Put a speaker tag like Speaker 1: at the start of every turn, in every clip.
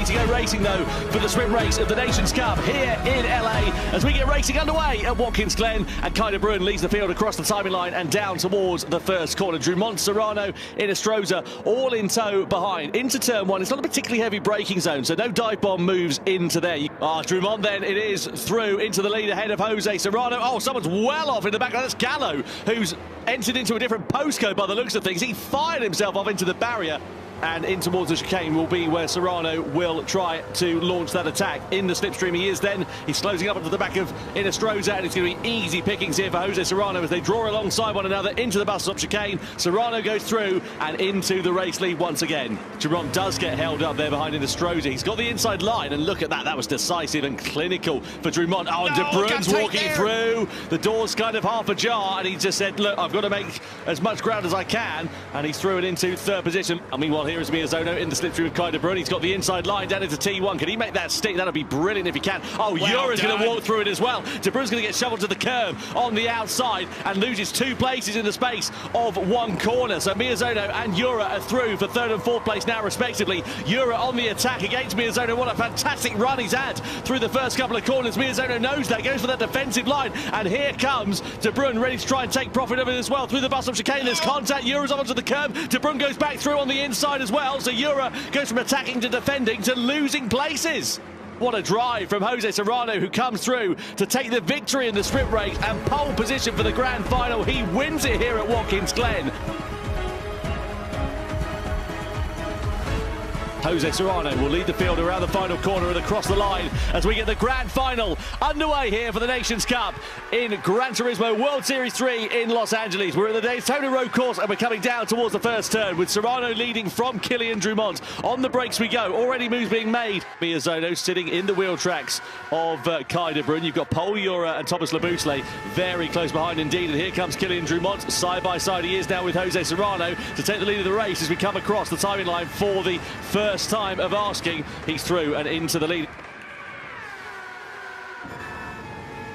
Speaker 1: ready to go racing, though, for the sprint race of the Nations Cup here in LA as we get racing underway at Watkins Glen, and Kai de Bruin leads the field across the timing line and down towards the first corner. Drummond, Serrano, Inestrosa all in tow behind. Into turn one, it's not a particularly heavy braking zone, so no dive bomb moves into there. Drummond then, it is through into the lead ahead of Jose Serrano. Oh, someone's well off in the back. That's Gallo, who's entered into a different postcode by the looks of things. He fired himself off into the barrier, and in towards the chicane will be where Serrano will try to launch that attack. In the slipstream he is then. He's closing up onto the back of Inestrosa, and it's going to be easy pickings here for Jose Serrano as they draw alongside one another into the bus stop chicane. Serrano goes through and into the race lead once again. Drummond does get held up there behind Inestrosa. He's got the inside line, and look at that. That was decisive and clinical for Drummond. Oh, and de Bruin's walking through. The door's kind of half ajar, and he just said, look, I've got to make as much ground as I can, and he's through it into third position. I mean, here is Miyazono in the slipstream with Kai de Bruin. He's got the inside line down into T1. Can he make that stick? That'll be brilliant if he can. Oh, Urra's going to walk through it as well. De Bruin's going to get shoveled to the curb on the outside and loses 2 places in the space of 1 corner. So Miyazono and Urra are through for 3rd and 4th place now, respectively. Urra on the attack against Miyazono. What a fantastic run he's had through the first couple of corners. Miyazono knows that, goes for that defensive line, and here comes de Bruin ready to try and take profit of it as well. Through the bus of chicane, there's contact. Urra's onto the curb. De Bruin goes back through on the inside as well. So Urra goes from attacking to defending to losing places. What a drive from Jose Serrano, who comes through to take the victory in the sprint race and pole position for the grand final. He wins it here at Watkins Glen. Jose Serrano will lead the field around the final corner and across the line as we get the grand final underway here for the Nations Cup in Gran Turismo World Series 3 in Los Angeles. We're at the Daytona Road Course and we're coming down towards the first turn with Serrano leading from Kylian Drummond. On the brakes we go. Already moves being made. Miyazono sitting in the wheel tracks of Kai de Bruin. You've got Pol Urra and Thomas Laboutelet very close behind indeed. And here comes Kylian Drummond. Side by side he is now with Jose Serrano to take the lead of the race as we come across the timing line for the first time of asking. He's through and into the lead.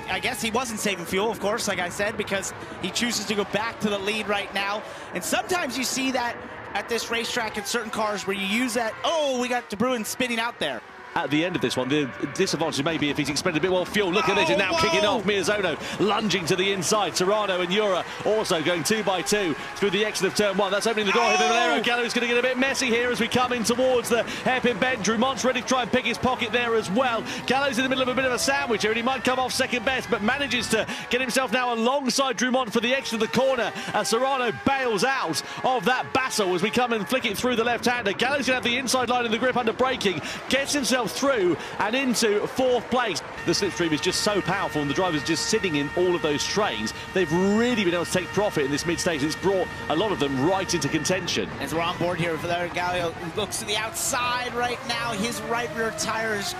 Speaker 2: I guess he wasn't saving fuel, of course, like I said, because he chooses to go back to the lead right now. And sometimes you see that at this racetrack in certain cars where you use that, oh, we got de Bruin spinning out there.
Speaker 1: At the end of this one, the disadvantage may be if he's expended a bit more fuel. Look at this, he's now kicking off. Miyazono lunging to the inside. Serrano and Urra also going 2 by 2 through the exit of turn 1. That's opening the door here. Valerio Gallo is going to get a bit messy here as we come in towards the hairpin bend. Drummond's ready to try and pick his pocket there as well. Gallo's in the middle of a bit of a sandwich here, and he might come off second best, but manages to get himself now alongside Drummond for the exit of the corner, and Serrano bails out of that battle as we come and flick it through the left-hander. Gallo's going to have the inside line in the grip under braking, gets himself through and into 4th place. The slipstream is just so powerful, and the drivers just sitting in all of those trains. They've really been able to take profit in this mid-stage. It's brought a lot of them right into contention.
Speaker 2: As we're on board here, Valerio Gallo looks to the outside right now. His right rear tire is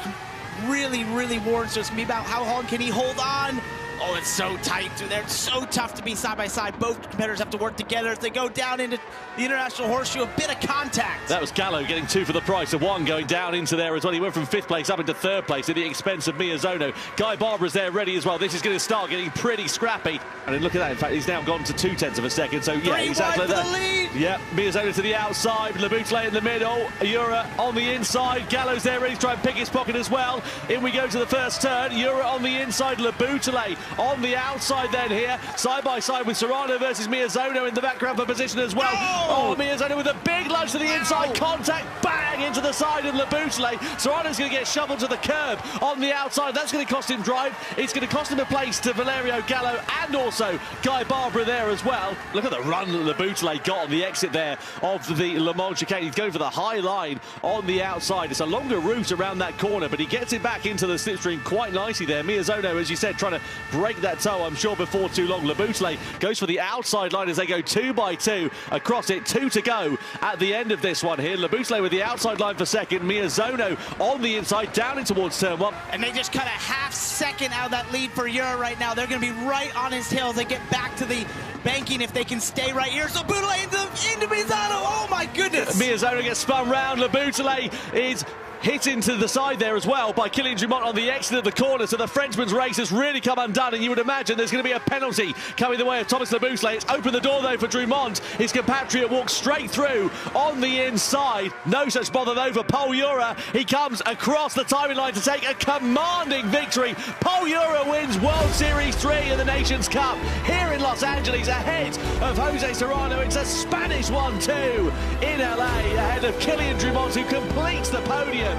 Speaker 2: really worn, so it's going to be about how long can he hold on. Oh, it's so tight through there. It's so tough to be side by side. Both competitors have to work together. If they go down into the International Horseshoe, a bit of contact.
Speaker 1: That was Gallo getting 2 for the price of 1 going down into there as well. He went from 5th place up into 3rd place at the expense of Miyazono. Guy Barbara's there ready as well. This is going to start getting pretty scrappy. And then look at that. In fact, he's now gone to 2/10 of a second. So, yeah, exactly that. Yeah, Miyazono to the outside. Laboutelet in the middle. Urra on the inside. Gallo's there ready to try and pick his pocket as well. In we go to the first turn. Urra on the inside. Laboutelet on the outside then here, side by side with Serrano versus Miyazono in the background for position as well. Oh, Miyazono with a big lunge to the inside, contact, bang, into the side of Laboutelet. Serrano's going to get shoveled to the curb on the outside. That's going to cost him drive. It's going to cost him a place to Valerio Gallo and also Guy Barbara there as well. Look at the run that Laboutelet got on the exit there of the Le Mans chicane. He's going for the high line on the outside. It's a longer route around that corner, but he gets it back into the slipstream quite nicely there. Miyazono, as you said, trying to break that toe, I'm sure, before too long. Laboutelet goes for the outside line as they go 2 by 2 across it. 2 to go at the end of this one here. Laboutelet with the outside line for second. Miyazono on the inside, down in towards turn 1.
Speaker 2: And they just cut a half second out of that lead for Urra right now. They're going to be right on his tail as they get back to the banking if they can stay right here. So Laboutelet into Miyazono. Oh my goodness.
Speaker 1: Miyazono gets spun round. Laboutelet is hit into the side there as well by Kylian Drumont on the exit of the corner, so the Frenchman's race has really come undone, and you would imagine there's going to be a penalty coming the way of Thomas Labousselé. It's opened the door though for Drumont. His compatriot walks straight through on the inside. No such bother though for Pol Urra. He comes across the timing line to take a commanding victory. Pol Urra wins World Series 3 in the Nations Cup here in Los Angeles ahead of Jose Serrano. It's a Spanish 1-2 in LA ahead of Kylian Drumont, who completes the podium.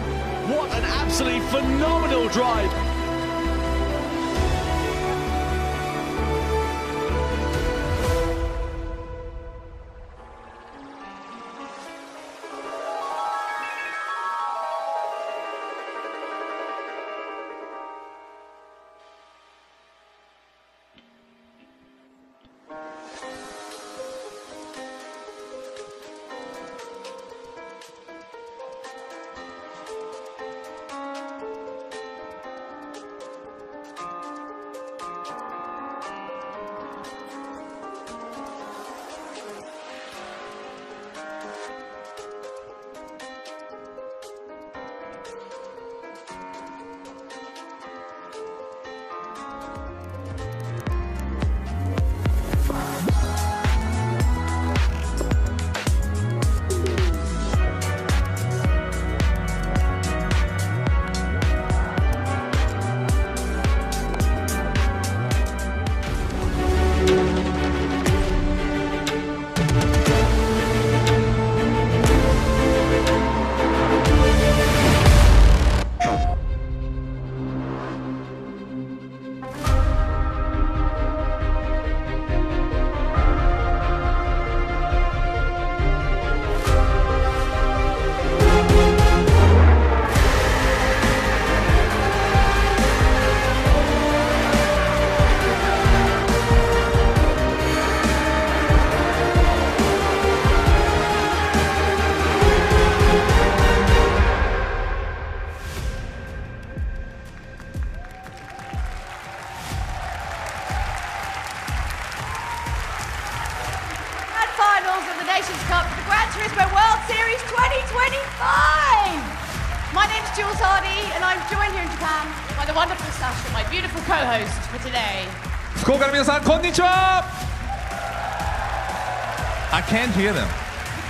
Speaker 1: What an absolutely phenomenal drive.
Speaker 3: Nations Cup for the Gran Turismo World Series 2025. My name's Jules Hardy, and I'm joined here in Japan by the wonderful Sasha, my beautiful co-host for today.
Speaker 4: 福岡の皆さん、こんにちは。I can't hear them.
Speaker 3: You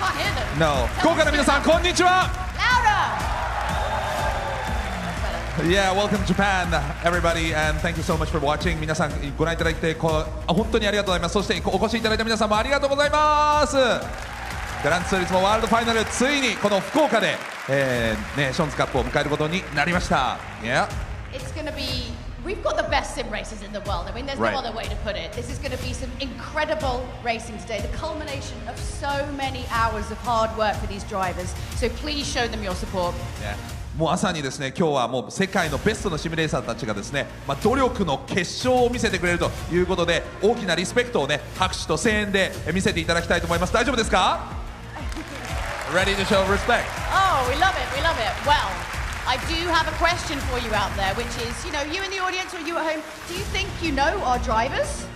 Speaker 3: can't hear them.
Speaker 4: No. 福岡の皆さん、こんにちは。
Speaker 3: Louder.
Speaker 4: Yeah, welcome to Japan, everybody, and thank you so much for watching. 皆さんご覧いただいて本当にありがとうございます。そしてお越しいただいた皆さんもありがとうございます。グランツーリスモワールドファイナル、ついにこの福岡で、ネーションズカップを迎えることになりました。Yeah.
Speaker 3: It's going to be. We've got the best sim races in the world. I mean, there's no other way to put it. This is going to be some incredible racing today. The culmination of so many hours of hard work for these drivers. So please show them your support.
Speaker 4: Yeah. もう朝にですね、今日はもう世界のベストのシミュレーターたちがですね、努力の結晶を見せてくれるということで、大きなリスペクトをね、拍手と声援で見せていただきたいと思います。大丈夫ですか？ Ready to show respect.
Speaker 3: Oh, we love it. We love it. Well, I do have a question for you out there, which is, you know, you in the audience or you at home, do you think you know our drivers?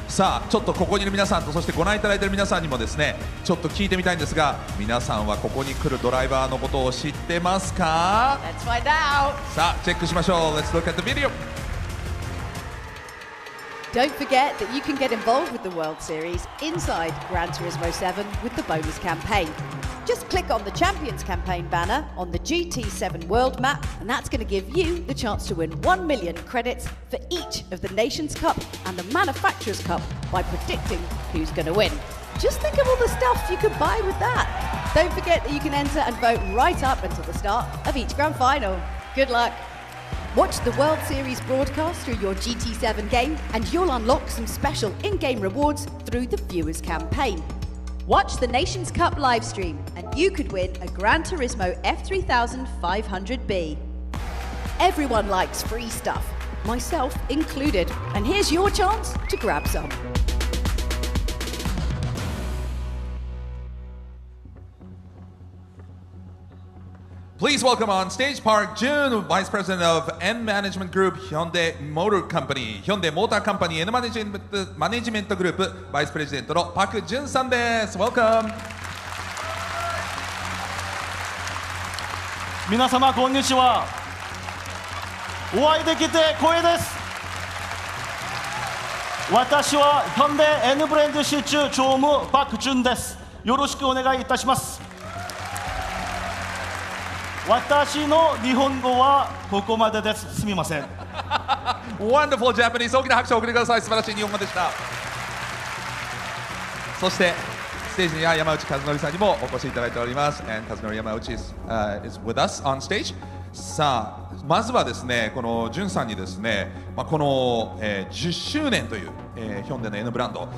Speaker 4: さあ、ちょっとここにいる皆さんと、そしてご覧いただいている皆さんにもですね、ちょっと聞いてみたいんですが、皆さんはここに来るドライバーのことを知ってますか？
Speaker 3: Let's find out.
Speaker 4: さあ、チェックしましょう。Let's look at the video.
Speaker 5: Don't forget that you can get involved with the World Series inside Gran Turismo 7 with the bonus campaign. Just click on the Champions Campaign banner on the GT7 World Map, and that's going to give you the chance to win 1 million credits for each of the Nations Cup and the Manufacturers Cup by predicting who's going to win. Just think of all the stuff you could buy with that. Don't forget that you can enter and vote right up until the start of each Grand Final. Good luck. Watch the World Series broadcast through your GT7 game, and you'll unlock some special in-game rewards through the Viewers campaign. Watch the Nations Cup livestream, and you could win a Gran Turismo F3000 500B. Everyone likes free stuff, myself included, and here's your chance to grab some.
Speaker 4: Please welcome on stage Park Jun, Vice President of N Management Group, Hyundai Motor Company, Hyundai Motor Company N Management Group Vice President のパク・ジュンさんです。Welcome.
Speaker 6: 皆様こんにちは。お会いできて光栄です。私はヒョンデ N ブレンド支柱常務パク・ジュンです。よろしくお願いいたします。私の日本語はここまでです。すみません。
Speaker 4: Wonderful Japanese。大きな拍手を送ってください。素晴らしい日本語でした。そしてステージには山内和則さんにもお越しいただいております。And 和則山内 is with us on stage。さあ、まずはですね、このジュンさんにですね、この、10周年という、ヒョンデの N ブランド、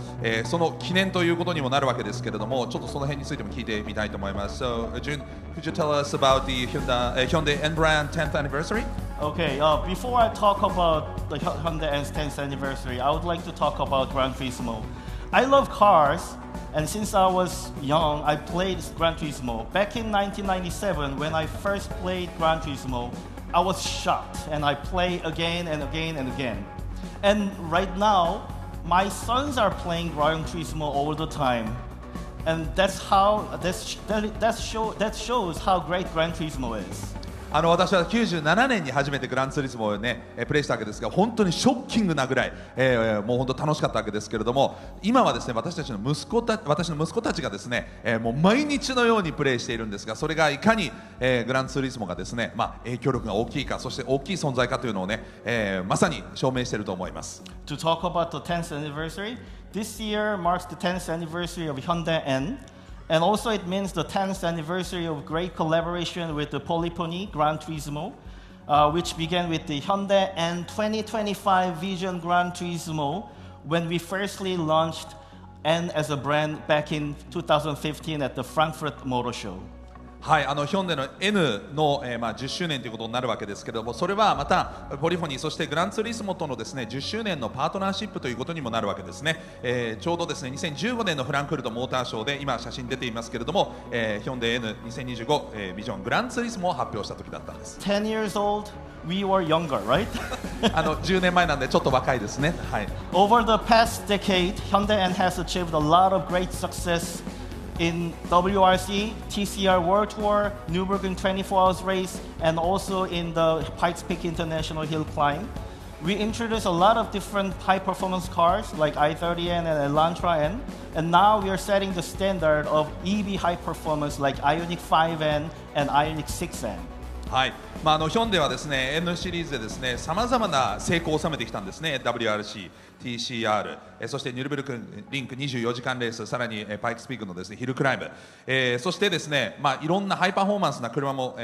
Speaker 4: その記念ということにもなるわけですけれども、ちょっとその辺についても聞いてみたいと思います。So, Jun, could you tell us about the Hyundai N brand 10th anniversary?
Speaker 6: Okay, before I talk about the Hyundai N's 10th anniversary, I would like to talk about Gran Turismo. I love cars, and since I was young, I played Gran Turismo. Back in 1997, when I first played Gran Turismo, I was shocked, and I play again and again and again. And right now, my sons are playing Gran Turismo all the time, and that shows how great Gran Turismo is.
Speaker 4: 私は97年に初めてグランツーリスモをねプレイしたわけですが、本当にショッキングなぐらい、もう本当楽しかったわけですけれども、今はですね私の息子たちがですね、もう毎日のようにプレイしているんですが、それがいかに、グランツーリスモがですね、影響力が大きいか、そして大きい存在かというのをね、まさに証明していると思います。
Speaker 6: To talk about the 10th anniversary, this year marks the 10th anniversary of Hyundai N. And also it means the 10th anniversary of great collaboration with the Polypony Gran Turismo, which began with the Hyundai N 2025 Vision Gran Turismo when we firstly launched N as a brand back in 2015 at the Frankfurt Motor Show.
Speaker 4: はい、ヒョンデの N の、10周年ということになるわけですけれども、それはまたポリフォニー、そしてグランツーリスモとのですね10周年のパートナーシップということにもなるわけですね。ちょうどですね2015年のフランクフルトモーターショーで今写真出ていますけれども、ヒョンデ N2025、ビジョングランツーリスモを発表した時だったんです。
Speaker 6: 10 years old, we were younger, right?
Speaker 4: 10年前なんでちょっと若いですね。はい。
Speaker 6: Over the past decade, Hyundai N has achieved a lot of great success in WRC, TCR World Tour, Nürburgring 24 Hours Race, and also in the Pikes Peak International Hill Climb. We introduced a lot of different high-performance cars like i30N and Elantra N, and now we are setting the standard of EV high performance like Ioniq 5N and Ioniq 6N.
Speaker 4: はい、ヒョンデはですね N シリーズでですね様々な成功を収めてきたんですね。 WRC、TCR、そしてニュルブルクリンク24時間レース、さらにパイクスピークのですねヒルクライム、そしてですねいろんなハイパフォーマンスな車も、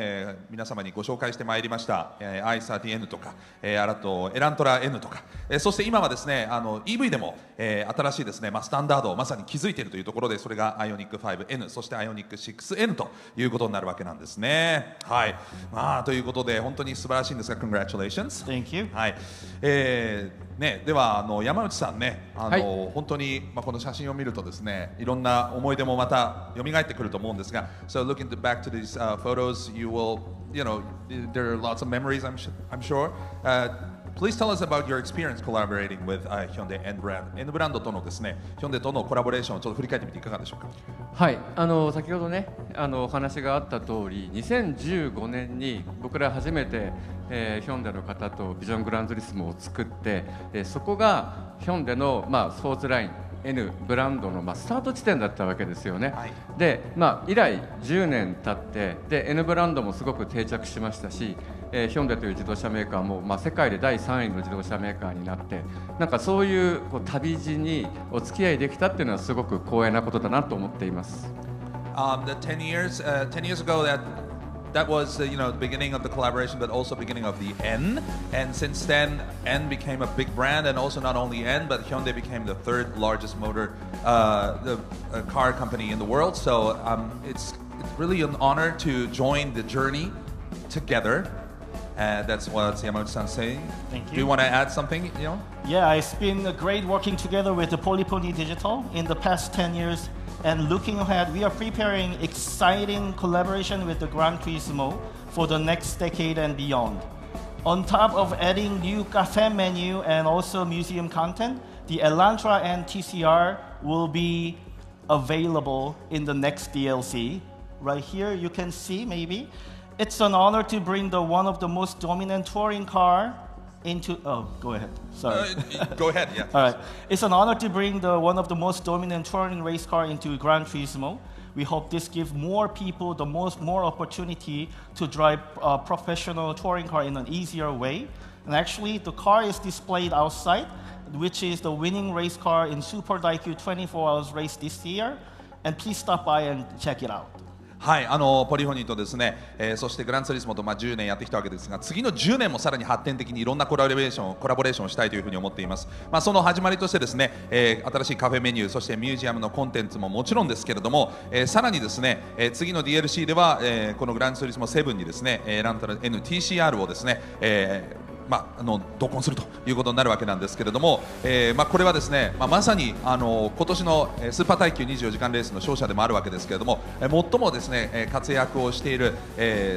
Speaker 4: 皆様にご紹介してまいりました。i30N とか、あとエラントラ N とか、そして今はですねEV でも、新しいですねスタンダードをまさに築いているというところで、それが Ioniq 5N、そして Ioniq 6N ということになるわけなんですね。はい。ということで本当に素晴らしいんですが、 Congratulations。
Speaker 6: Thank you。
Speaker 4: はい。ね、では山内さんね、本当に、この写真を見るとですね、いろんな思い出もまた蘇ってくると思うんですが、So looking back to these photos, you will, there are lots of memories, I'm sure. Please tell us about your experience collaborating with Hyundai N brand。N ブランドとのですね、ヒョンデとのコラボレーションをちょっと振り返ってみていかがでしょうか。
Speaker 7: はい、先ほどね、お話があった通り、2015年に僕ら初めて、ヒョンデの方とビジョングランツーリスモを作って、そこがヒョンデの、スポーツライン N ブランドの、スタート地点だったわけですよね。はい、で、以来10年経ってで N ブランドもすごく定着しましたし、ヒョンデという自動車メーカーも、世界で第3位の自動車メーカーになって、なんかそういう旅路にお付き合いできたっていうのはすごく光栄なことだなと思っています。
Speaker 4: The 10 years ago that was the beginning of the collaboration, but also beginning of the N. And since then, N became a big brand, and also not only N, but Hyundai became the third largest car company in the world. So it's really an honor to join the journey together. That's what Yamauchi-san saying.
Speaker 6: Thank you.
Speaker 4: Do you want to add something?
Speaker 6: Yeah, it's been great working together with the Polypony Digital in the past 10 years. And looking ahead, we are preparing exciting collaboration with the Gran Turismo for the next decade and beyond. On top of adding new cafe menu and also museum content, the Elantra and TCR will be available in the next DLC. Right here, you can see maybe. It's an honor to bring one of the most dominant touring car into. Oh, go ahead. Sorry.
Speaker 4: Go ahead, yeah.
Speaker 6: All right. It's an honor to bring one of the most dominant touring race car into Gran Turismo. We hope this gives more people more opportunity to drive a professional touring car in an easier way. And actually, the car is displayed outside, which is the winning race car in Super Daikyu 24 Hours race this year. And please stop by and check it out.
Speaker 4: はい、ポリフォニーとですね、そしてグランツーリスモと10年やってきたわけですが、次の10年もさらに発展的にいろんなコラボレーションをしたいというふうに思っています。その始まりとしてですね、新しいカフェメニュー、そしてミュージアムのコンテンツももちろんですけれども、さらにですね、次の DLC では、このグランツーリスモ7にですね、ランタラ NTCR をですね、同梱するということになるわけなんですけれども、これはですね、まさに今年のスーパー耐久24時間レースの勝者でもあるわけですけれども、最もですね活躍をしている、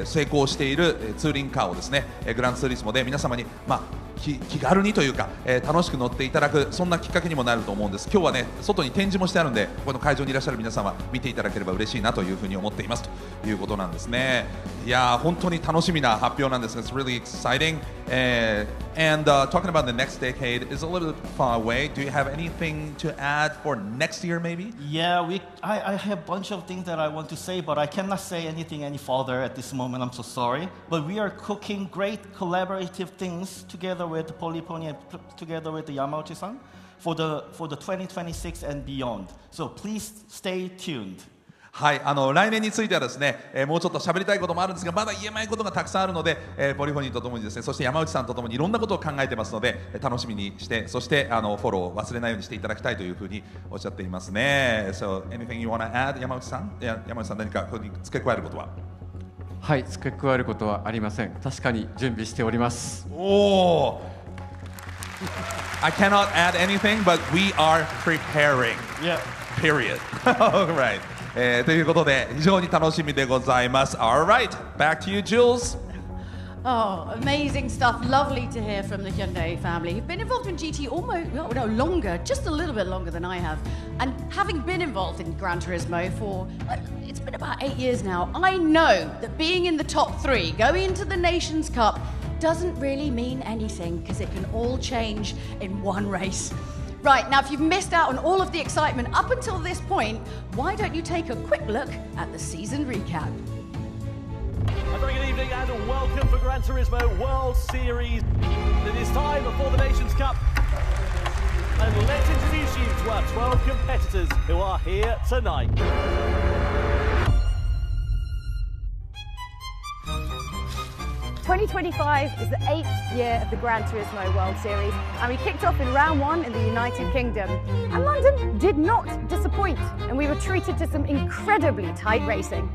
Speaker 4: 成功しているツーリングカーをですねグランツーリスモで皆様に気軽にというか、楽しく乗っていただく、そんなきっかけにもなると思うんです。今日はね外に展示もしてあるんで、この会場にいらっしゃる皆様見ていただければ嬉しいなというふうに思っていますということなんですね。いやー本当に楽しみな発表なんですが、It's really exciting. And talking about the next decade is a little bit far away. Do you have anything to add for next year, maybe?
Speaker 6: Yeah, I have a bunch of things that I want to say, but I cannot say anything any further at this moment. I'm so sorry. But we are cooking great collaborative things together with Polypony and together with the Yamauchi-san for the 2026 and beyond. So please stay tuned.
Speaker 4: はい、来年についてはですね、もうちょっと喋りたいこともあるんですが、まだ言えないことがたくさんあるので、ポリフォニーとともにですね、そして山内さんとともにいろんなことを考えてますので、楽しみにして、そしてフォローを忘れないようにしていただきたいというふうにおっしゃっていますね。So anything you want to add, 山内さん？山内さん何か付け加えることは？
Speaker 7: はい、付け加えることはありません。確かに準備しております。
Speaker 4: おー。I cannot add anything, but we are preparing.
Speaker 6: Yeah.
Speaker 4: Period. All right. ということで非常に楽しみでございます。All right, back to you, Jules.
Speaker 3: Oh, amazing stuff. Lovely to hear from the Hyundai family. You've been involved in GT longer, just a little bit longer than I have. And having been involved in Gran Turismo for, it's been about 8 years now, I know that being in the top 3, going into the Nations Cup, doesn't really mean anything because it can all change in one race. Right, now if you've missed out on all of the excitement up until this point, why don't you take a quick look at the season recap?
Speaker 1: A very good evening and welcome for Gran Turismo World Series. It is time for the Nations Cup. And let's introduce you to our 12 competitors who are here tonight.
Speaker 8: '25 is the 8th year of the Gran Turismo World Series, and we kicked off in round 1 in the United Kingdom. And London did not disappoint, and we were treated to some incredibly tight racing.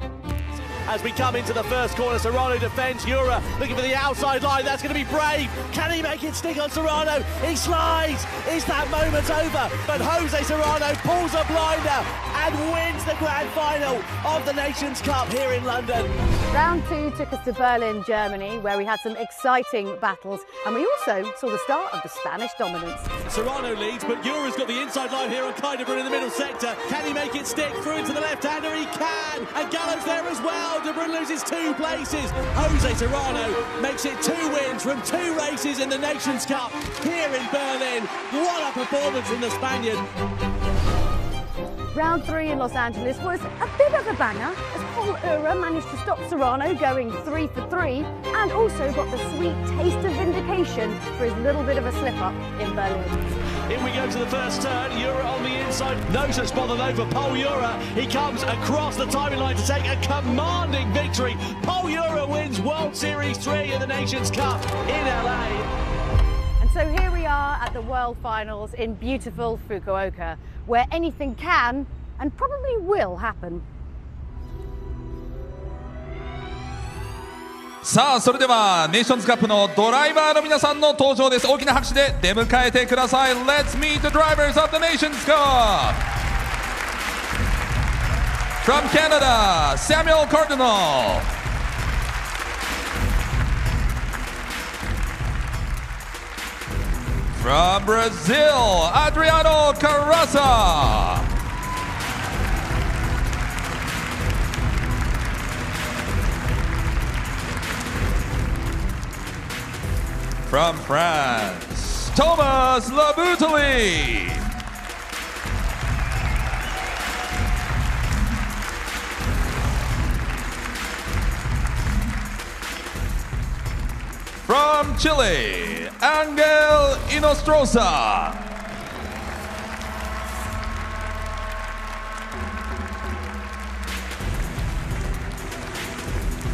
Speaker 1: As we come into the first corner, Serrano defends Urra, looking for the outside line. That's going to be brave. Can he make it stick on Serrano? He slides. Is that moment over? But Jose Serrano pulls a blinder and wins the grand final of the Nations Cup here in London.
Speaker 8: Round 2 took us to Berlin, Germany, where we had some exciting battles, and we also saw the start of the Spanish dominance.
Speaker 1: Serrano leads, but Urra's got the inside line here on Kaiderbrunnen in the middle sector. Can he make it stick through into the left-hander? He can, and Gallo's there as well. De Bruyne loses 2 places. Jose Serrano makes it 2 wins from 2 races in the Nations Cup here in Berlin. What a performance from the Spaniard.
Speaker 8: Round 3 in Los Angeles was a bit of a banger as Pol Urra managed to stop Serrano going 3 for 3 and also got the sweet taste of vindication for his little bit of a slip-up in Berlin.
Speaker 1: In we go to the first turn, Urra on the inside. No such bother though for Pol Urra. He comes across the timing line to take a commanding victory. Pol Urra wins World Series 3 in the Nations Cup in LA.
Speaker 8: And so here we are at the World Finals in beautiful Fukuoka, where anything can and probably will happen.
Speaker 4: さあそれではネーションズカップのドライバーの皆さんの登場です。大きな拍手で出迎えてください。 Let's meet the drivers of the Nations Cup. From Canada, Samuel Cardinal. From Brazil, Adriano Carrasa. From France, Thomas Laboutelie. From Chile, Angel Inostroza.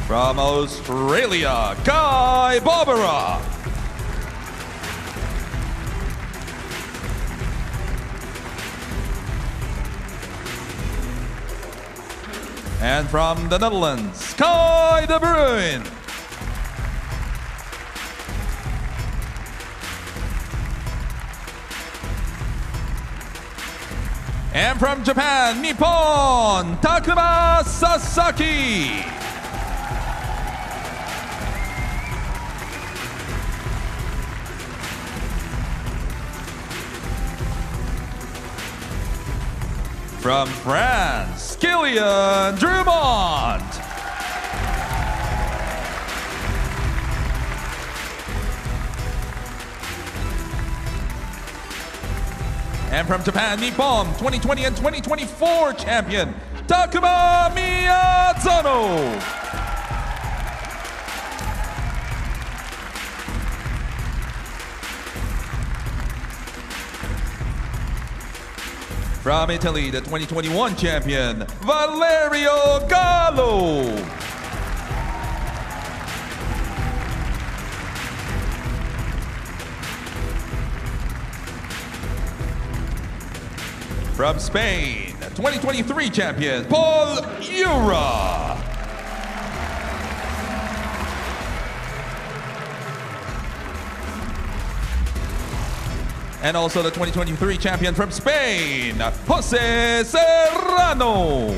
Speaker 4: From Australia, Guy Barbara. And from the Netherlands, Kai de Bruin. And from Japan, Nippon, Takuma Sasaki. From France, Killian Drummond. And from Japan, Nippon, 2020 and 2024 champion, Takuma Miyazano. From Italy, the 2021 champion, Valerio Gallo. From Spain, 2023 champion, Pol Urra. And also the 2023 champion from Spain, Jose Serrano.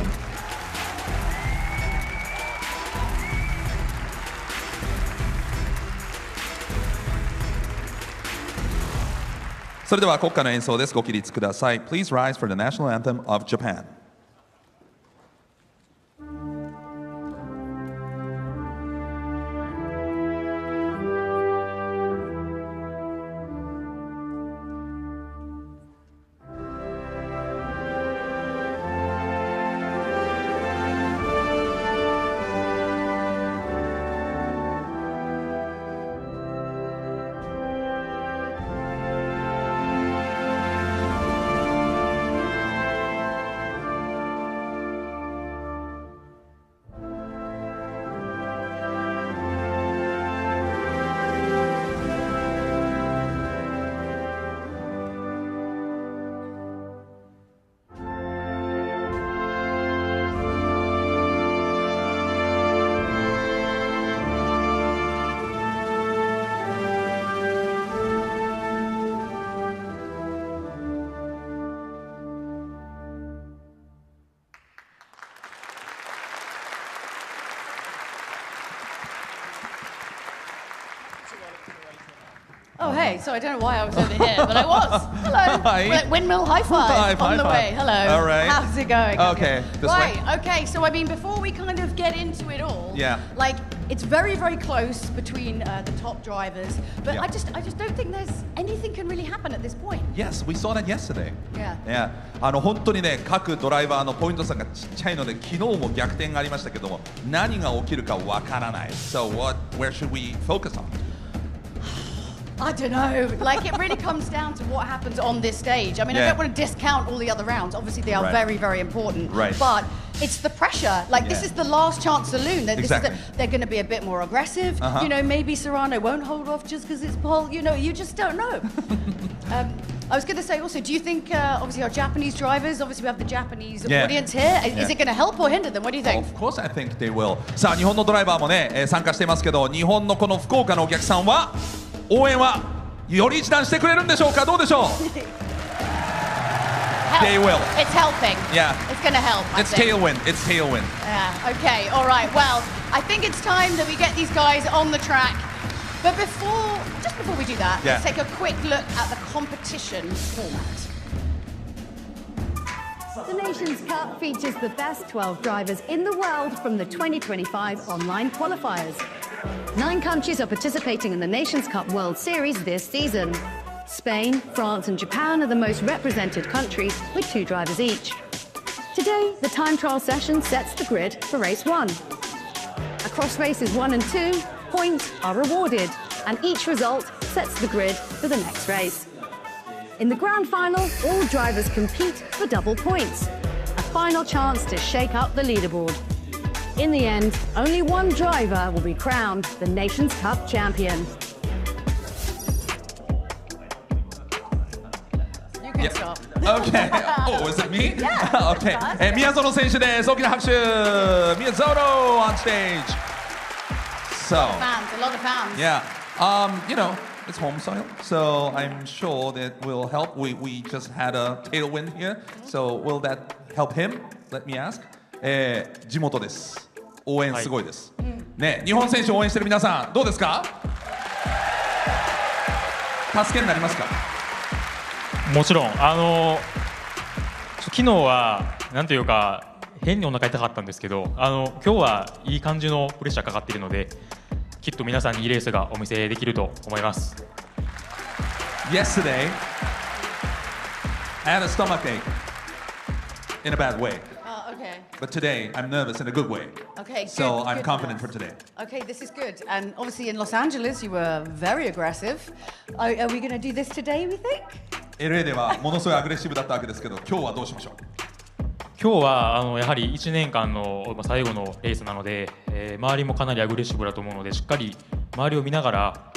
Speaker 4: それでは国歌の演奏です。ご起立ください。Please rise for the national anthem of Japan.
Speaker 3: Oh, hey, so I don't know why I was over here, but I was. Hello.
Speaker 4: Hi.
Speaker 3: Like windmill high five on the way. Hello.
Speaker 4: All right.
Speaker 3: How's it going?
Speaker 4: Okay, this way.
Speaker 3: Right, okay, so I mean, before we kind of get into it all,
Speaker 4: Yeah.
Speaker 3: like, it's very, very close between the top drivers, but
Speaker 4: Yeah.
Speaker 3: I just don't think there's anything can really happen at this point.
Speaker 4: Yes, we saw that yesterday.
Speaker 3: Yeah.
Speaker 4: Yeah. 本当にね、各ドライバーのポイント差がちっちゃいので、昨日も逆転がありましたけども、何が起きるかわからない。So where should we focus on?
Speaker 3: I don't know. Like, it really comes down to what happens on this stage. I mean, I
Speaker 4: Yeah.
Speaker 3: don't want to discount all the other rounds. Obviously, they are
Speaker 4: Right.
Speaker 3: very, very important.
Speaker 4: Right.
Speaker 3: But it's the pressure. Like, this
Speaker 4: Yeah.
Speaker 3: is the last chance saloon. This
Speaker 4: Exactly.
Speaker 3: they're going to be a bit more aggressive.
Speaker 4: Uh-huh.
Speaker 3: You know, maybe Serrano won't hold off just because it's Pol. You know, you just don't know. I was going to say also, do you think, obviously, our Japanese drivers, obviously, we have the Japanese
Speaker 4: Yeah.
Speaker 3: audience here. Is
Speaker 4: Yeah.
Speaker 3: it going to help or hinder them? What do you think?
Speaker 4: Of course, I think they will. さあ、日本のドライバーもね、参加していますけど、日本のこの福岡のお客さんは応援はより一段してくれるんでしょうか。どうでしょう。They will.
Speaker 3: It's helping.
Speaker 4: Yeah.
Speaker 3: It's going to help. I
Speaker 4: It's
Speaker 3: think.
Speaker 4: tailwind. It's tailwind.
Speaker 3: Yeah, okay, all right. Well, I think it's time that we get these guys on the track. But just before we do that, let's take a quick look at the competition format.
Speaker 8: The Nations Cup features the best 12 drivers in the world from the 2025 online qualifiers. 9 countries are participating in the Nations Cup World Series this season. Spain, France and Japan are the most represented countries with 2 drivers each. Today, the time trial session sets the grid for race 1. Across races 1 and 2, points are rewarded, and each result sets the grid for the next race. In the grand final, all drivers compete for double points, a final chance to shake up the leaderboard. In the end, only one driver will be crowned the Nations Cup champion.
Speaker 3: You can stop.
Speaker 4: Okay. Oh, is it me?
Speaker 3: Yeah.
Speaker 4: Okay. 宮園選手です。大きな拍手。宮園 on stage. So.
Speaker 3: Fans, a lot of fans.
Speaker 4: Yeah. You know, it's home soil, so I'm sure that will help. We just had a tailwind here, so will that help him? Let me ask. 地元です。応援すごいです。ね、日本選手応援してる皆さんどうですか？助けになりますか？
Speaker 9: もちろん昨日はなんというか変にお腹痛かったんですけど今日はいい感じのプレッシャーかかっているのできっと皆さんにいいレースがお見せできると思います。
Speaker 4: Yesterday, I had a stomach ache in a bad way.
Speaker 3: Oh, okay.
Speaker 4: But today, I'm nervous in a good way.
Speaker 3: Okay, good,
Speaker 4: so I'm
Speaker 3: good
Speaker 4: confident
Speaker 3: enough.
Speaker 4: for today.
Speaker 3: Okay, this is good. And obviously in Los Angeles, you were very aggressive. Are we going to do this today, we think?
Speaker 4: LA ではものすごいアグレッシブだったわけですけど、今日はどうしましょう？
Speaker 9: 今日はやはり1年間の最後のレースなので、周りもかなりアグレッシブだと思うのでしっかり周りを見ながら、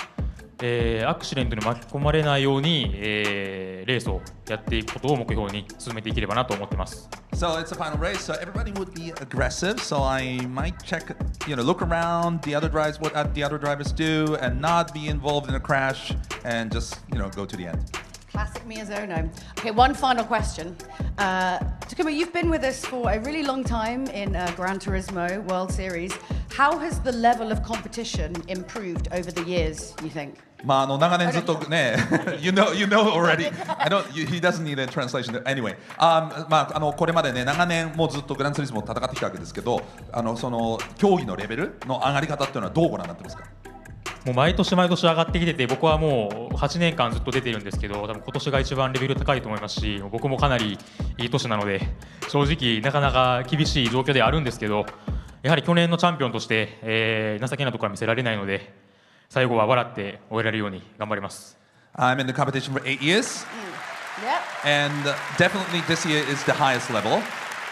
Speaker 9: アクシデントに巻き込まれないように、レースをやっていくことを目標に進めていければなと思ってます。
Speaker 4: So it's a final race, so everybody would be aggressive. So I might check, look around the other drivers, what the other drivers do, and not be involved in a crash, and just go to the end.
Speaker 3: Classic Miyazono. Okay, one final question. Takuma, you've been with us for a really long time in Gran Turismo World Series. How has the level of competition improved over the years, you think?
Speaker 4: 長年ずっとね、you know already. He doesn't need a translation. Anyway, これまでね、長年もうずっとグランツーリスモを戦ってきたわけですけど、その競技のレベルの上がり方っていうのはどうご覧になってますか？
Speaker 9: もう毎年毎年上がってきてて僕はもう8年間ずっと出てるんですけど多分今年が一番レベル高いと思いますし僕もかなりいい年なので正直なかなか厳しい状況ではあるんですけどやはり去年のチャンピオンとして、情けないところは見せられないので最後は笑って終えられるように頑張ります。
Speaker 4: I'm in the competition for 8 years.
Speaker 3: Yep.
Speaker 4: And definitely this year is the highest level.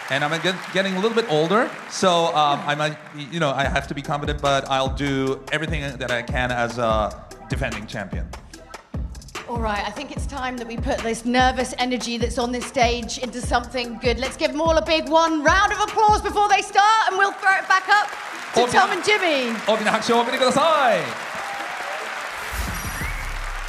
Speaker 4: And I'm getting a little bit older, so I might, I have to be confident, but I'll do everything that I can as a defending champion.
Speaker 3: All right, I think it's time that we put this nervous energy that's on this stage into something good. Let's give them all a big one round of applause before they start, and we'll throw it back up to Tom and Jimmy.
Speaker 4: 大きな拍手をお送りください。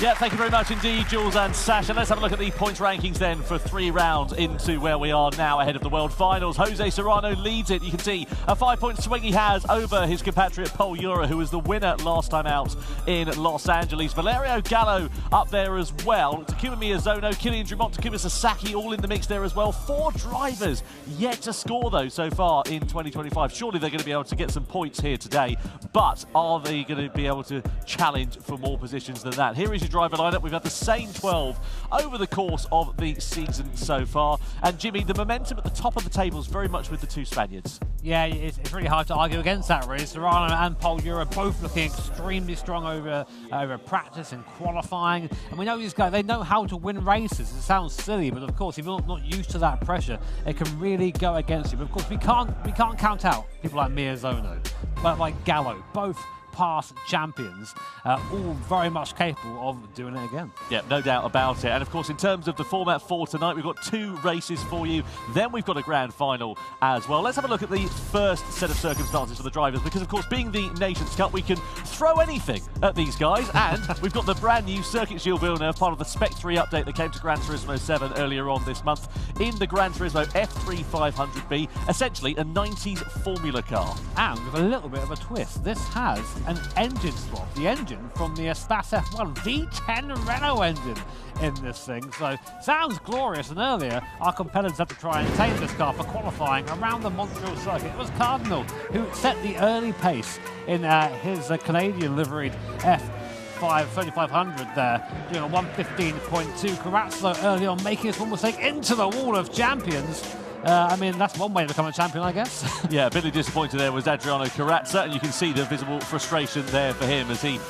Speaker 1: Yeah, thank you very much indeed, Jules and Sasha. Let's have a look at the points rankings then for 3 rounds into where we are now ahead of the World Finals. Jose Serrano leads it. You can see a 5-point swing he has over his compatriot Pol Urra, who was the winner last time out in Los Angeles. Valerio Gallo up there as well. Takuma Miyazono, Kylian Drumont, Takuma Sasaki all in the mix there as well. 4 drivers yet to score though so far in 2025. Surely they're going to be able to get some points here today, but are they going to be able to challenge for more positions than that? Here is your driver lineup. We've had the same 12 over the course of the season so far. And Jimmy, the momentum at the top of the table is very much with the 2 Spaniards.
Speaker 10: Yeah, it's really hard to argue against that, really. Serrano and Pol Urra both looking extremely strong over practice and qualifying. And we know these guys, they know how to win races. It sounds silly, but of course, if you're not used to that pressure, it can really go against you. But of course, we can't count out people like Miyazono, but like Gallo, both past champions, all very much capable of doing it again.
Speaker 1: Yeah, no doubt about it. And of course, in terms of the format for tonight, we've got 2 races for you. Then we've got a grand final as well. Let's have a look at the first set of circumstances for the drivers, because of course, being the Nations Cup, we can throw anything at these guys. And we've got the brand new Circuit Gilles Villeneuve, part of the Spec 3 update that came to Gran Turismo 7 earlier on this month, in the Gran Turismo F3 500B, essentially a 90s formula car.
Speaker 10: And with a little bit of a twist, this has an engine swap. The engine from the Spas F1 V10 Renault engine in this thing. So sounds glorious, and earlier our competitors had to try and tame this car for qualifying around the Montreal circuit. It was Cardinal who set the early pace in his Canadian liveried F3500 there, doing a 1:15.2. Carrazzo early on making his one mistake into the wall of champions. I mean, that's one way to become a champion, I guess.
Speaker 1: Yeah, a bit disappointed there was Adriano Carrazza, and you can see the visible frustration there for him as he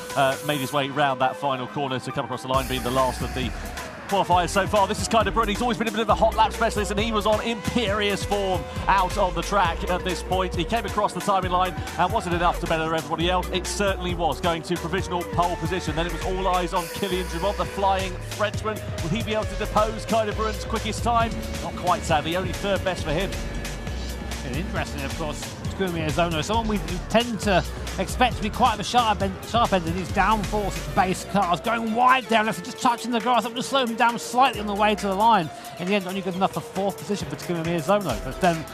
Speaker 1: made his way round that final corner to come across the line, being the last of the qualifiers so far. This is Kai de Bruyne. He's always been a bit of a hot lap specialist, and he was on imperious form out on the track at this point. He came across the timing line, and was it enough to better everybody else? It certainly was, going to provisional pole position. Then it was all eyes on Kylian Drumont, the flying Frenchman. Will he be able to depose Kai de Bruyne's quickest time? Not quite, sadly. Only third best for him.
Speaker 10: And interesting, of course, Zono, someone we tend to expect to be quite a sharp end in these downforce base cars, going wide down left, just touching the grass. That would just slow him down slightly on the way to the line. In the end, only good enough for fourth position for Zono, but then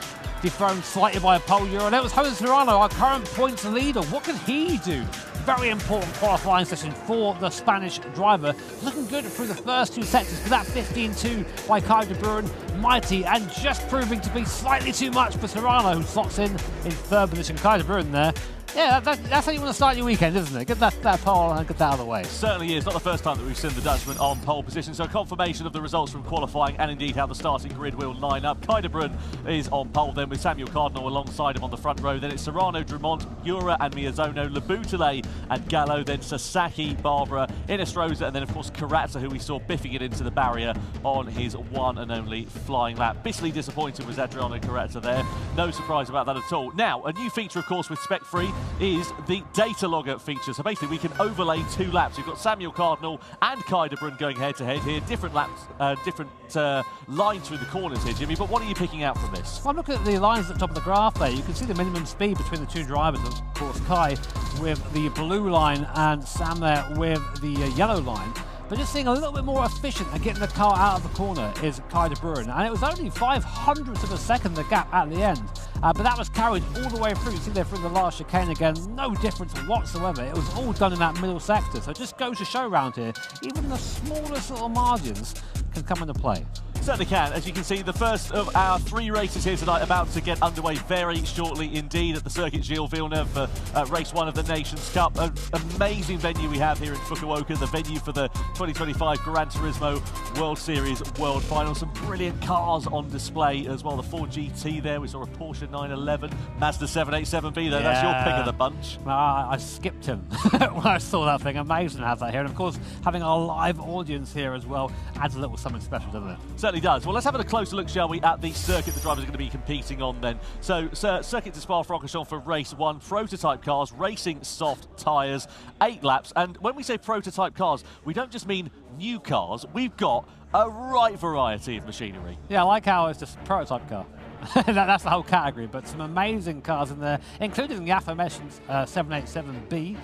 Speaker 10: dethroned slightly by Pol Urra. And it was Jose Serrano, our current points leader. What can he do? Very important qualifying session for the Spanish driver. Looking good through the first two sectors, but that 15.2 by Kai de Bruyne, mighty, and just proving to be slightly too much for Serrano, who slots in third position. Kai de Bruyne there. Yeah, that's how you want to start your weekend, isn't it? Get that pole and get that out of the way.
Speaker 1: Certainly is. Not the first time that we've seen the Dutchman on pole position. So confirmation of the results from qualifying and indeed how the starting grid will line up. Kai de Bruyne is on pole then with Samuel Cardinal alongside him on the front row. Then it's Serrano, Drumont, Urra and Miyazono, Labutale and Gallo. Then Sasaki, Barbara, Inestrosa, and then of course Carrazza, who we saw biffing it into the barrier on his one and only flying lap. Bitterly disappointed was Adriano Carrazza there. No surprise about that at all. Now, a new feature of course with Spec Free is the data logger feature. So basically we can overlay two laps. You've got Samuel Cardinal and Kai de Bruyne going head to head here. Different laps, different lines through the corners here, Jimmy. But what are you picking out from this?
Speaker 10: Well, look at the lines at the top of the graph there. You can see the minimum speed between the two drivers. Of course, Kai with the blue line and Sam there with the yellow line. But just seeing a little bit more efficient at getting the car out of the corner is Kai de Bruyne. And it was only 0.05 of a second the gap at the end. But that was carried all the way through. You see there through the last chicane again, no difference whatsoever. It was all done in that middle sector. So it just goes to show around here, even the smallest little margins can come into play.
Speaker 1: Certainly can. As you can see, the first of our three races here tonight about to get underway very shortly indeed at the circuit Gilles Villeneuve for race one of the Nations Cup. An amazing venue we have here in Fukuoka, the venue for the 2025 Gran Turismo World Series World Final. Some brilliant cars on display as well. The Ford GT there, we saw a Porsche 911, Mazda 787B there. Yeah. That's your pick of the bunch.
Speaker 10: I skipped him when I saw that thing. Amazing to have that here. And of course, having a live audience here as well adds a little something special, doesn't it?
Speaker 1: Certainly does. Well, let's have a closer look, shall we, at the circuit the drivers are going to be competing on then. So, circuit de Spa-Francorchamps for race one, prototype cars, racing soft tyres, 8 laps. And when we say prototype cars, we don't just mean new cars. We've got a right variety of machinery.
Speaker 10: Yeah, I like how it's just a prototype car. That's the whole category, but some amazing cars in there, including the aforementioned 787B.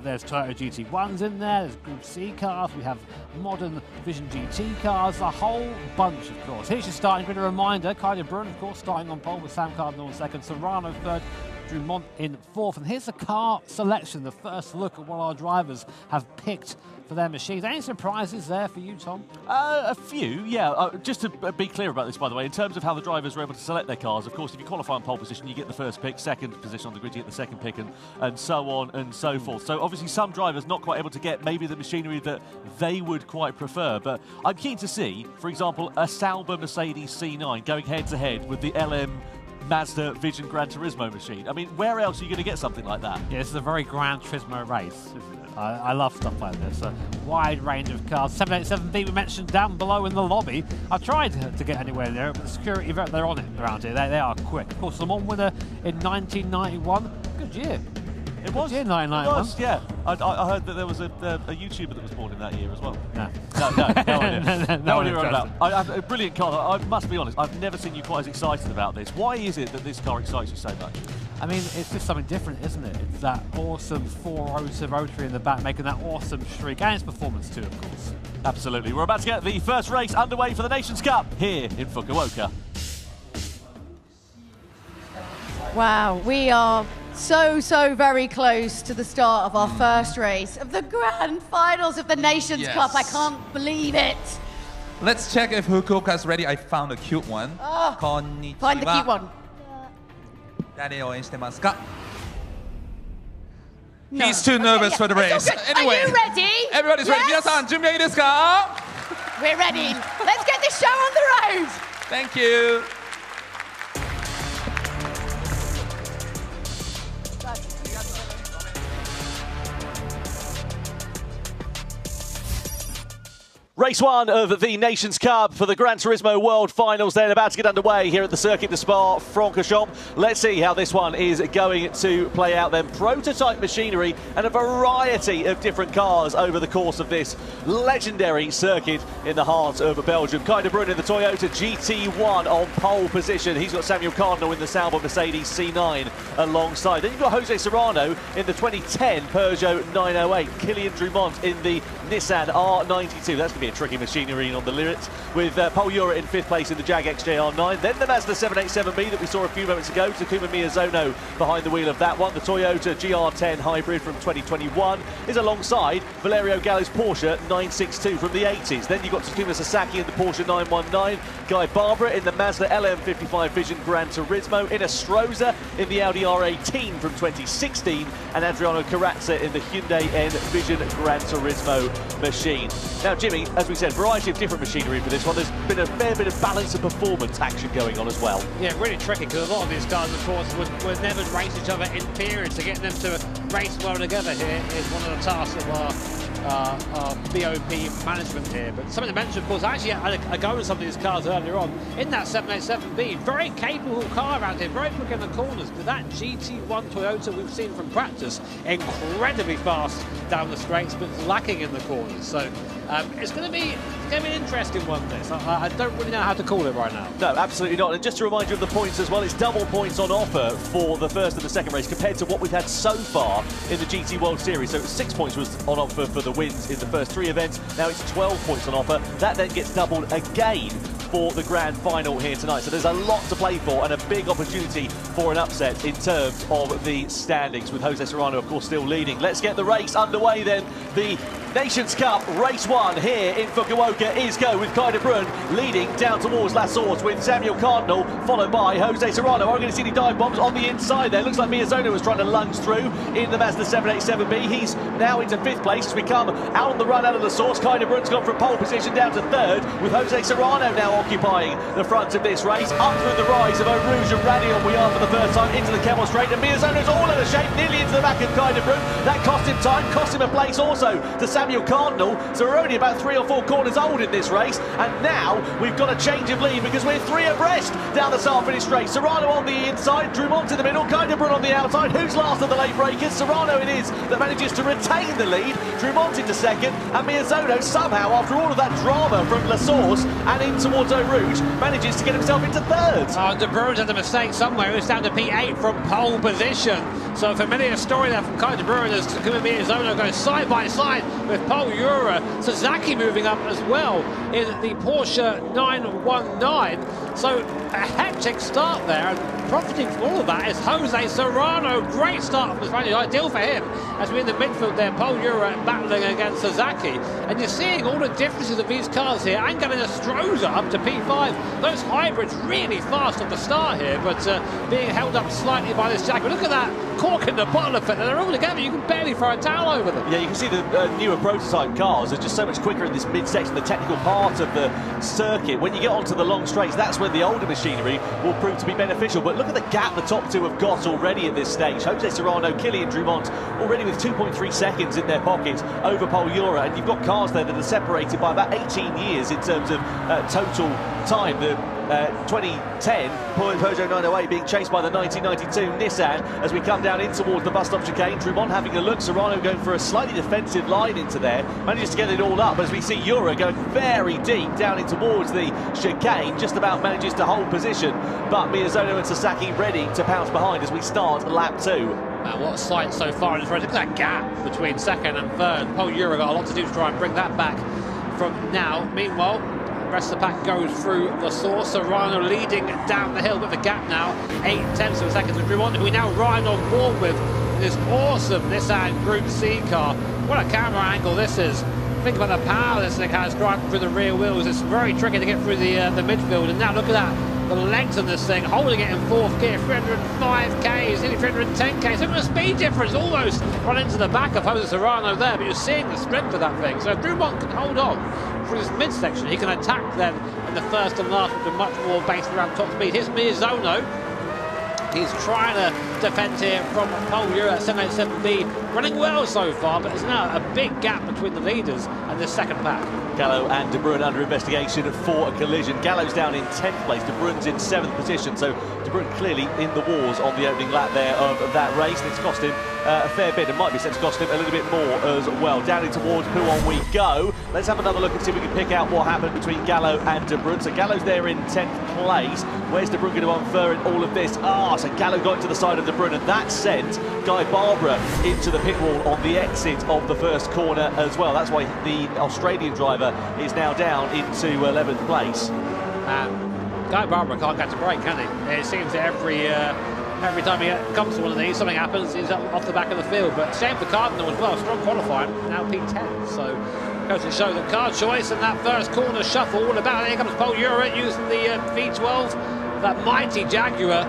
Speaker 10: There's Toyota GT1s in there, there's Group C cars, we have modern Vision GT cars, a whole bunch, of course. Here's your starting grid, a reminder. Kai de Bruyne, of course, starting on pole with Sam Cardinal in second, Serrano third, Drumont in fourth. And here's the car selection, the first look at what our drivers have picked for their machines. Any surprises there for you, Tom?
Speaker 1: A few, yeah. Just to be clear about this, by the way, in terms of how the drivers were able to select their cars, of course, if you qualify on pole position, you get the first pick, second position on the grid, you get the second pick, and so on and so forth. So obviously some drivers not quite able to get maybe the machinery that they would quite prefer, but I'm keen to see, for example, a Sauber Mercedes C9 going head-to-head with the LM Mazda Vision Gran Turismo machine. I mean, where else are you going to get something like that?
Speaker 10: Yeah, this is a very Gran Turismo race, isn't it? I love stuff like this. A wide range of cars. 787B we mentioned down below in the lobby. I tried to get anywhere there, but the security, they're on it around here. They are quick. Of course, Le Mans winner in 1991. Good year.
Speaker 1: It was.
Speaker 10: Year 1991.
Speaker 1: It was, yeah. I heard that there was a YouTuber that was born in that year as well.
Speaker 10: No.
Speaker 1: No idea about. A brilliant car. I must be honest, I've never seen you quite as excited about this. Why is it that this car excites you so much?
Speaker 10: I mean, it's just something different, isn't it? It's that awesome 4-rotor rotary in the back, making that awesome shriek, and its performance too, of course.
Speaker 1: Absolutely. We're about to get the first race underway for the Nations Cup here in Fukuoka.
Speaker 3: Wow, we are So very close to the start of our first race of the grand finals of the Nations Cup. I can't believe it.
Speaker 4: Let's check if Fukuoka's ready. I found a cute one. Konnichiwa.
Speaker 3: Find the cute one.
Speaker 4: 誰を応援してますか?
Speaker 3: No.
Speaker 4: He's too nervous for the race.
Speaker 3: It's all good.
Speaker 4: Anyway,
Speaker 3: Are you ready?
Speaker 4: Everybody's ready. 皆さん準備はいいですか?
Speaker 3: We're ready. Let's get this show on the road.
Speaker 4: Thank you.
Speaker 1: Race 1 of the Nations Cup for the Gran Turismo World Finals then about to get underway here at the Circuit de Spa-Francorchamps. Let's see how this one is going to play out then. Prototype machinery and a variety of different cars over the course of this legendary circuit in the heart of Belgium. Kai de Bruyne in the Toyota GT1 on pole position. He's got Samuel Cardinal in the Sauber Mercedes C9 alongside. Then you've got Jose Serrano in the 2010 Peugeot 908. Kilian Drumont in the Nissan R92. That's going to be a tricky machinery on the lyrics, with Pol Urra in 5th place in the Jag XJR9. Then the Mazda 787B that we saw a few moments ago, Takuma Miyazono behind the wheel of that one. The Toyota GR10 Hybrid from 2021 is alongside Valerio Gallo's Porsche 962 from the 80s. Then you've got Takuma Sasaki in the Porsche 919, Guy Barbara in the Mazda LM55 Vision Gran Turismo, in a Stroza in the Audi R18 from 2016, and Adriano Carrazza in the Hyundai N Vision Gran Turismo machine. Now, Jimmy, as we said, variety of different machinery for this one. There's been a fair bit of balance of performance action going on as well.
Speaker 10: Yeah, really tricky, because a lot of these cars, of course, would never race each other in periods. So getting them to race well together here is one of the tasks of our BOP management here. But something to mention, of course, I actually had a go at some of these cars earlier on in that 787B. Very capable car around here, very quick in the corners. But that GT1 Toyota we've seen from practice, incredibly fast down the straights, but lacking in the corners. So it's going to be an interesting one, this. I don't really know how to call it right now.
Speaker 1: No, absolutely not. And just to remind you of the points as well, it's double points on offer for the first and the second race compared to what we've had so far in the GT World Series. So 6 points was on offer for the wins in the first 3 events. Now it's 12 points on offer. That then gets doubled again for the grand final here tonight. So there's a lot to play for and a big opportunity for an upset in terms of the standings, with Jose Serrano, of course, still leading. Let's get the race underway then. The Nations Cup Race 1 here in Fukuoka is go, with Kai de Bruyne leading down towards La Source, with Samuel Cardinal followed by Jose Serrano. Are we going to see any dive bombs on the inside there? Looks like Miyazono was trying to lunge through in the Mazda 787B. He's now into 5th place as we come out on the run out of La Source. Kai de Bruyne's gone from pole position down to 3rd, with Jose Serrano now occupying the front of this race. Up through the rise of Eau Rouge and Radion we are for the first time into the Kemmel Straight, and Miyazono's all out of shape, nearly into the back of Kai de Bruyne. That cost him time, cost him a place also to Samuel Cardinal. So we're only about 3 or 4 corners old in this race, and now we've got a change of lead because we're 3 abreast down the start finish straight. Serrano on the inside, Drumont in the middle, Kai de Bruyne on the outside. Who's last of the late breakers? Serrano it is that manages to retain the lead. Drumont into 2nd, and Miyazono somehow, after all of that drama from La Source and in towards Eau Rouge, manages to get himself into 3rd.
Speaker 10: De Bruyne's had a mistake somewhere. He's down to P8 from pole position. So a familiar story there from Kai de Bruyne as Takuma Miyazono goes side by side with Pol Urra. Sasaki moving up as well in the Porsche 919. So a hectic start there, and profiting from all of that is Jose Serrano. Great start from this rally, ideal for him as we're in the midfield there. Pol Urra battling against Sasaki, and you're seeing all the differences of these cars here. And getting a Stroza up to P5. Those hybrids really fast at the start here, but being held up slightly by this Jaguar. Look at that cork in the bottom of it, and they're all together. You can barely throw a towel over them.
Speaker 1: Yeah, you can see the newer prototype cars are just so much quicker in this mid-section, the technical part of the circuit. When you get onto the long straights, that's when the older machinery will prove to be beneficial. But look at the gap the top 2 have got already at this stage. Jose Serrano, Kilian Drumont already with 2.3 seconds in their pockets over Pol Urra, and you've got cars there that are separated by about 18 years in terms of total time. The 2010 Peugeot 908 being chased by the 1992 Nissan as we come down in towards the bus stop chicane. Drumont having a look, Serrano going for a slightly defensive line into there, manages to get it all up as we see Urra going very deep down in towards the chicane, just about manages to hold position, but Miyazono and Sasaki ready to pounce behind as we start lap 2.
Speaker 10: What a sight so far in this race. Look at that gap between 2nd and 3rd. Pol Urra got a lot to do to try and bring that back from now. Meanwhile, Rest of the pack goes through the source. Serrano leading down the hill with the gap now. 8/10 of a second to Drummond, who we now ride on board with this awesome Nissan Group C car. What a camera angle this is. Think about the power this thing has driving through the rear wheels. It's very tricky to get through the midfield. And now look at that. The length of this thing, holding it in 4th gear, 305 k's, nearly 310 k's. Look at the speed difference, almost run into the back of Jose Serrano there, but you're seeing the strength of that thing. So if Drummond can hold on through this midsection, he can attack then in the first and last with a much more based around top speed. Here's Miyazono. He's trying to defend here from Pol Urra at 787B, running well so far, but there's now a big gap between the leaders and the second pack.
Speaker 1: Gallo and De Bruyne under investigation for a collision. Gallo's down in 10th place, De Bruyne's in 7th position, so De Bruyne clearly in the wars on the opening lap there of that race, and it's cost him a fair bit. It might be set to cost him a little bit more as well. Down in towards Puon we go. Let's have another look and see if we can pick out what happened between Gallo and De Bruyne. So Gallo's there in 10th place. Where's De Bruyne going to unfur in all of this? So Gallo got into the side of De Bruyne, and that sent Guy Barbara into the pit wall on the exit of the first corner as well. That's why the Australian driver is now down into 11th place.
Speaker 10: Guy Barbara can't catch a break, can he? It seems that every time he comes to one of these, something happens, he's off the back of the field. But same for Cardinal as well, strong qualifying, now P10. So goes to show the car choice and that first corner shuffle all about. Here comes Pol Urra using the V12, that mighty Jaguar,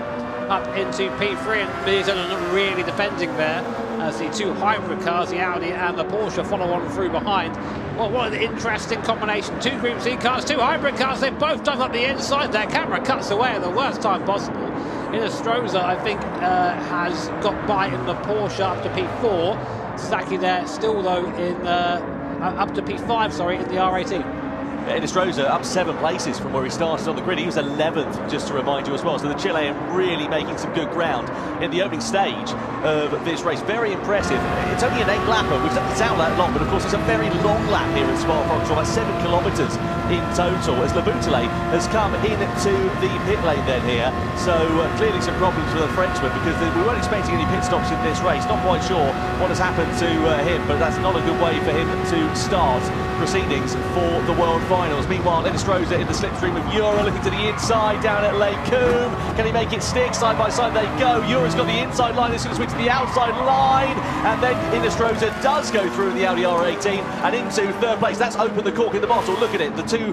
Speaker 10: up into P3, and Miyazono not really defending there as the two hybrid cars, the Audi and the Porsche, follow on through behind. Well, what an interesting combination. Two Group C cars, two hybrid cars, they both dug up the inside. Their camera cuts away at the worst time possible. Inestrosa, I think, has got by in the Porsche up to P4. Sasaki there still, though, in up to P5, sorry, in the R18.
Speaker 1: Inestrosa up 7 places from where he started on the grid. He was 11th, just to remind you as well. So the Chilean really making some good ground in the opening stage of this race. Very impressive. It's only an 8-lapper, which doesn't sound that long, but of course it's a very long lap here at Spa-Francorchamps, about 7 kilometres in total, as Laboutelet has come into the pit lane then here. So clearly some problems for the Frenchman, because we weren't expecting any pit stops in this race. Not quite sure what has happened to him, but that's not a good way for him to start proceedings for the World Finals. Meanwhile, Inestrosa in the slipstream of Urra, looking to the inside down at Les Combes. Can he make it stick? Side by side they go. Urra's got the inside line, it's going to switch to the outside line, and then Inestrosa does go through the Audi R18 and into 3rd place. That's opened the cork in the bottle. Look at it, the two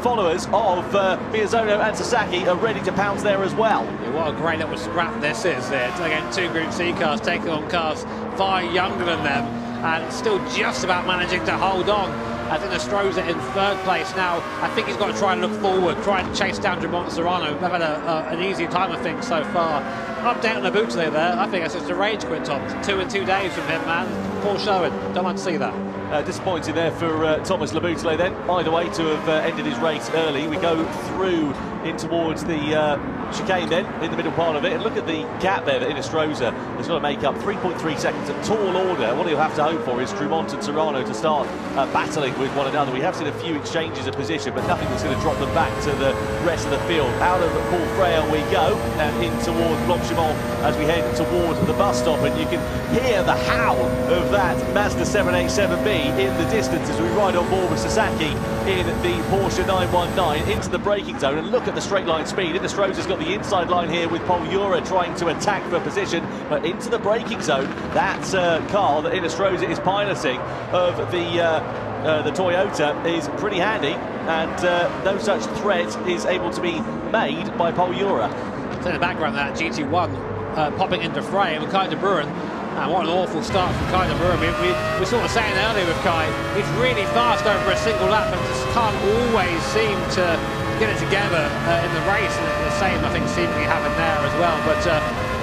Speaker 1: followers of Miyazono and Sasaki are ready to pounce there as well.
Speaker 10: What a great little scrap this is there. Again, two Group C cars taking on cars far younger than them, and still just about managing to hold on. I think Inestrosa in 3rd place now. I think he's got to try and look forward, try and chase down Drummond Serrano. They've had an easy time, I think, so far. Update on Laboutelet there. I think that's just a rage quit, Tom. 2 in 2 days from him, man. Poor showing. Don't like to see that.
Speaker 1: Disappointing there for Thomas Laboutelet then, either way, to have ended his race early. We go through in towards the chicane then, in the middle part of it, and look at the gap there that Inestrosa has got to make up. 3.3 seconds, a tall order. What he'll have to hope for is Drummond and Serrano to start battling with one another. We have seen a few exchanges of position, but nothing that's going to drop them back to the rest of the field. Out of Paul Freya we go, and in towards Blanchimont as we head towards the bus stop, and you can hear the howl of that Mazda 787B in the distance as we ride on board with Sasaki in the Porsche 919 into the braking zone. And look at the straight line speed. Inestrosa's got the inside line here with Pol Urra trying to attack for position, but into the braking zone. That car that Inestrosa is piloting of the Toyota is pretty handy, and no such threat is able to be made by Pol Urra.
Speaker 10: So in the background, that GT1 popping into frame, and Kai De Bruyne. And what an awful start from Kai De Bruyne. We were sort of saying earlier with Kai, he's really fast over a single lap, and just can't always seem to get it together in the race. And the same, I think, seemingly happened there as well. But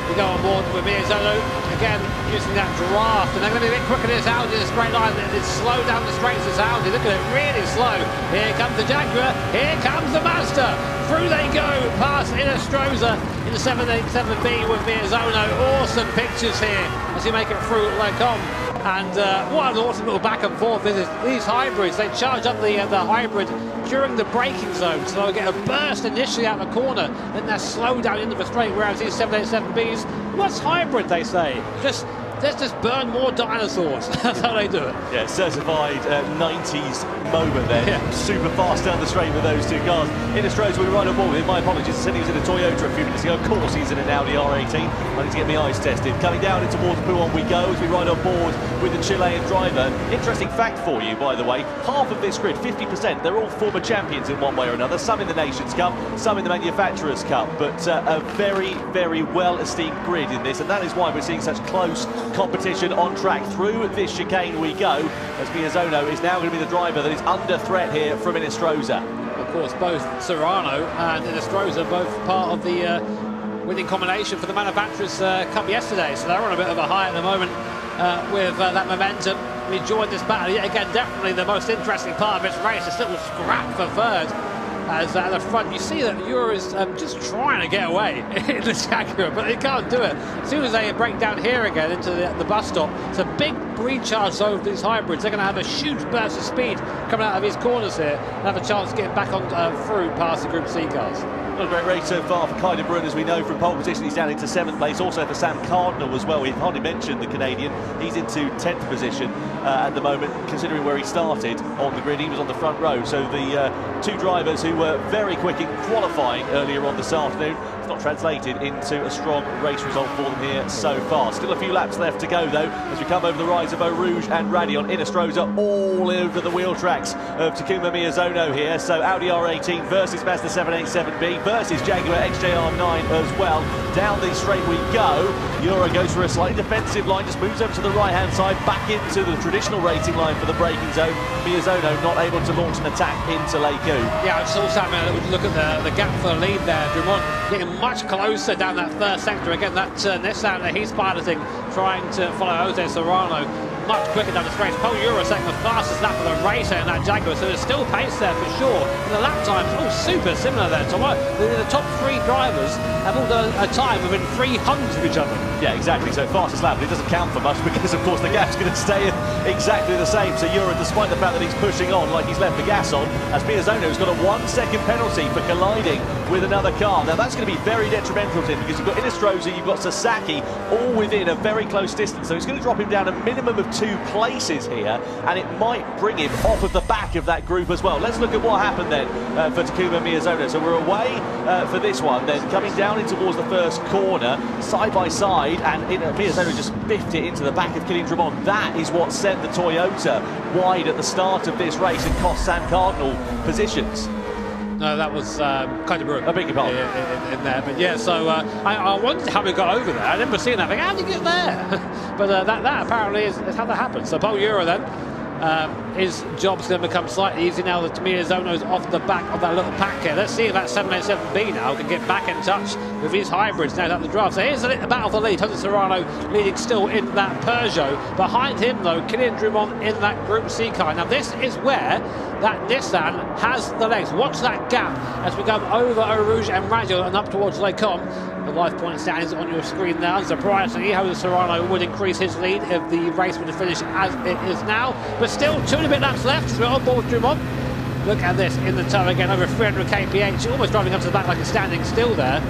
Speaker 10: we go on board with Miyazono again, using that draft, and they're going to be a bit quicker than this Audi in a straight line. It's slow down the straights, this Audi. Look at it, really slow. Here comes the Jaguar, here comes the Mazda. Through they go, past Inestrosa in the 787B with Miyazono. Awesome pictures here as you make it through Les Combes. And what an awesome little back and forth is these hybrids. They charge up the hybrid during the braking zone, so they'll get a burst initially out the corner, then they're slowed down into the straight, whereas these 787Bs, what's hybrid, they say? Just let's just burn more dinosaurs. That's how they do it.
Speaker 1: Yeah, certified 90s moment there.
Speaker 10: Yeah.
Speaker 1: Super fast down the straight with those two cars. Innistroza will be right on board with him. My apologies, I said he was in a Toyota a few minutes ago. Of course he's in an Audi R18. I need to get my eyes tested. Coming down into towards Fukuoka we go as we ride on board with the Chilean driver. Interesting fact for you, by the way, half of this grid, 50%, they're all former champions in one way or another. Some in the Nations Cup, some in the Manufacturers Cup, but a very, very well-esteemed grid in this, and that is why we're seeing such close competition on track. Through this chicane we go, as Miyazono is now going to be the driver that is under threat here from Innistroza.
Speaker 10: Of course, both Serrano and Innistroza both part of the winning combination for the Manufacturers Cup yesterday, so they're on a bit of a high at the moment with that momentum. We enjoyed this battle yet again. Definitely the most interesting part of this race, this little scrap for third. As at the front, you see that Urra is just trying to get away in the Jaguar, but they can't do it. As soon as they break down here again into the bus stop, it's a big recharge zone for these hybrids. They're going to have a huge burst of speed coming out of these corners here and have a chance to get back on through past the Group C cars.
Speaker 1: Not a great race so far for Kaide Brun, as we know from pole position. He's down into 7th place. Also for Sam Cardinal as well. We've hardly mentioned the Canadian. He's into 10th position at the moment, considering where he started on the grid. He was on the front row. So the two drivers who were very quick in qualifying earlier on this afternoon, it's not translated into a strong race result for them here so far. Still a few laps left to go though, as we come over the rise of Eau Rouge and Radion. Innistroza all over the wheel tracks of Takuma Miyazono here. So Audi R18 versus Mazda 787B versus Jaguar XJR9 as well. Down the straight we go. Urra goes for a slightly defensive line, just moves over to the right hand side, back into the traditional racing line for the braking zone. Miyazono not able to launch an attack into Leiku.
Speaker 10: Yeah, I just also look at the gap for the lead there. Drummond getting much closer down that first sector. Again, that Nissan that he's piloting, trying to follow Jose Serrano much quicker down the straight. Pol Urra setting the fastest lap of the race in that Jaguar, so there's still pace there for sure. And the lap times all super similar there. So the top three drivers have all done a time within 300 of each other.
Speaker 1: Yeah, exactly. So fastest lap, but it doesn't count for much because, of course, the gap's going to stay exactly the same. So Urra, despite the fact that he's pushing on like he's left the gas on, as Miyazono's got a 1 second penalty for colliding with another car. Now that's going to be very detrimental to him because you've got Innistroza, you've got Sasaki, all within a very close distance. So it's going to drop him down a minimum of 2 places here, and it might bring him off of the back of that group as well. Let's look at what happened then for Takuma Miyazono. So we're away for this one, then coming down in towards the first corner, side by side, and Miyazono just biffed it into the back of Kylian Drummond. That is what sent the Toyota wide at the start of this race and cost Sam Cardinal positions.
Speaker 10: No, that was kind of rude.
Speaker 1: I beg your pardon.
Speaker 10: In there, but yeah, so I wondered how we got over there. I remember seeing that, thinking, how did you get there? But that apparently is how that happened. So Pol Urra then, his job's going to become slightly easy now that Miyazono's off the back of that little pack here. Let's see if that 787B now can get back in touch with his hybrids now that the draft. So here's the battle for the lead. Jose Serrano leading still in that Peugeot. Behind him, though, Kylian Drummond in that Group C car. Now this is where that Nissan has the legs. Watch that gap as we go over Eau Rouge and Radion and up towards Les Combes. The live point stands on your screen now. Surprisingly, Jose Serrano would increase his lead if the race were to finish as it is now. But still, 2 and a bit laps left. We're on board with Drummond. Look at this in the tow again, over 300 kph, almost driving up to the back like a standing still there.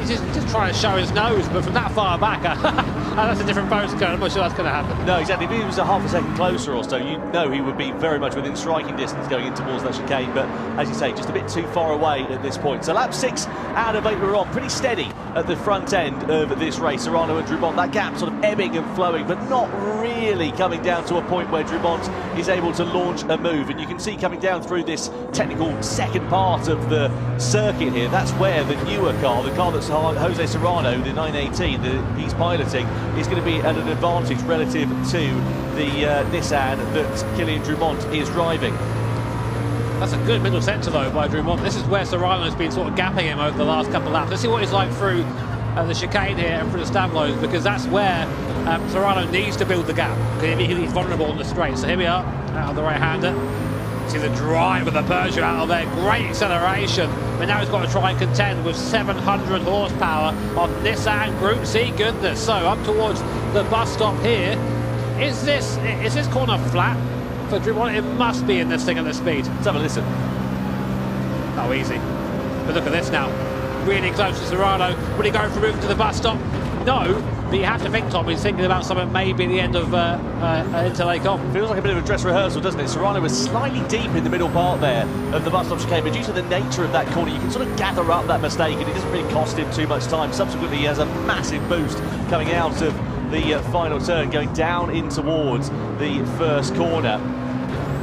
Speaker 10: He's just trying to show his nose, but from that far back, that's a different postcode. I'm not sure that's going to happen.
Speaker 1: No, exactly. If he was a half a second closer or so, you know he would be very much within striking distance going in towards that chicane. But as you say, just a bit too far away at this point. So lap 6 out of 8 we're on. Pretty steady at the front end of this race. Serrano and Drummond, that gap sort of ebbing and flowing, but not really coming down to a point where Drummond is able to launch a move. And you can see coming down through this technical second part of the circuit here, that's where the newer car, the car that's Jose Serrano, the 918 that he's piloting, is going to be at an advantage relative to the Nissan that Kylian Drummond is driving.
Speaker 10: That's a good middle sector though by Drummond. This is where Serrano's been sort of gapping him over the last couple of laps. Let's see what he's like through the chicane here and through the Stablos, because that's where Serrano needs to build the gap. He's vulnerable on the straight. So here we are, out of the right-hander. See the drive of the Peugeot out of there, great acceleration. But now he's got to try and contend with 700 horsepower on Nissan Group C goodness. So up towards the bus stop here. Is this corner flat for Drummond? It must be in this thing at this speed.
Speaker 1: Let's have a listen.
Speaker 10: Oh, easy. But look at this now. Really close to Serrano. Will he go for move to the bus stop? No, But you have to think, Tom, he's thinking about something maybe the end of Interlake.
Speaker 1: Feels like a bit of a dress rehearsal, doesn't it? Serrano was slightly deep in the middle part there of the bus stop chicane, but due to the nature of that corner, you can sort of gather up that mistake, and it doesn't really cost him too much time. Subsequently, he has a massive boost coming out of the final turn, going down in towards the first corner.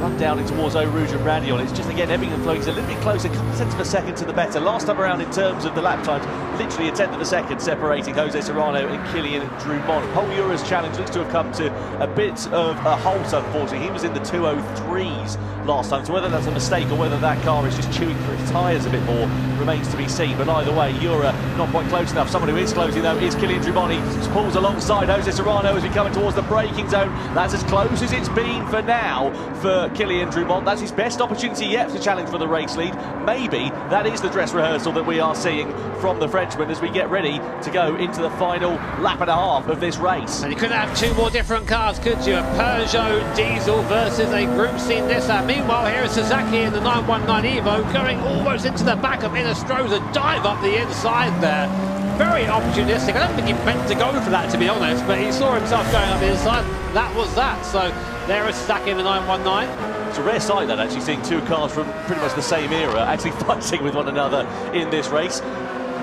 Speaker 1: Run down in towards Eau Rouge and Radion. It's just, again, ebbing and flowing. He's a little bit closer, a couple of tenths of a second to the better. Last time around, in terms of the lap times, literally a tenth of a second separating Jose Serrano and Kylian Drumont. Pol Urra's challenge looks to have come to a bit of a halt, unfortunately. He was in the 203s last time, so whether that's a mistake or whether that car is just chewing through its tyres a bit more remains to be seen. But either way, Urra not quite close enough. Someone who is closing, though, is Kylian Drumont. He pulls alongside Jose Serrano as we come towards the braking zone. That's as close as it's been for now for Kylian Drumont. That's his best opportunity yet to challenge for the race lead. Maybe that is the dress rehearsal that we are seeing from the Frenchman as we get ready to go into the final lap and a half of this race.
Speaker 10: And you couldn't have two more different cars, could you? A Peugeot diesel versus a Group C Nissan. Meanwhile, here is Sasaki in the 919 Evo going almost into the back of Inestrosa. Dive up the inside there. Very opportunistic. I don't think he meant to go for that, to be honest, but he saw himself going up the inside. That was that. So there is Sasaki in the 919.
Speaker 1: It's a rare sight, that, actually, seeing two cars from pretty much the same era actually fighting with one another in this race.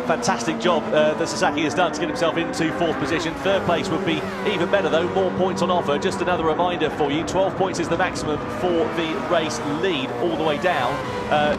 Speaker 1: Fantastic job that Sasaki has done to get himself into fourth position. Third place would be even better, though. More points on offer. Just another reminder for you, 12 points is the maximum for the race lead, all the way down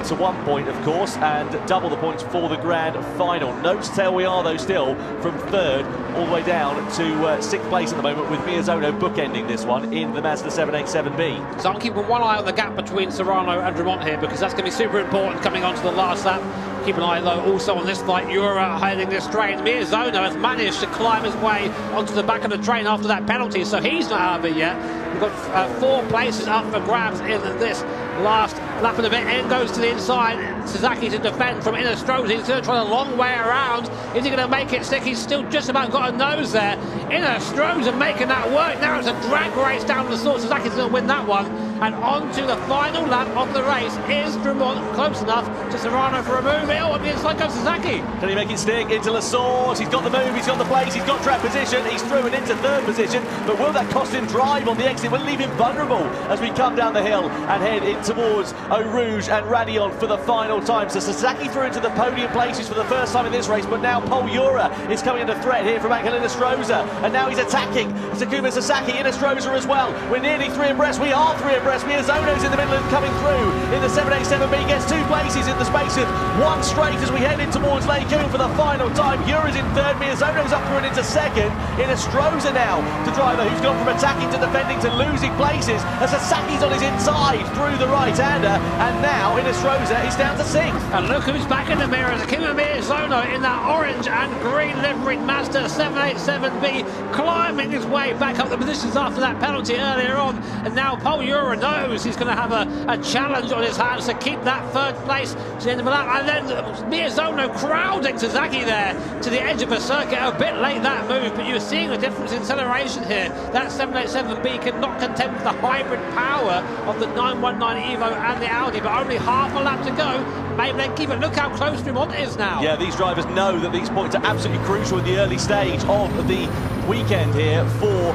Speaker 1: to 1 point, of course, and double the points for the grand final. Notes tell we are, though, still from third all the way down to sixth place at the moment, with Miyazono bookending this one in the Mazda 787B.
Speaker 10: So I'm keeping one eye on the gap between Serrano and Drumont here, because that's going to be super important coming on to the last lap. Keep an eye, though, also on this fight. Urra hiding this train. Miyazono has managed to climb his way onto the back of the train after that penalty, so he's not out of it yet. We've got 4 places up for grabs in this last lap of the bit. In goes to the inside. Sasaki to defend from Inestrosa. He's going to try a long way around. Is he going to make it stick? He's still just about got a nose there. Inestrosa making that work. Now it's a drag race down the source. Sasaki's going to win that one. And on to the final lap of the race. Is Drumont close enough to Serrano for a move? Oh, on the inside goes Sasaki.
Speaker 1: Can he make it stick into La Source? He's got the move, he's got the place, he's got track position, he's through and into third position, but will that cost him drive on the exit? Will leave him vulnerable as we come down the hill and head in towards Eau Rouge and Radion for the final time. So Sasaki through into the podium places for the first time in this race, but now Pol Urra is coming under threat here from Angel Inestrosa, and now he's attacking Takuma Sasaki, Inestrosa as well. We're nearly 3 abreast, we are 3 abreast. Miyazono's in the middle and coming through in the 787B, gets 2 places in the space of 1 straight as we head in towards Lake Coon for the final time. Urra's in third, Miyazono's up through and into second. Inestrosa now, the driver who's gone from attacking to defending to losing places, as Sasaki's on his inside through the right-hander, and now Inestrosa is down to 6th.
Speaker 10: And look who's back in the mirror, Takuma Miyazono in that orange and green liveried Mazda 787B, climbing his way back up the positions after that penalty earlier on, and now Pol Urra knows he's going to have a challenge on his hands to keep that third place to the end of the lap, and then Miyazono crowding Sasaki there to the edge of a circuit. A bit late that move, but you're seeing the difference in acceleration here. That 787B cannot contend with the hybrid power of the 919 Evo and the Audi, but only half a lap to go. Maybe they keep it. Look how close Drumont is now.
Speaker 1: Yeah, these drivers know that these points are absolutely crucial in the early stage of the weekend here for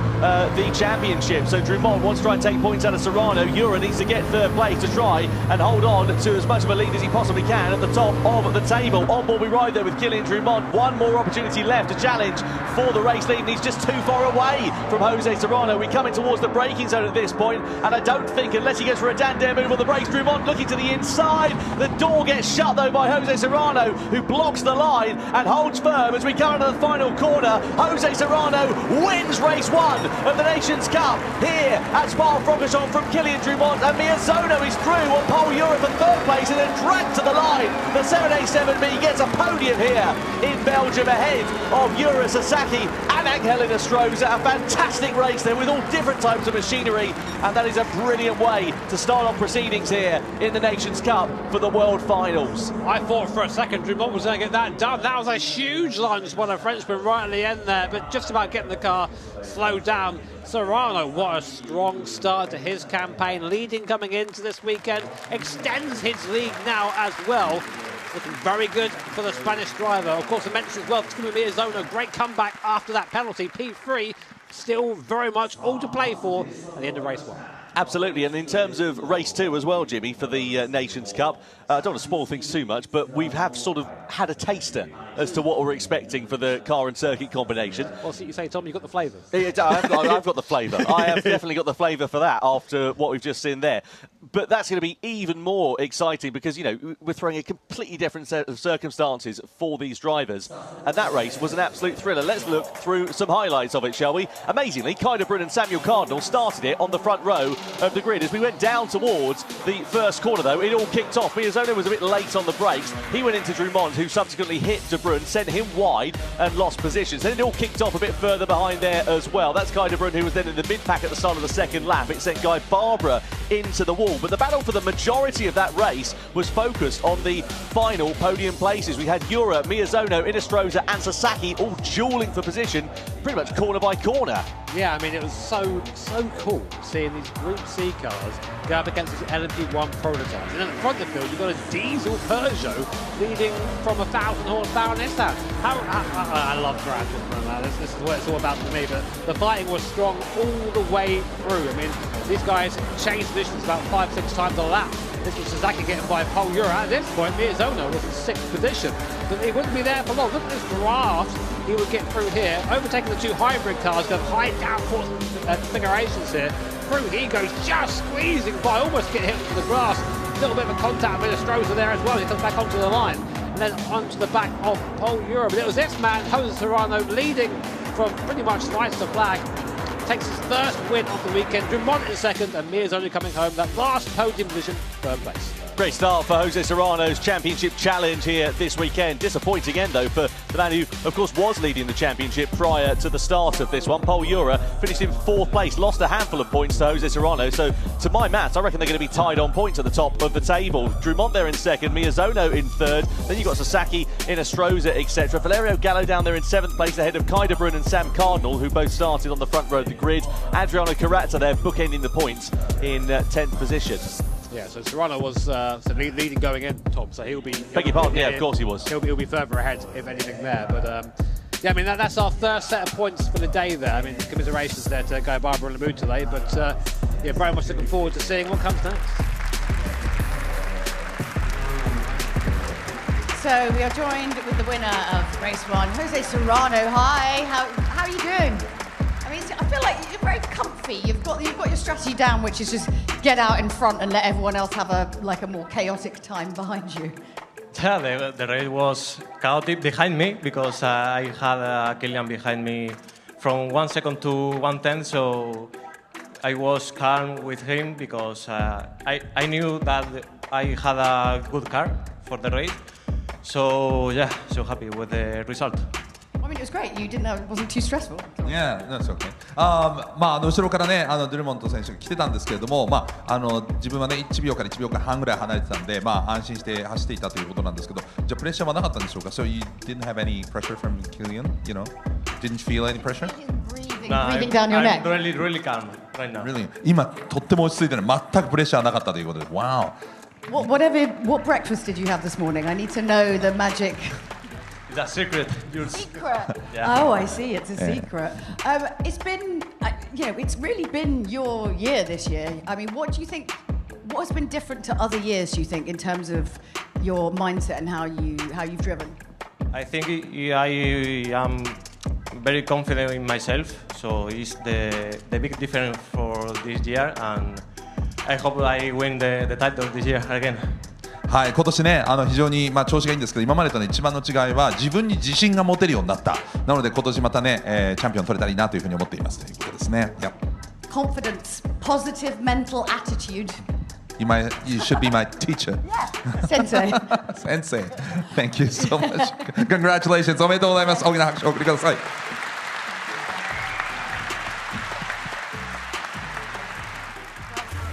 Speaker 1: the championship. So Drumont wants to try and take points out of Serrano. Urra needs to get third place to try and hold on to as much of a lead as he possibly can at the top of the table. On board we ride there with Kylian Drumont. One more opportunity left to challenge for the race lead, and he's just too far away from Jose Serrano. We're coming towards the braking zone at this point, and I don't think, unless he goes for a Dan-dare move on the brakes, Drumont looking to the inside. The door gets shut though by Jose Serrano, who blocks the line and holds firm as we come into the final corner. Jose Serrano wins race 1 of the Nations Cup here at Spa-Francorchamps from Kylian Drumont, and Miyazono is through on Pol Urra for third place and then dragged to the line. The 787B gets a podium here in Belgium ahead of Urra, Sasaki and Angel Inestrosa. A fantastic race there with all different types of machinery, and that is a brilliant way to start off proceedings here in the Nations Cup for the World Finals.
Speaker 10: I thought for a second Drumont was going to get that done. That was a huge lunge by the Frenchman right at the end there, but just about getting the car slowed down. Serrano, what a strong start to his campaign, leading coming into this weekend, extends his lead now as well. looking very good for the Spanish driver. Of course, I mentioned as well, Takuma Miyazono, great comeback after that penalty. P3, still very much all to play for at the end of race 1.
Speaker 1: Absolutely, and in terms of race 2 as well, Jimmy, for the Nations Cup, I don't want to spoil things too much, but we have sort of had a taster as to what we're expecting for the car and circuit combination.
Speaker 10: What's it you say, Tom? You've got the flavour?
Speaker 1: I've got the flavour. I have definitely got the flavour for that after what we've just seen there. But that's going to be even more exciting because, you know, we're throwing a completely different set of circumstances for these drivers. And that race was an absolute thriller. Let's look through some highlights of it, shall we? Amazingly, Kai de Bruyne and Samuel Cardinal started it on the front row of the grid. As we went down towards the first corner, though, it all kicked off. Miyazono was a bit late on the brakes. He went into Drummond, who subsequently hit de Bruyne, sent him wide and lost positions. Then it all kicked off a bit further behind there as well. That's Kai de Bruyne, who was then in the mid-pack at the start of the second lap. It sent Guy Barbara into the wall. But the battle for the majority of that race was focused on the final podium places. We had Urra, Miyazono, Inestrosa and Sasaki all duelling for position, pretty much corner by corner.
Speaker 10: Yeah, I mean, it was so cool seeing these Group C cars go up against these LMP1 prototypes. And in the front of the field, you've got a diesel Peugeot leading from 1,000 horsepower Nissan. I love Grand Prix. This is what it's all about to me. But the fighting was strong all the way through. I mean, these guys changed positions about 5-6 times a lap. This was Sasaki getting by Pol Urra. At this point, Miyazono was in 6th position. But he wouldn't be there for long. Look at this draft he would get through here, overtaking the two hybrid cars, going high downforce configurations here. Through he goes, just squeezing by, almost get hit into the grass. A little bit of a contact with Inestrosa there as well. He comes back onto the line and then onto the back of Pol Urra. But it was this man, Jose Serrano, leading from pretty much right to flag. Takes his first win of the weekend. Drummond in second and Miyazono coming home. That last podium position, third place.
Speaker 1: Great start for Jose Serrano's championship challenge here this weekend. Disappointing end, though, for the man who, of course, was leading the championship prior to the start of this one. Pol Urra finished in 4th place, lost a handful of points to Jose Serrano. So, to my maths, I reckon they're going to be tied on points at the top of the table. Drummond there in second, Miyazono in third. Then you've got Sasaki, Inestrosa, etc. Valerio Gallo down there in 7th place ahead of Kai de Bruyne and Sam Cardinal, who both started on the front row of the grid. Adriano Carrazza there bookending the points in 10th position.
Speaker 10: Yeah, so Serrano was leading going in, Tom, so he'll be...
Speaker 1: Beg your pardon, yeah, of course he was.
Speaker 10: He'll be further ahead, if anything, there. But, yeah, I mean, that's our first set of points for the day there. I mean, commiserations there to Guy Barbara and Lamutale, but, yeah, very much looking forward to seeing what comes next.
Speaker 3: So we are joined with the winner of race 1, Jose Serrano. Hi, how are you doing? I mean, I feel like you're very comfy. You've got your strategy down, which is just get out in front and let everyone else have a more chaotic time behind you.
Speaker 11: Yeah, the race was chaotic behind me because I had Killian behind me from 1 second to 1/10, so I was calm with him because I knew that I had a good car for the race. So yeah, so happy with the result.
Speaker 3: I mean, it was great. You didn't know it wasn't too stressful.
Speaker 4: Yeah, that's okay. 後ろからね、ドゥルモント選手が来てたんですけれども、自分はね、1秒から1秒間半ぐらい離れてたんで、安心して走っていたということなんですけど、じゃあプレッシャーはなかったんでしょうか So you didn't have any pressure from Killian, you know? Didn't feel any pressure?
Speaker 3: Breathing down your neck.
Speaker 11: I'm really calm right now.
Speaker 4: Really? 今、とっても落ち着いてる。全くプレッシャーなかったということです。Wow.
Speaker 3: What breakfast did you have this morning? I need to know the magic.
Speaker 11: It's a secret.
Speaker 3: Secret.
Speaker 11: Yeah.
Speaker 3: Oh, I see. It's a secret. It's been, it's really been your year this year. I mean, what do you think? What has been different to other years? Do you think, in terms of your mindset and how you've driven?
Speaker 11: I think I am very confident in myself. So it's the big difference for this year, and I hope I win the title this year again.
Speaker 4: はい、今年ね、非常に調子がいいんですけど、今までとの一番の違いは自分に自信が持てるようになった。なので今年またね、チャンピオン取れたらいいなというふうに思っていますということですね。Yep.
Speaker 3: Confidence, positive mental attitude.
Speaker 4: You should be my teacher.
Speaker 3: Sensei.
Speaker 4: Sensei. Thank you so much. Congratulations. おめでとうございます。大きな拍手をお送りください。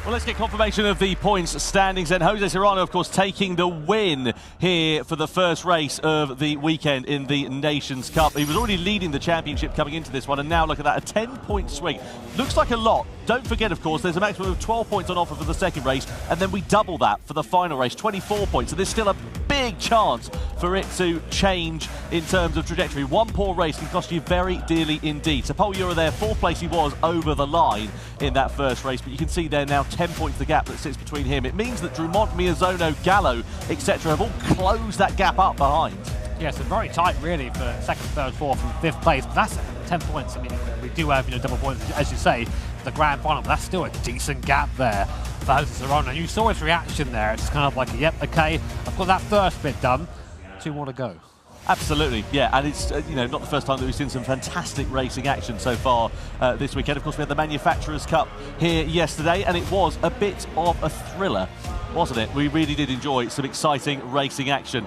Speaker 1: Well, let's get confirmation of the points standings then. Jose Serrano, of course, taking the win here for the first race of the weekend in the Nations Cup. He was already leading the championship coming into this one, and now look at that, a 10-point swing. Looks like a lot. Don't forget, of course, there's a maximum of 12 points on offer for the second race, and then we double that for the final race, 24 points. So there's still a big chance for it to change in terms of trajectory. One poor race can cost you very dearly indeed. So Pol Urra there, 4th place he was over the line in that first race, but you can see there now 10 points the gap that sits between him. It means that Drummond, Miyazono, Gallo, etc. have all closed that gap up behind.
Speaker 10: Yes, yeah, so very tight really for 2nd, 3rd, 4th and 5th place, but that's 10 points. I mean, we do have double points, as you say, for the grand final, but that's still a decent gap there for Jose Serrano. And you saw his reaction there. It's kind of like, yep, okay, I've got that first bit done, 2 more to go.
Speaker 1: Absolutely, yeah, and it's not the first time that we've seen some fantastic racing action so far this weekend. Of course, we had the Manufacturers' Cup here yesterday, and it was a bit of a thriller, wasn't it? We really did enjoy some exciting racing action,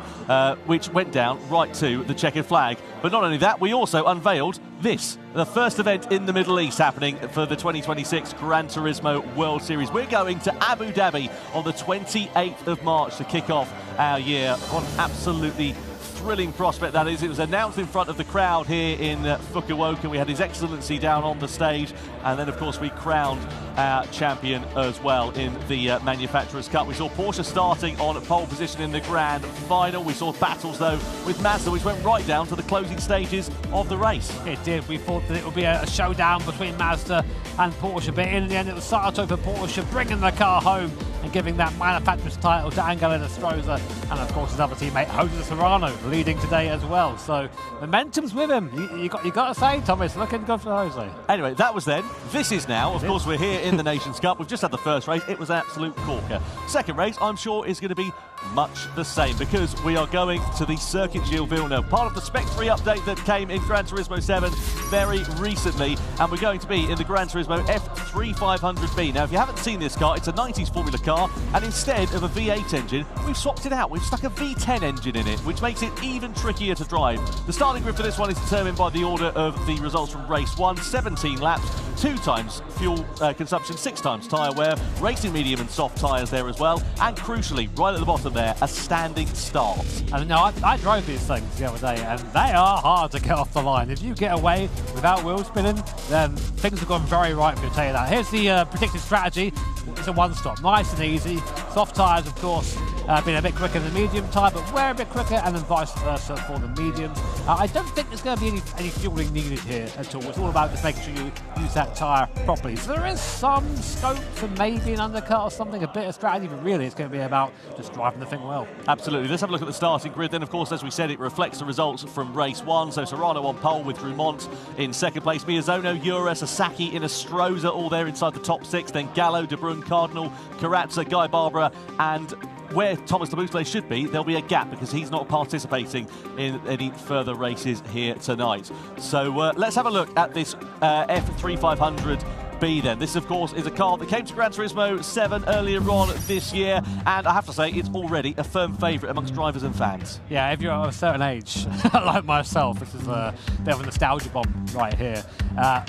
Speaker 1: which went down right to the checkered flag. But not only that, we also unveiled this, the first event in the Middle East happening for the 2026 Gran Turismo World Series. We're going to Abu Dhabi on the 28th of March to kick off our year. What an absolutely thrilling prospect that is. It was announced in front of the crowd here in Fukuoka. We had His Excellency down on the stage, and then of course we crowned our champion as well in the Manufacturers' Cup. We saw Porsche starting on pole position in the grand final. We saw battles though with Mazda, which went right down to the closing stages of the race.
Speaker 10: It did. We thought that it would be a showdown between Mazda and Porsche, but in the end it was Sato for Porsche bringing the car home and giving that manufacturer's title to Angelo Nestroza, and of course his other teammate Jose Serrano leading today as well. So momentum's with him. You got to say, Thomas, looking good for Jose.
Speaker 1: Anyway, that was then. This is now. Of course, we're here in the Nations Cup. We've just had the first race. It was an absolute corker. Second race, I'm sure, is going to be much the same, because we are going to the Circuit Gilles Villeneuve, part of the Spec 3 update that came in Gran Turismo 7 very recently, and we're going to be in the Gran Turismo F3500B. Now, if you haven't seen this car, it's a 90s Formula car, and instead of a V8 engine, we've swapped it out. We've stuck a V10 engine in it, which makes it even trickier to drive. The starting grid for this one is determined by the order of the results from race 1, 17 laps, 2 times fuel consumption, 6 times tyre wear, racing medium and soft tyres there as well, and crucially, right at the bottom there, a standing start.
Speaker 10: And now I drove these things the other day, and they are hard to get off the line. If you get away without wheel spinning, then things have gone very right for you, I'll tell you that. Here's the predicted strategy. It's a one-stop, nice and easy. Soft tyres, of course, being a bit quicker than the medium tyre, but wear a bit quicker, and then vice versa for the mediums. I don't think there's going to be any fueling needed here at all. It's all about just making sure you use that tyre properly. So there is some scope for maybe an undercut or something, a bit of strategy, but really it's going to be about just driving the thing well.
Speaker 1: Absolutely. Let's have a look at the starting grid. Then, of course, as we said, it reflects the results from race 1. So Serrano on pole with Drummond in 2nd place. Miyazono, Urra, Sasaki, Inestrosa all there inside the top 6. Then Gallo, De Bruyne, Cardinal, Carrazza, Guy Barbara, and where Thomas Laboutelet should be, there'll be a gap because he's not participating in any further races here tonight. So let's have a look at this F3500B then. This, of course, is a car that came to Gran Turismo 7 earlier on this year, and I have to say, it's already a firm favourite amongst drivers and fans.
Speaker 10: Yeah, if you're of a certain age, like myself, this is a bit of a nostalgia bomb right here.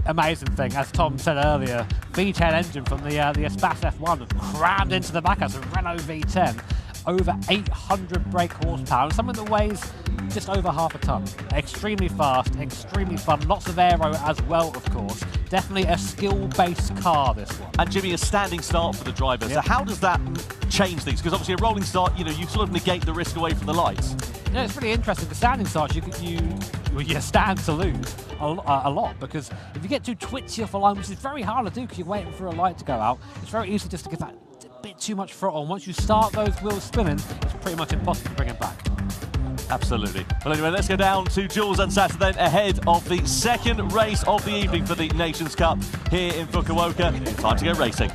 Speaker 10: Amazing thing, as Tom said earlier, V10 engine from the Espace F1 crammed into the back. That's a Renault V10. Over 800 brake horsepower, and something that weighs just over half a ton. Extremely fast, extremely fun, lots of aero as well, of course. Definitely a skill-based car, this one.
Speaker 1: And Jimmy, a standing start for the driver. Yep. So how does that change things? Because obviously a rolling start, you sort of negate the risk away from the lights.
Speaker 10: It's really interesting. The standing starts, you stand to lose a lot, because if you get too twitchy off a line, which is very hard to do because you're waiting for a light to go out, it's very easy just to give that bit too much throttle. Once you start those wheels spinning, it's pretty much impossible to bring it back.
Speaker 1: Absolutely. Well, anyway, let's go down to Jules and Sata then ahead of the second race of the evening for the Nations Cup here in Fukuoka. Time to go racing.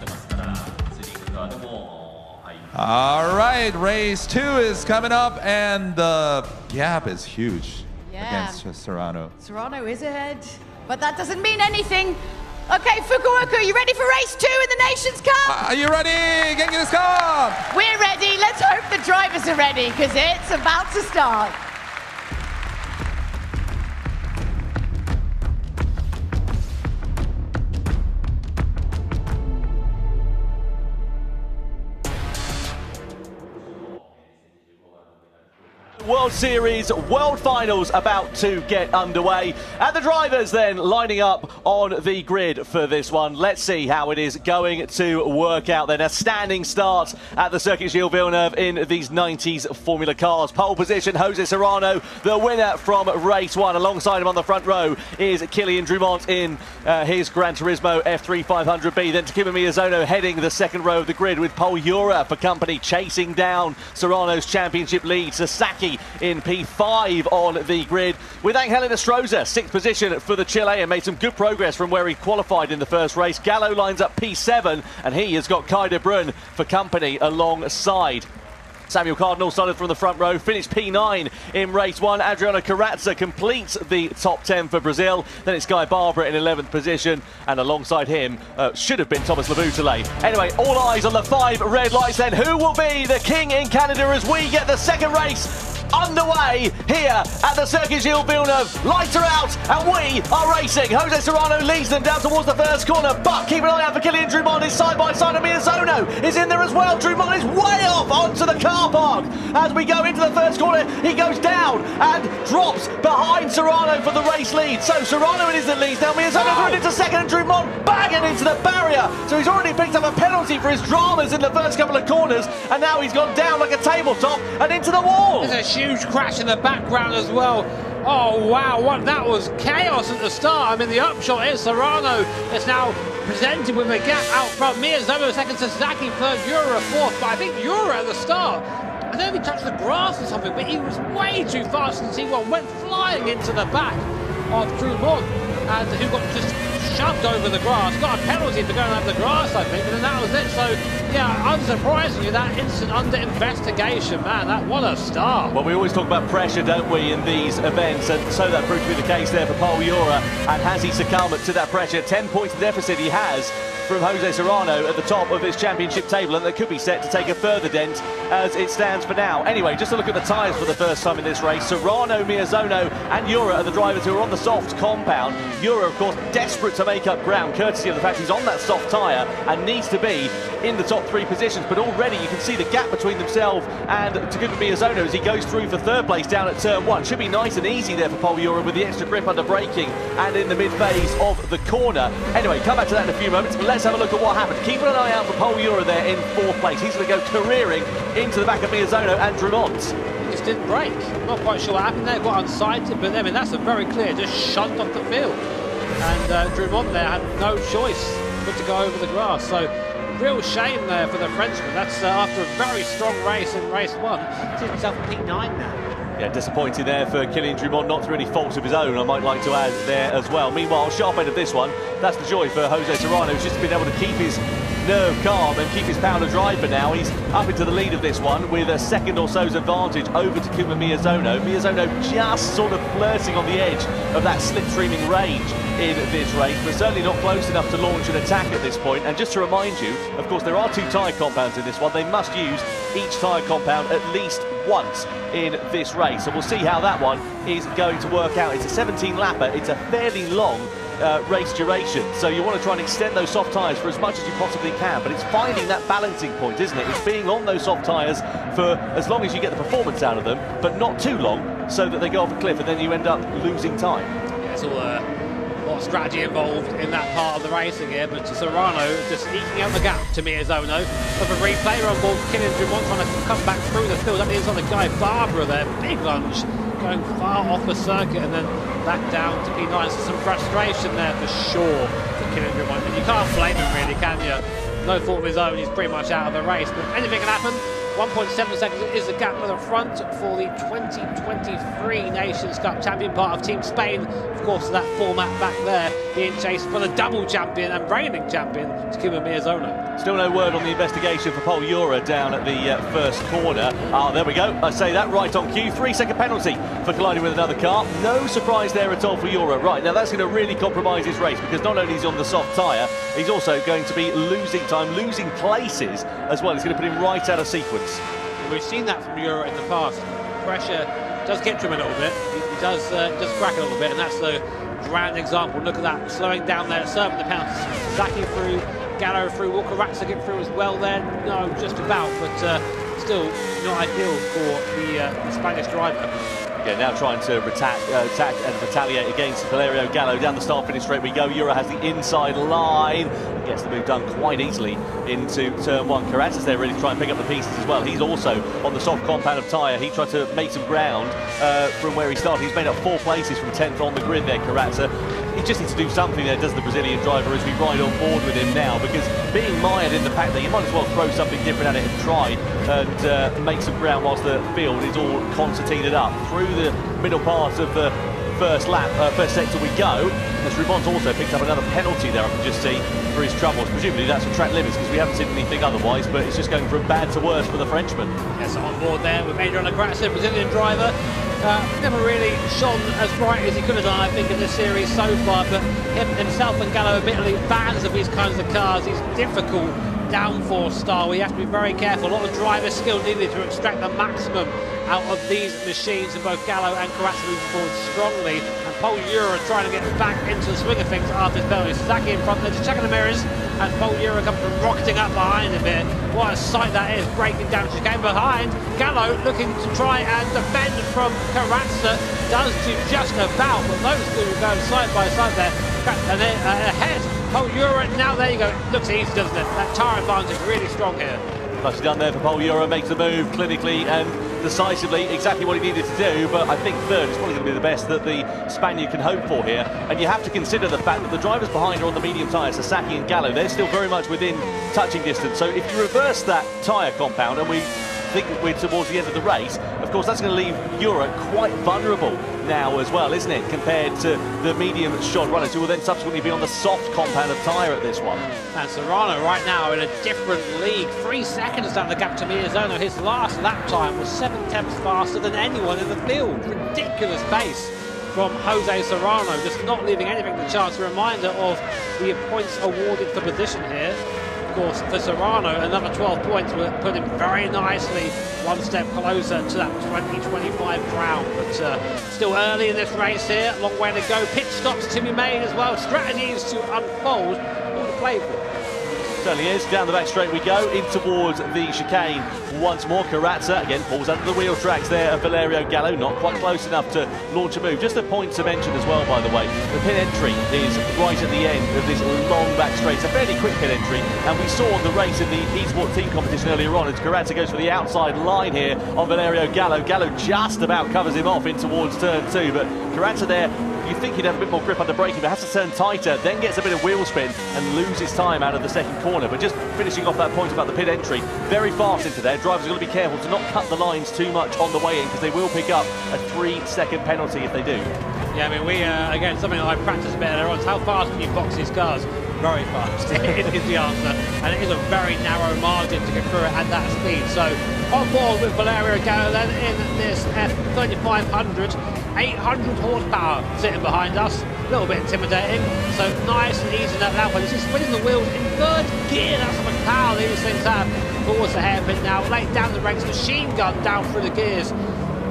Speaker 4: All right, race 2 is coming up, and the gap is huge against Serrano.
Speaker 3: Serrano is ahead, but that doesn't mean anything. Okay, Fukuoka, are you ready for race 2 in the Nations Cup?
Speaker 4: Are you ready? Genki desu ka?
Speaker 3: We're ready. Let's hope the drivers are ready, because it's about to start.
Speaker 1: World Series World Finals about to get underway, and the drivers then lining up on the grid for this one. Let's see how it is going to work out then. A standing start at the Circuit Gilles Villeneuve in these 90s Formula cars. Pole position, Jose Serrano, the winner from race 1. Alongside him on the front row is Kylian Drumont in his Gran Turismo F3 500B. Then Takuma Miyazono heading the second row of the grid with Pol Urra for company, chasing down Serrano's championship lead. Sasaki in P5 on the grid, with Angel Estrada 6th position for the Chilean. Made some good progress from where he qualified in the first race. Gallo lines up P7, and he has got Kai de Bruyne for company alongside. Samuel Cardinal started from the front row, finished P9 in race 1. Adriano Carrazza completes the top 10 for Brazil. Then it's Guy Barbara in 11th position, and alongside him should have been Thomas Laboutelet. Anyway, all eyes on the 5 red lights then. Who will be the king in Canada as we get the second race underway here at the Circuit Gilles Villeneuve? Lights are out and we are racing. Jose Serrano leads them down towards the first corner, but keep an eye out for Kylian Drumont. He's side by side, and Miyazono is in there as well. Drumont is way off onto the car park. As we go into the first corner, he goes down and drops behind Serrano for the race lead. So Serrano is the lead now. Miyazono going into second, and Drumont banging into the barrier. So he's already picked up a penalty for his dramas in the first couple of corners, and now he's gone down like a tabletop and into the wall.
Speaker 10: There's a huge crash in the background as well. Oh wow, that was chaos at the start. I mean, the upshot is Serrano is now presented with a gap out front. Miyazono second, Sasaki third, Urra fourth, but I think Urra at the start, I don't know if he touched the grass or something, but he was way too fast in C1, went flying into the back of Drumont, and who got just shoved over the grass, got a penalty for going over the grass, I think, and then that was it. So, yeah, unsurprisingly, that incident under investigation, man, what a start.
Speaker 1: Well, we always talk about pressure, don't we, in these events, and so that proved to be the case there for Pol Urra. And has he succumbed to that pressure? 10 points deficit he has from Jose Serrano at the top of his championship table, and that could be set to take a further dent as it stands for now. Anyway, just to look at the tyres for the first time in this race, Serrano, Miyazono and Urra are the drivers who are on the soft compound. Urra, of course, desperate to make up ground, courtesy of the fact he's on that soft tyre and needs to be in the top 3 positions, but already you can see the gap between themselves and Takuma Miyazono as he goes through for third place down at turn 1. Should be nice and easy there for Pol Urra with the extra grip under braking and in the mid-phase of the corner. Anyway, come back to that in a few moments. Let's have a look at what happened. Keep an eye out for Pol Urra there in 4th place. He's going to go careering into the back of Miyazono and Drumont.
Speaker 10: He just didn't brake. I'm not quite sure what happened there. Got unsighted, but I mean, that's a very clear, just shunt off the field. And Drumont there had no choice but to go over the grass. So real shame there for the Frenchman. That's after a very strong race in race 1. He's himself a P9 now.
Speaker 1: Yeah, disappointing there for Kylian Drumont, not through any fault of his own, I might like to add there as well. Meanwhile, sharp end of this one, that's the joy for Jose Serrano, who's just been able to keep his nerve calm and keep his power to drive for now. He's up into the lead of this one with a second or so's advantage over Takuma Miyazono. Miyazono just sort of flirting on the edge of that slipstreaming range in this race, but certainly not close enough to launch an attack at this point. And just to remind you, of course, there are 2 tyre compounds in this one. They must use each tyre compound at least once in this race. So we'll see how that one is going to work out. It's a 17-lapper. It's a fairly long race duration, so you want to try and extend those soft tyres for as much as you possibly can, but it's finding that balancing point, isn't it? It's being on those soft tyres for as long as you get the performance out of them, but not too long so that they go off a cliff and then you end up losing time.
Speaker 10: Yeah, it's all a lot of strategy involved in that part of the racing here, but Serrano just eking out the gap to Miyazono. Of a replay on board, Kylian Drumont trying to come back through the field. That means on the guy Barbara there, big lunge, going far off the circuit and then back down to P9. So some frustration there for sure for Kylian Drumont. And you can't blame him really, can you? No fault of his own, he's pretty much out of the race, but anything can happen. 1.7 seconds is the gap to the front for the 2023 Nations Cup champion, part of Team Spain. Of course, that format back there being chased for the double champion and reigning champion, Takuma Miyazono.
Speaker 1: Still no word on the investigation for Pol Urra down at the first corner. There we go. I say that right on cue. 3-second penalty for colliding with another car. No surprise there at all for Urra. Right, now that's going to really compromise his race, because not only is he on the soft tyre, he's also going to be losing time, losing places as well. It's going to put him right out of sequence.
Speaker 10: We've seen that from Urra in the past. Pressure does get to him a little bit. He does crack a little bit, and that's the grand example. Look at that, slowing down there, serving the penalty. Zaki through, Gallo through, Walker Ratzinger through as well there. No, just about, but still not ideal for the Spanish driver.
Speaker 1: Yeah, now trying to attack and retaliate against Valerio Gallo. Down the start-finish straight we go. Urra has the inside line and gets the move done quite easily into turn one. Carrazza's there really trying to pick up the pieces as well. He's also on the soft compound of tyre. He tried to make some ground from where he started. He's made up 4 places from 10th on the grid there, Carrazza. He just needs to do something there, does the Brazilian driver, as we ride on board with him now, because being mired in the pack there, you might as well throw something different at it and try and make some ground whilst the field is all concertinaed up. Through the middle part of the first lap, first sector we go, as Rumon's also picked up another penalty there, I can just see, for his troubles. Presumably that's for track limits, because we haven't seen anything otherwise, but it's just going from bad to worse for the Frenchman.
Speaker 10: Yes, on board there with Adriano Grazia, Brazilian driver. Never really shone as bright as he could have done, I think, in this series so far, but himself and Gallo admittedly fans of these kinds of cars, these difficult downforce style where you have to be very careful. A lot of driver skill needed to extract the maximum out of these machines, and both Gallo and Carrazza moving forward strongly, and Pol Urra trying to get back into the swing of things after his penalty. Sasaki in front there, just checking the mirrors, and Pol Urra comes from rocketing up behind him here. What a sight that is, breaking down chicane behind. Gallo looking to try and defend from Carrazza, does to just about, but those two will go side by side there, and then ahead. Pol Urra, now there you go, looks easy, doesn't it? That tyre advantage really strong here.
Speaker 1: Nicely done there for Pol Urra, makes the move clinically and decisively, exactly what he needed to do, but I think third is probably going to be the best that the Spaniard can hope for here. And you have to consider the fact that the drivers behind are on the medium tyres, Sasaki and Gallo, they're still very much within touching distance. So if you reverse that tyre compound, and we think we're towards the end of the race, of course that's going to leave Urra quite vulnerable now as well, isn't it, compared to the medium shod runners who will then subsequently be on the soft compound of tyre at this one.
Speaker 10: And Serrano right now in a different league, 3 seconds down the gap to Miyazono. His last lap time was 7/10 faster than anyone in the field. Ridiculous pace from Jose Serrano, just not leaving anything to chance. A reminder of the points awarded for position here. Of course, for Serrano, another 12 points will put him very nicely one step closer to that 2025 crown. But still early in this race here, long way to go. Pit stops to be made as well, strategies to unfold, all to play for.
Speaker 1: Certainly is. Down the back straight we go, in towards the chicane once more. Carrazza again pulls under the wheel tracks there of Valerio Gallo, not quite close enough to launch a move. Just a point to mention as well, by the way, the pit entry is right at the end of this long back straight. It's a fairly quick pit entry, and we saw the race in the eSport team competition earlier on as Carrazza goes for the outside line here on Valerio Gallo. Gallo just about covers him off in towards turn 2, but Carrazza there, you think he'd have a bit more grip under braking, but has to turn tighter, then gets a bit of wheel spin and loses time out of the second corner. But just finishing off that point about the pit entry, very fast into there. Drivers are going to be careful to not cut the lines too much on the way in, because they will pick up a 3-second penalty if they do.
Speaker 10: Yeah, I mean, we, again, something that I practiced a bit earlier on is how fast can you box these cars? Very fast is the answer, and it is a very narrow margin to get through it at that speed. So on board with Valerio Gallo then in this F3500, 800 horsepower sitting behind us, a little bit intimidating, so nice and easy in that lap. This is spinning the wheels in third gear, that's how much power these things have towards the hairpin now. Late down the ranks, machine gun down through the gears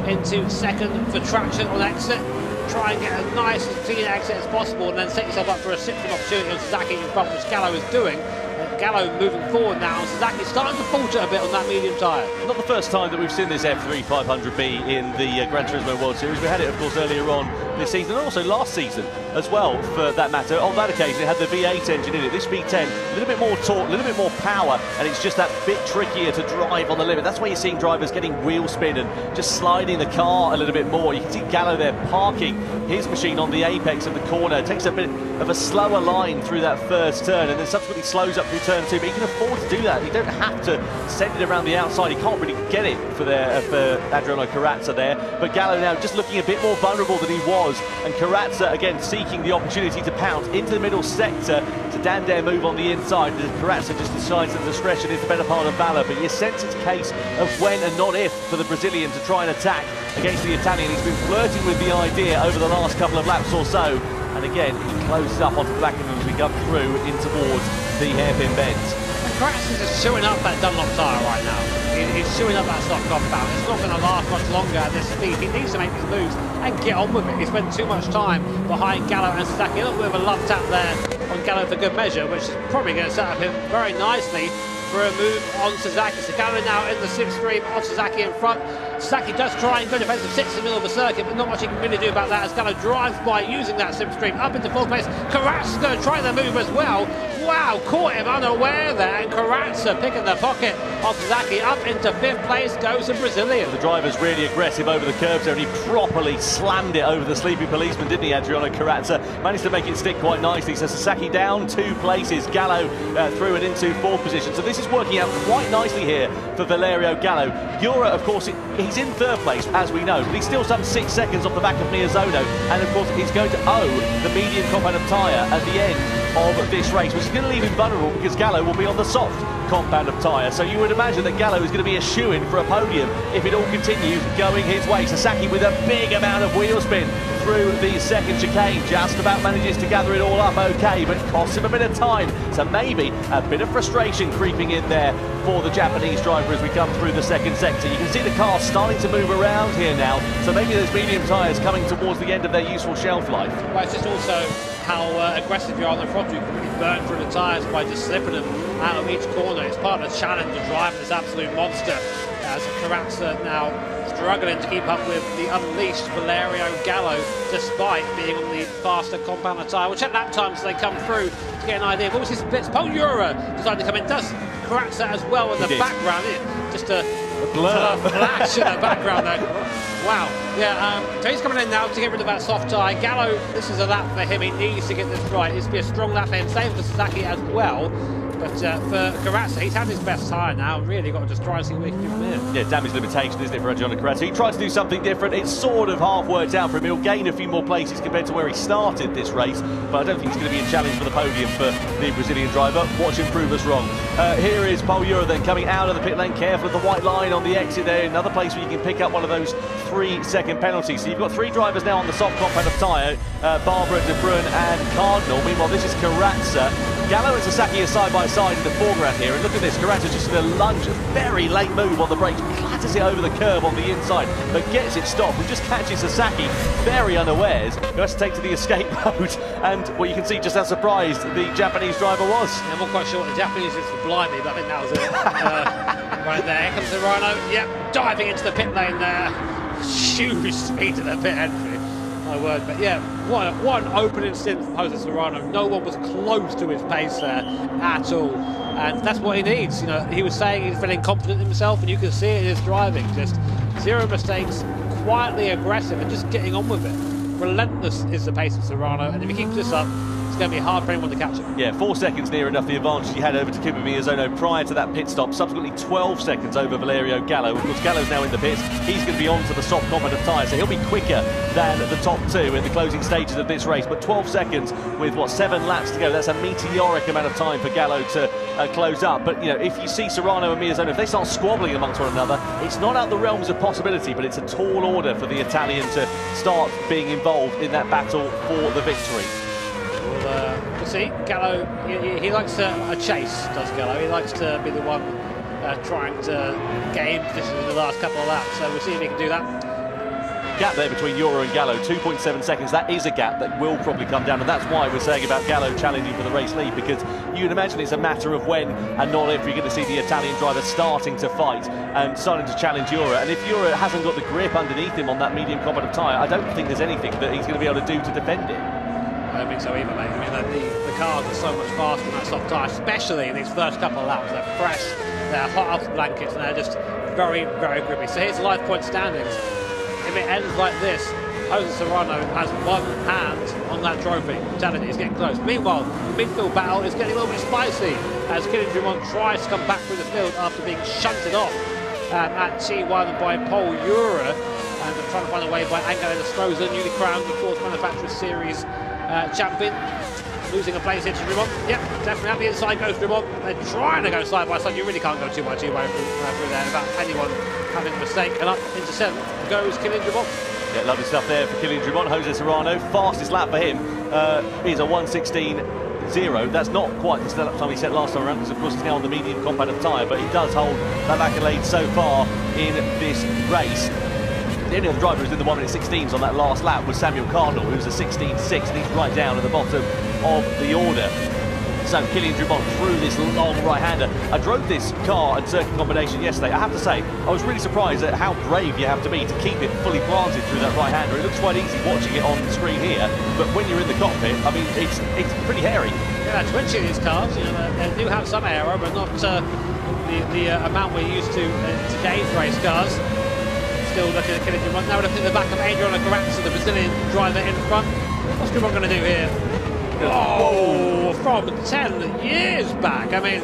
Speaker 10: into second for traction on exit. Try and get a nice and clean exit as possible, and then set yourself up for a sifting opportunity on Sasaki in front, which Gallo is doing. And Gallo moving forward now, and Sasaki starting to falter a bit on that medium tyre.
Speaker 1: Not the first time that we've seen this F3500B in the Gran Turismo World Series. We had it, of course, earlier on this season, and also last season as well, for that matter. On that occasion, it had the V8 engine in it. This V10, a little bit more torque, a little bit more power, and it's just that bit trickier to drive on the limit. That's why you're seeing drivers getting wheel spin and just sliding the car a little bit more. You can see Gallo there parking his machine on the apex of the corner. It takes a bit of a slower line through that first turn, and then subsequently slows up through turn 2, but he can afford to do that. You don't have to send it around the outside. He can't really get it for Adriano Carrazza there, but Gallo now just looking a bit more vulnerable than he was, and Carrazza again seeking the opportunity to pounce into the middle sector to Dandare move on the inside. Carrazza just decides that discretion is the better part of valour, but you sense it's a case of when and not if for the Brazilian to try and attack against the Italian. He's been flirting with the idea over the last couple of laps or so, and again he closes up onto the back of him as we come through in towards the hairpin bends.
Speaker 10: Carrazza's just chewing up that Dunlop tyre right now. He's chewing up that soft compound. It's not going to last much longer at this speed. He needs to make his moves and get on with it. He spent too much time behind Gallo and Sasaki. A little bit of a love tap there on Gallo for good measure, which is probably going to set up him very nicely for a move on Sasaki. So Gallo now in the slipstream of Sasaki in front. Sasaki does try and go defensive, sits in the middle of the circuit, but not much he can really do about that as Gallo drives by using that slipstream up into fourth place. Karatsa's going to try the move as well. Wow, caught him unaware there, and Karatsa picking the pocket of Sasaki up into fifth place, goes the Brazilian.
Speaker 1: The driver's really aggressive over the curbs there, and he properly slammed it over the sleepy policeman, didn't he, Adriano Karatsa? Managed to make it stick quite nicely. So Sasaki down 2 places, Gallo through and into 4th position. So this is working out quite nicely here for Valerio Gallo. Urra, of course, he's in 3rd place, as we know, but he's still some 6 seconds off the back of Miyazono, and of course he's going to owe the medium compound of tyre at the end of this race, which is going to leave him vulnerable because Gallo will be on the soft compound of tyre. So you would imagine that Gallo is going to be a shoo-in for a podium if it all continues going his way. Sasaki with a big amount of wheel spin through the second chicane, just about manages to gather it all up okay, but costs him a bit of time. So maybe a bit of frustration creeping in there for the Japanese driver as we come through the second sector. You can see the car starting to move around here now, so maybe those medium tyres coming towards the end of their useful shelf life.
Speaker 10: Well, it's just also how aggressive you are on the front. You can really burn through the tyres by just slipping them out of each corner. It's part of the challenge of driving this absolute monster. As Karatsa now struggling to keep up with the unleashed Valerio Gallo, despite being on the faster compound of tyre. We'll check lap times as they come through to get an idea of what was his splits. Pol Urra decided to come in. Does Karatsa as well in the background. Just a blur, flash in the background there. Wow. Yeah, so he's coming in now to get rid of that soft tyre. Gallo, this is a lap for him. He needs to get this right. It's be a strong lap for him. Same for Sasaki as well. But for Karatsa, he's had his best tyre now. Really got to just try and see what he can do from here.
Speaker 1: Yeah, damage limitation, isn't it, for Adriano Karatsa? He tried to do something different. It's sort of half worked out for him. He'll gain a few more places compared to where he started this race, but I don't think he's going to be a challenge for the podium for the Brazilian driver. Watch him prove us wrong. Here is Pol Urra then coming out of the pit lane, careful of the white line on the exit there. Another place where you can pick up one of those 3-second penalties. So you've got 3 drivers now on the soft compound of tyre, Barbara, De Bruyne and Cardinal. Meanwhile, this is Karatsa. Gallo and Sasaki are side by side in the foreground here, and look at this, Karatsa's just going to lunge, a very late move on the brakes, clatters it over the curb on the inside, but gets it stopped and just catches Sasaki very unawares, who has to take to the escape road, and well, you can see just how surprised the Japanese driver was.
Speaker 10: I'm not quite sure what the Japanese is to blind me, but I think that was it. Right there, here comes Serrano, yep, diving into the pit lane there, huge speed to the pit entry. My word, but yeah, what an opening stint from Jose Serrano. No one was close to his pace there at all, and that's what he needs. You know, he was saying he's feeling confident in himself, and you can see it in his driving. Just 0 mistakes, quietly aggressive, and just getting on with it. Relentless is the pace of Serrano, and if he keeps this up, it's going to be hard for anyone to catch him.
Speaker 1: Yeah, 4 seconds near enough the advantage he had over Takuma Miyazono prior to that pit stop. Subsequently 12 seconds over Valerio Gallo. Of course, Gallo's now in the pits. He's going to be on to the soft compound of tyre, so he'll be quicker than the top 2 in the closing stages of this race. But 12 seconds with, what, 7 laps to go. That's a meteoric amount of time for Gallo to close up. But, you know, if you see Serrano and Miyazono, if they start squabbling amongst one another, it's not out the realms of possibility, but it's a tall order for the Italian to start being involved in that battle for the victory.
Speaker 10: We'll see. Gallo, he likes a chase, does Gallo. He likes to be the one trying to gain position in the last couple of laps, so we'll see if he can do that.
Speaker 1: Gap there between Urra and Gallo, 2.7 seconds. That is a gap that will probably come down, and that's why we're saying about Gallo challenging for the race lead, because you would imagine it's a matter of when and not if you're going to see the Italian driver starting to fight and starting to challenge Urra. And if Urra hasn't got the grip underneath him on that medium compound of tyre, I don't think there's anything that he's going to be able to do to defend it.
Speaker 10: I don't think so either, mate. I mean, the cars are so much faster than that soft tyre, especially in these first couple of laps. They're fresh, they're hot off the blankets, and they're just very, very grippy. So here's the life point standings. If it ends like this, Jose Serrano has one hand on that trophy. I'm telling you, he's getting close. Meanwhile, the midfield battle is getting a little bit spicy as Kylian Dumont tries to come back through the field after being shunted off at T1 by Pol Urra. And they're trying to find a way by Angelo Estroza, newly crowned, of course, Manufacturers Series champion. Losing a place here to Dumont. Yep, definitely at the inside goes Dumont. They're trying to go side by side. You really can't go 2 by 2 through there without anyone having a mistake. And up into 7th goes Kylian Dumont.
Speaker 1: Yeah, lovely stuff there for Kylian Dumont. Jose Serrano, fastest lap for him is a 1:16.0. That's not quite the lap time he set last time around, because of course he's now on the medium compound of tyre, but he does hold that accolade so far in this race. The only other driver who's in the 1:16s on that last lap was Samuel Cardinal, who's a 16.6, and he's right down at the bottom of the order. So Kylian Drumont through this long right-hander. I drove this car and circuit combination yesterday. I have to say, I was really surprised at how brave you have to be to keep it fully planted through that right-hander. It looks quite easy watching it on the screen here, but when you're in the cockpit, I mean, it's pretty hairy.
Speaker 10: Yeah, twitchy, these cars. You know, they do have some aero, but not the amount we're used to today's race cars. Still looking at Kylian Drumont. Now looking at the back of Adriano Carazza, the Brazilian driver in front. What's Drumont going to do here? Oh, from 10 years back. I mean,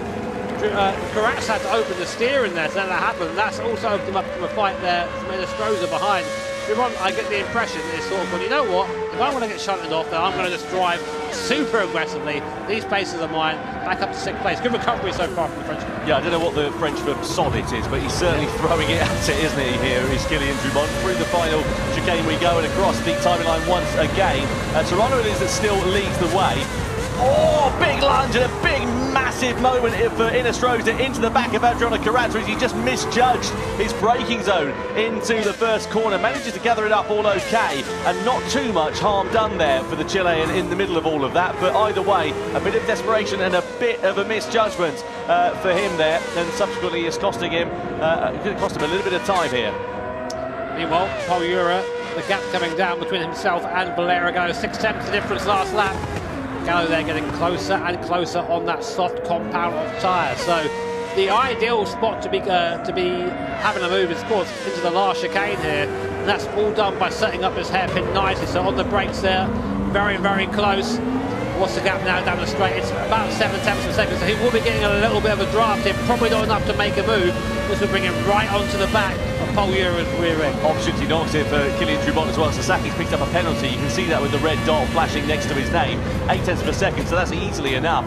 Speaker 10: Carazza had to open the steering there to let that happen. That's also opened him up from a fight there. Menestroza behind. Drumont, I get the impression that it's sort of, well, you know what? If I want to get shunted off, then I'm going to just drive super aggressively. These paces are mine. Back up to 6th place. Good recovery so far from the Frenchman.
Speaker 1: Yeah, I don't know what the French for sod it is, but he's certainly throwing it at it, isn't he? Here is Kylian Drumont. Through the final chicane we go, and across the timing line once again. Serrano it is that still leads the way. Oh, big lunge and a big, massive moment for Menestroza into the back of Adriano Carazza as he just misjudged his braking zone into the first corner. Manages to gather it up all okay, and not too much harm done there for the Chilean in the middle of all of that. But either way, a bit of desperation and a bit of a misjudgment for him there, and subsequently it's costing him, it could have cost him a little bit of time here.
Speaker 10: Meanwhile, Pol Urra, the gap coming down between himself and Valerio Gallo. 6/10 the difference last lap. Gallo there getting closer and closer on that soft compound of tyres. So the ideal spot to be having a move is, of course, into the last chicane here. And that's all done by setting up his hairpin nicely. So on the brakes there, very, very close. What's the gap now down the straight? It's about 7/10 of a second. So he will be getting a little bit of a draft here. Probably not enough to make a move. This will bring him right onto the back of Pol Urra's rear end.
Speaker 1: Opportunity knocks here for Kylian Drumont as well. Sasaki's picked up a penalty. You can see that with the red dot flashing next to his name. 0.8 of a second, so that's easily enough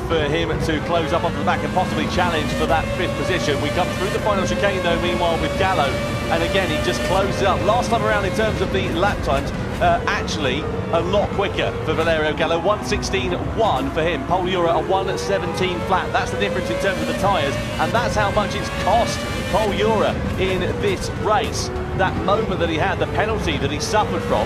Speaker 1: for him to close up onto the back and possibly challenge for that 5th position. We come through the final chicane though, meanwhile, with Gallo. And again, he just closed it up. Last time around in terms of the lap times, actually a lot quicker for Valerio Gallo. 1:16.1 for him. Pol Urra a 1:17 flat. That's the difference in terms of the tyres, and that's how much it's cost Pol Urra in this race. That moment that he had, the penalty that he suffered from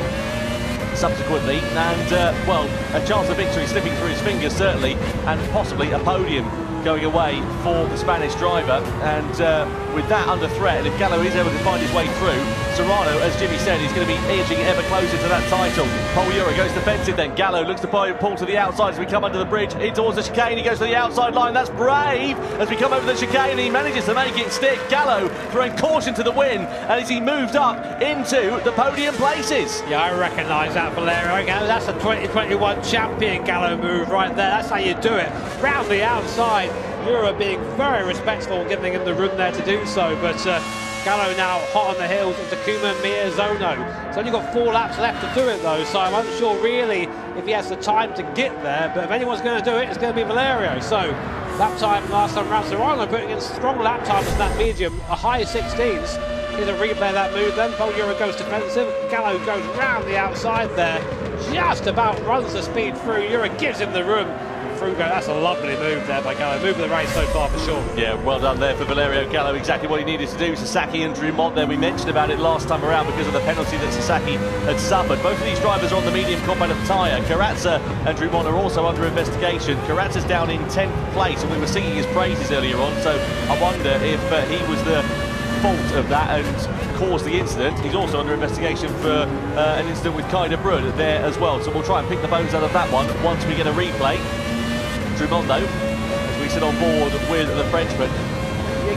Speaker 1: subsequently, and well, a chance of victory slipping through his fingers certainly, and possibly a podium going away for the Spanish driver. And with that under threat, and if Gallo is able to find his way through, Serrano, as Jimmy said, is going to be edging ever closer to that title. Pol Urra goes defensive then. Gallo looks to pull to the outside as we come under the bridge in towards the chicane. He goes to the outside line. That's brave as we come over the chicane. He manages to make it stick. Gallo throwing caution to the wind, and as he moved up into the podium places.
Speaker 10: Yeah, I recognise that, Valerio Gallo. That's a 2021 champion Gallo move right there. That's how you do it. Round the outside. Urra being very respectful and giving him the room there to do so, but Gallo now hot on the heels of Takuma Miyazono. He's only got 4 laps left to do it though, so I'm unsure really if he has the time to get there, but if anyone's going to do it, it's going to be Valerio. So lap time last time round, Serrano putting in strong lap times in that medium, a high 16s. Here's a replay of that move then. Pol Urra goes defensive. Gallo goes round the outside there, just about runs the speed through. Urra gives him the room. That's a lovely move there by Gallo. Move of the race so far for sure.
Speaker 1: Yeah, well done there for Valerio Gallo. Exactly what he needed to do. Sasaki and Drumont there. We mentioned about it last time around because of the penalty that Sasaki had suffered. Both of these drivers are on the medium compound of tyre. Carazza and Drumont are also under investigation. Carazza's down in 10th place, and we were singing his praises earlier on, so I wonder if he was the fault of that and caused the incident. He's also under investigation for an incident with Kaida Brun there as well, so we'll try and pick the bones out of that one once we get a replay. Drumont though, as we sit on board with the Frenchman,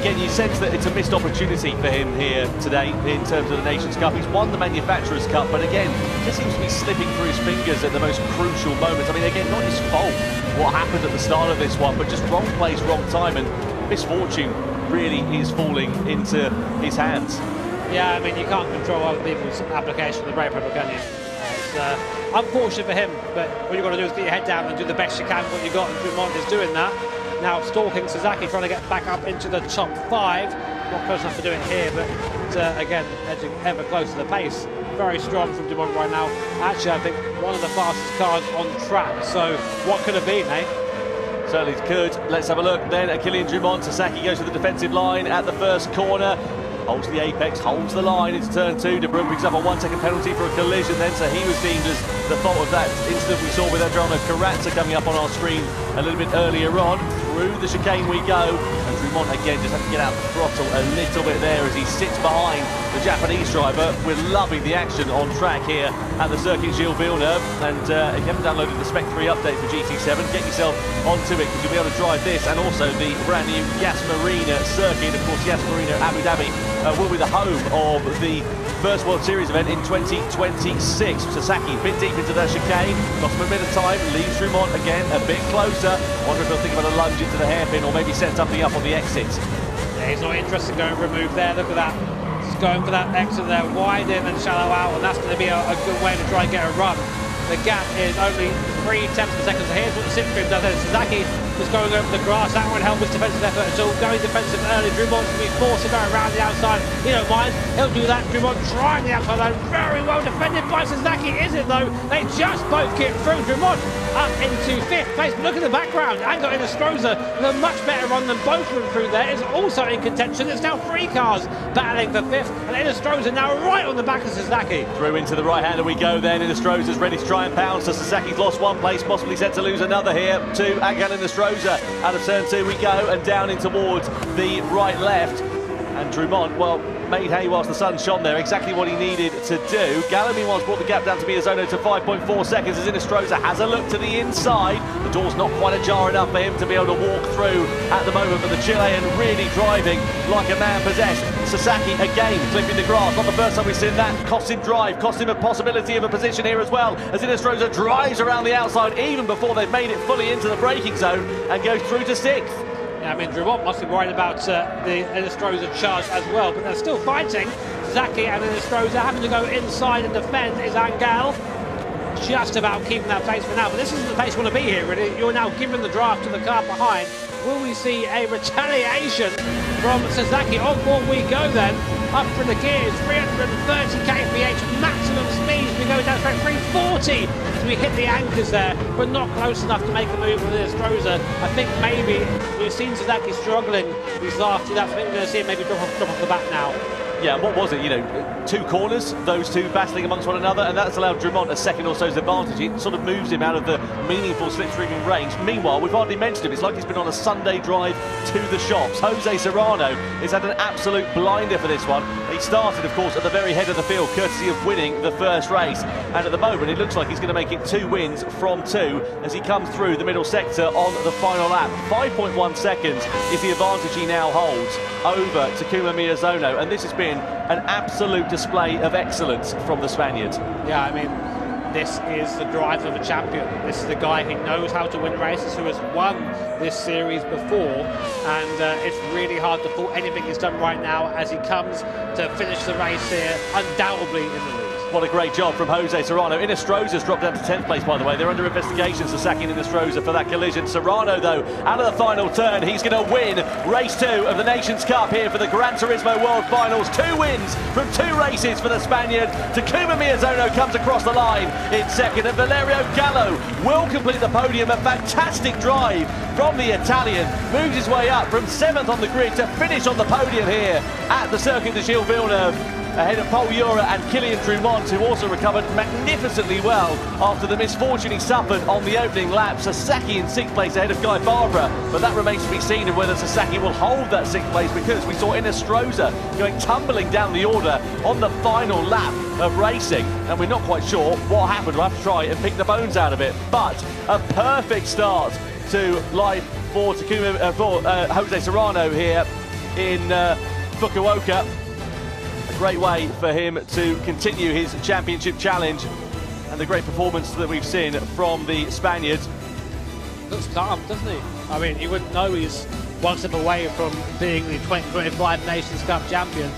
Speaker 1: again you sense that it's a missed opportunity for him here today in terms of the Nations Cup. He's won the Manufacturers Cup, but again just seems to be slipping through his fingers at the most crucial moments. I mean, again, not his fault what happened at the start of this one, but just wrong place, wrong time, and misfortune really is falling into his hands.
Speaker 10: Yeah, I mean, you can't control other people's application of the brake pedal, can you? It's unfortunate for him, but what you've got to do is get your head down and do the best you can with what you got, and Drumont is doing that. Now stalking Sasaki, trying to get back up into the top 5. Not close enough to do it here, but again, edging ever closer to the pace. Very strong from Drumont right now. Actually, I think one of the fastest cars on track, so what could have been, eh?
Speaker 1: Certainly could. Let's have a look then at Kylian Drumont. Sasaki goes to the defensive line at the first corner. holds the apex, holds the line into turn 2. De Bruyne picks up a 1 second penalty for a collision then, so he was deemed as the fault of that incident we saw with Adriano Carrazza coming up on our screen a little bit earlier on. Through the chicane we go, and Drummond again just had to get out the throttle a little bit there as he sits behind the Japanese driver. We're loving the action on track here at the Circuit Gilles Villeneuve, and if you haven't downloaded the Spec 3 update for GT7, get yourself onto it because you'll be able to drive this and also the brand new Yas Marina circuit. Of course, Yas Marina Abu Dhabi will be the home of the first World Series event in 2026. Sasaki a bit deep into their chicane, lost him a bit of time, leaves Drummond again a bit closer. Wonder if he'll think about a lunge into the hairpin or maybe set something up on the exit.
Speaker 10: Yeah, he's not interested in going for a move there. Look at that. He's going for that exit there, wide in and shallow out, and that's going to be a good way to try and get a run. The gap is only 3/10 of a second. So here's what the slipstream does. Sasaki is going over the grass. That won't help his defensive effort at all. Going defensive early. Drummond's going to be forced to go around the outside. He don't mind. He'll do that. Drummond trying the outside line. Very well defended by Sasaki. Is it though? They just both get through. Drummond up into 5th place. But look at the background. Ango Inestrosa with a much better run than both of them through there. Is also in contention. There's now 3 cars battling for 5th. And Inestrosa now right on the back of Sasaki.
Speaker 1: Through into the right-hander we go then. Inestrosa's ready to try and pounce. So Sasaki's lost 1 place, possibly set to lose another here to Angel Inestrosa. Out of turn 2 we go and down in towards the right-left. And Drummond, well, made hay whilst the sun shone there, exactly what he needed to do. Gallo meanwhile brought the gap down to Miyazono to 5.4 seconds as Inestrosa has a look to the inside. The door's not quite ajar enough for him to be able to walk through at the moment, but the Chilean really driving like a man possessed. Sasaki again clipping the grass. Not the first time we've seen that. Cost him drive, cost him a possibility of a position here as well, as Inestrosa drives around the outside even before they've made it fully into the braking zone and goes through to 6th.
Speaker 10: I mean, Drummond must be worried about the Inestrosa charge as well, but they're still fighting. Sasaki and Inestrosa having to go inside and defend is Angel. Just about keeping that place for now, but this isn't the place you want to be here, really. You're now giving the draft to the car behind. Will we see a retaliation from Sasaki? On board we go then. Up for the gears, 330 kph maximum speed. We go down straight 340 as we hit the anchors there, but not close enough to make a move with Inestrosa. I think maybe we've seen Sasaki struggling these last 2 laps. I think we're going to see him maybe drop off the back now.
Speaker 1: Yeah, what was it? You know, 2 corners, those 2 battling amongst one another, and that's allowed Drummond a second or so's advantage. It sort of moves him out of the meaningful slipstreaming range. Meanwhile, we've hardly mentioned him. It's like he's been on a Sunday drive to the shops. Jose Serrano has had an absolute blinder for this one. He started, of course, at the very head of the field, courtesy of winning the first race. And at the moment, it looks like he's going to make it 2 wins from 2 as he comes through the middle sector on the final lap. 5.1 seconds is the advantage he now holds over Takuma Miyazono, and this has been an absolute display of excellence from the Spaniards.
Speaker 10: Yeah, I mean, this is the drive of a champion. This is the guy who knows how to win races, who has won this series before, and it's really hard to fault anything he's done right now as he comes to finish the race here, undoubtedly in the lead.
Speaker 1: What a great job from Jose Serrano. Inestrosa's dropped down to 10th place, by the way. They're under investigation, Sasaki and Inestrosa, for that collision. Serrano, though, out of the final turn, he's going to win race 2 of the Nations Cup here for the Gran Turismo World Finals. 2 wins from 2 races for the Spaniard. Takuma Miyazono comes across the line in second, and Valerio Gallo will complete the podium. A fantastic drive from the Italian. Moves his way up from 7th on the grid to finish on the podium here at the Circuit de Gilles Villeneuve, ahead of Pol Urra and Kylian Drummond, who also recovered magnificently well after the misfortune he suffered on the opening lap. Sasaki in 6th place ahead of Guy Barbara, but that remains to be seen of whether Sasaki will hold that 6th place, because we saw Inestrosa going tumbling down the order on the final lap of racing, and we're not quite sure what happened. We'll have to try and pick the bones out of it, but a perfect start to life for Jose Serrano here in Fukuoka. Great way for him to continue his championship challenge, and the great performance that we've seen from the Spaniards.
Speaker 10: Looks calm, doesn't he? I mean, you wouldn't know he's 1 step away from being the 2025 Nations Cup champion.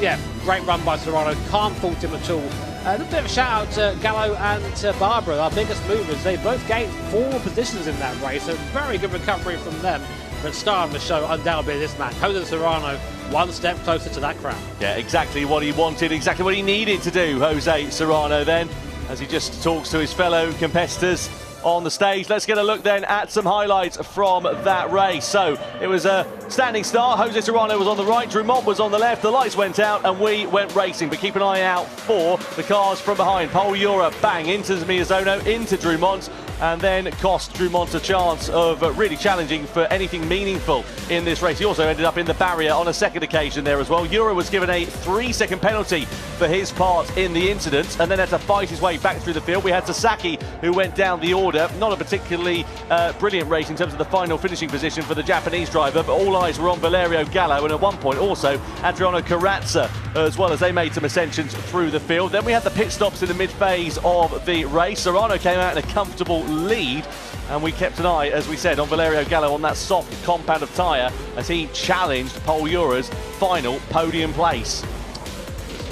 Speaker 10: Yeah, great run by Serrano, can't fault him at all. A little bit of a shout out to Gallo and to Barbara, our biggest movers. They both gained 4 positions in that race, so very good recovery from them. But star of the show, undoubtedly this man, Jose Serrano, 1 step closer to that crown.
Speaker 1: Yeah, exactly what he wanted, exactly what he needed to do, Jose Serrano then, as he just talks to his fellow competitors on the stage. Let's get a look then at some highlights from that race. So it was a standing start. Jose Serrano was on the right, Drummond was on the left. The lights went out and we went racing, but keep an eye out for the cars from behind. Pol Urra bang into Miyazono, into Drummond, and then cost Drummond a chance of really challenging for anything meaningful in this race. He also ended up in the barrier on a second occasion there as well. Urra was given a 3-second penalty for his part in the incident and then had to fight his way back through the field. We had Sasaki who went down the order. Not a particularly brilliant race in terms of the final finishing position for the Japanese driver, but all eyes were on Valerio Gallo and at one point also Adriano Corazza as well, as they made some ascensions through the field. Then we had the pit stops in the mid-phase of the race. Serrano came out in a comfortable lead and we kept an eye, as we said, on Valerio Gallo on that soft compound of tyre as he challenged Pol Urra's final podium place.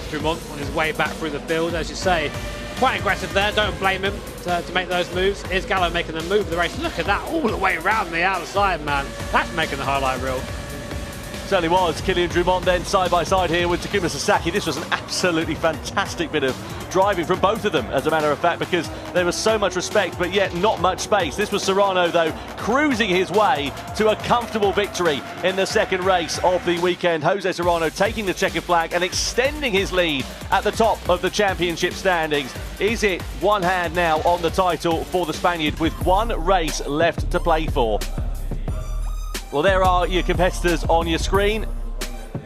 Speaker 10: Drummond on his way back through the field, as you say, quite aggressive there. Don't blame him to make those moves. Here's Gallo making the move of the race. Look at that, all the way around the outside, man. That's making the highlight reel.
Speaker 1: Certainly was. Kylian Drummond then side by side here with Takuma Sasaki. This was an absolutely fantastic bit of driving from both of them, as a matter of fact, because there was so much respect but yet not much space. This was Serrano though cruising his way to a comfortable victory in the second race of the weekend. Jose Serrano taking the checkered flag and extending his lead at the top of the championship standings. Is it one hand now on the title for the Spaniard with one race left to play for? Well, there are your competitors on your screen,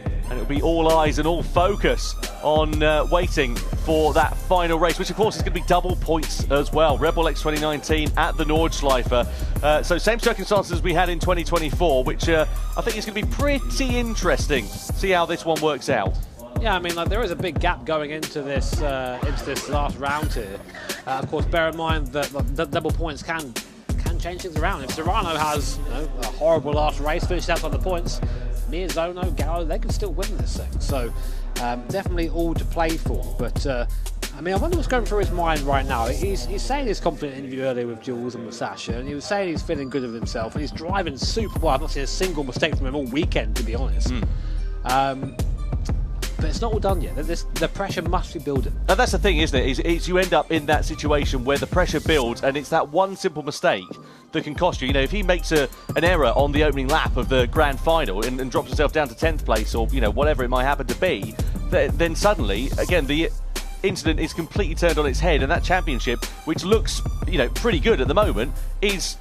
Speaker 1: and it'll be all eyes and all focus on waiting for that final race, which of course is going to be double points as well. Red Bull X 2019 at the Nordschleife. So same circumstances as we had in 2024, which I think is going to be pretty interesting. See how this one works out.
Speaker 10: Yeah, I mean, like, there is a big gap going into this last round here. Of course, bear in mind that the double points can change things around. If Serrano has a horrible last race, finishes out on the points, Miyazono, Gallo, they can still win this thing. So definitely all to play for. But I mean, I wonder what's going through his mind right now. He's saying his confident interview earlier with Jules and with Sasha, and he was saying he's feeling good with himself, and he's driving super well. I've not seen a single mistake from him all weekend, to be honest. But it's not all done yet. The pressure must be building.
Speaker 1: And that's the thing, isn't it? It's you end up in that situation where the pressure builds, and it's that one simple mistake that can cost you. You know, if he makes an error on the opening lap of the grand final and drops himself down to 10th place, or whatever it might happen to be, then suddenly, again, the incident is completely turned on its head, and that championship, which looks pretty good at the moment, is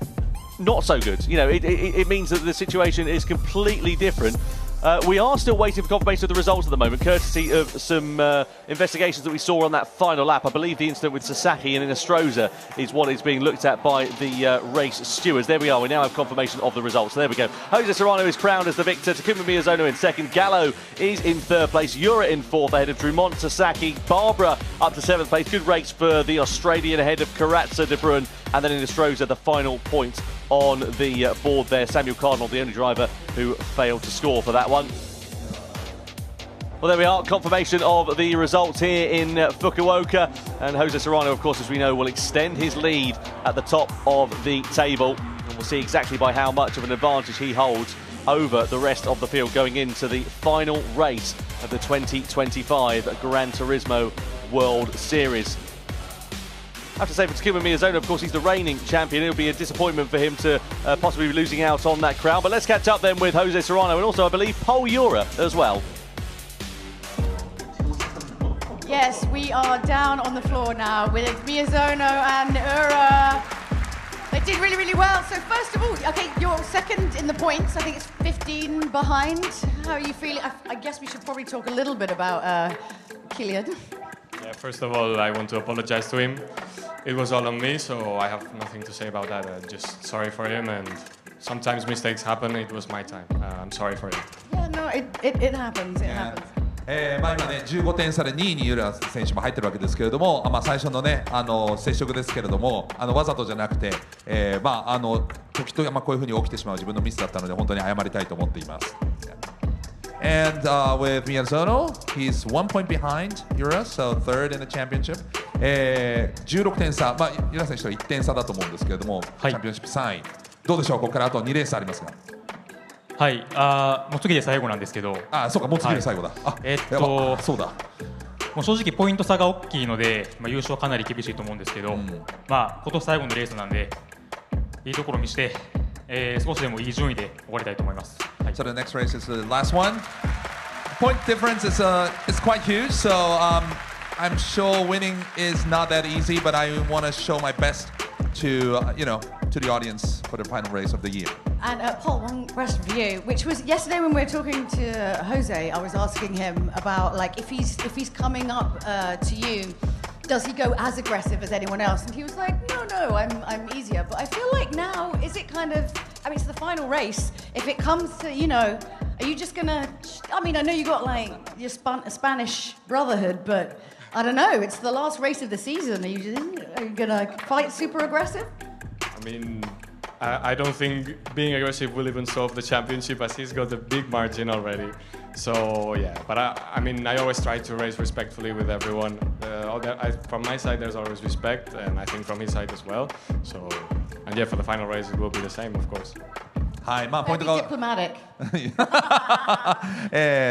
Speaker 1: not so good. It means that the situation is completely different. We are still waiting for confirmation of the results at the moment, courtesy of some investigations that we saw on that final lap. I believe the incident with Sasaki and Inestrosa is what is being looked at by the race stewards. There we are. We now have confirmation of the results. So there we go. Jose Serrano is crowned as the victor. Takuma Miyazono in second. Gallo is in third place. Urra in fourth ahead of Drummond, Sasaki. Barbara up to seventh place. Good race for the Australian ahead of Corazza, De Bruyn, and then Inestrosa, the final point on the board there. Samuel Cardinal, the only driver who failed to score for that one. Well, there we are, confirmation of the results here in Fukuoka, and Jose Serrano, of course, as we know, will extend his lead at the top of the table, and we'll see exactly by how much of an advantage he holds over the rest of the field going into the final race of the 2025 Gran Turismo World Series. I have to say, for Takuma Miyazono, of course, he's the reigning champion. It'll be a disappointment for him to possibly be losing out on that crown. But let's catch up then with Jose Serrano and also, I believe, Pol Urra as well.
Speaker 3: Yes, we are down on the floor now with Miyazono and Urra. They did really, really well. So first of all, okay, you're second in the points. I think it's 15 behind. How are you feeling? I guess we should probably talk a little bit about Kylian.
Speaker 12: Yeah, first of all, I want to apologize to him. It was all on me, so I have nothing to say about that. Just sorry for him, and sometimes mistakes happen. It was my time. I'm sorry for it.
Speaker 3: Yeah, no, it happens. It happens.
Speaker 4: 今ね15点差で2位にユラ選手も入ってるわけですけれども、最初のね接触ですけれども、わざとじゃなくて、時とこういうふうに起きてしまう自分のミスだったので本当に謝りたいと思っています。And with Miyazono, he's 1 point behind Urra, so third in the championship. 16点差、ユラ選手と1点差だと思うんですけれども、チャンピオンシップ3位。どうでしょう、ここからあと2レースありますが。
Speaker 9: はい、もう次で最後なんですけど。
Speaker 4: そうか、もう次で最後だ。そうだ。
Speaker 9: もう正直ポイント差が大きいので、優勝はかなり厳しいと思うんですけど、今年最後のレースなんでいいところを見せて、少しでもいい順位で終わりたいと思います。はい、
Speaker 4: So the next race is the last one. Point difference is quite huge, so I'm sure winning is not that easy, but I want to show my best to to the audience for the final race of the year.
Speaker 3: And Pol, one question for you, which was yesterday when we were talking to Jose, I was asking him about like if he's coming up to you, does he go as aggressive as anyone else? And he was like, no, I'm easier. But I feel like now, is it kind of, I mean, it's the final race. If it comes to, are you just gonna, I mean, I know you got like your Spanish brotherhood, but I don't know, it's the last race of the season. Are you gonna fight super aggressive?
Speaker 12: I mean, I don't think being aggressive will even solve the championship, as he's got a big margin already. So yeah, but I mean, I always try to race respectfully with everyone. From my side, there's always respect, and I think from his side as well. So, and yeah, for the final race, it will be the same, of course.
Speaker 4: はい、ポイントが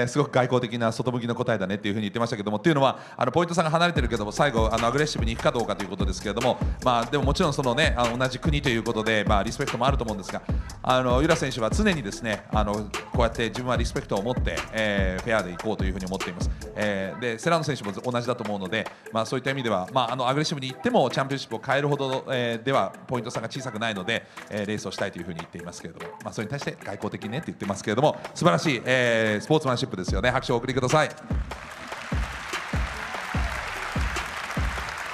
Speaker 4: すごく外交的な外向きの答えだねっていうふうに言ってましたけども、っていうのはポイント差が離れてるけども最後アグレッシブにいくかどうかということですけれども、でももちろんそのね同じ国ということでリスペクトもあると思うんですが、ユラ選手は常にですねこうやって自分はリスペクトを持って、フェアでいこうというふうに思っています。でセラーノ選手も同じだと思うので、そういった意味ではアグレッシブにいってもチャンピオンシップを変えるほど、ではポイント差が小さくないので、レースをしたいというふうに言っていますけれども。それに対して外交的ねって言ってますけれども、素晴らしい、スポーツマンシップですよね。拍手をお送りください。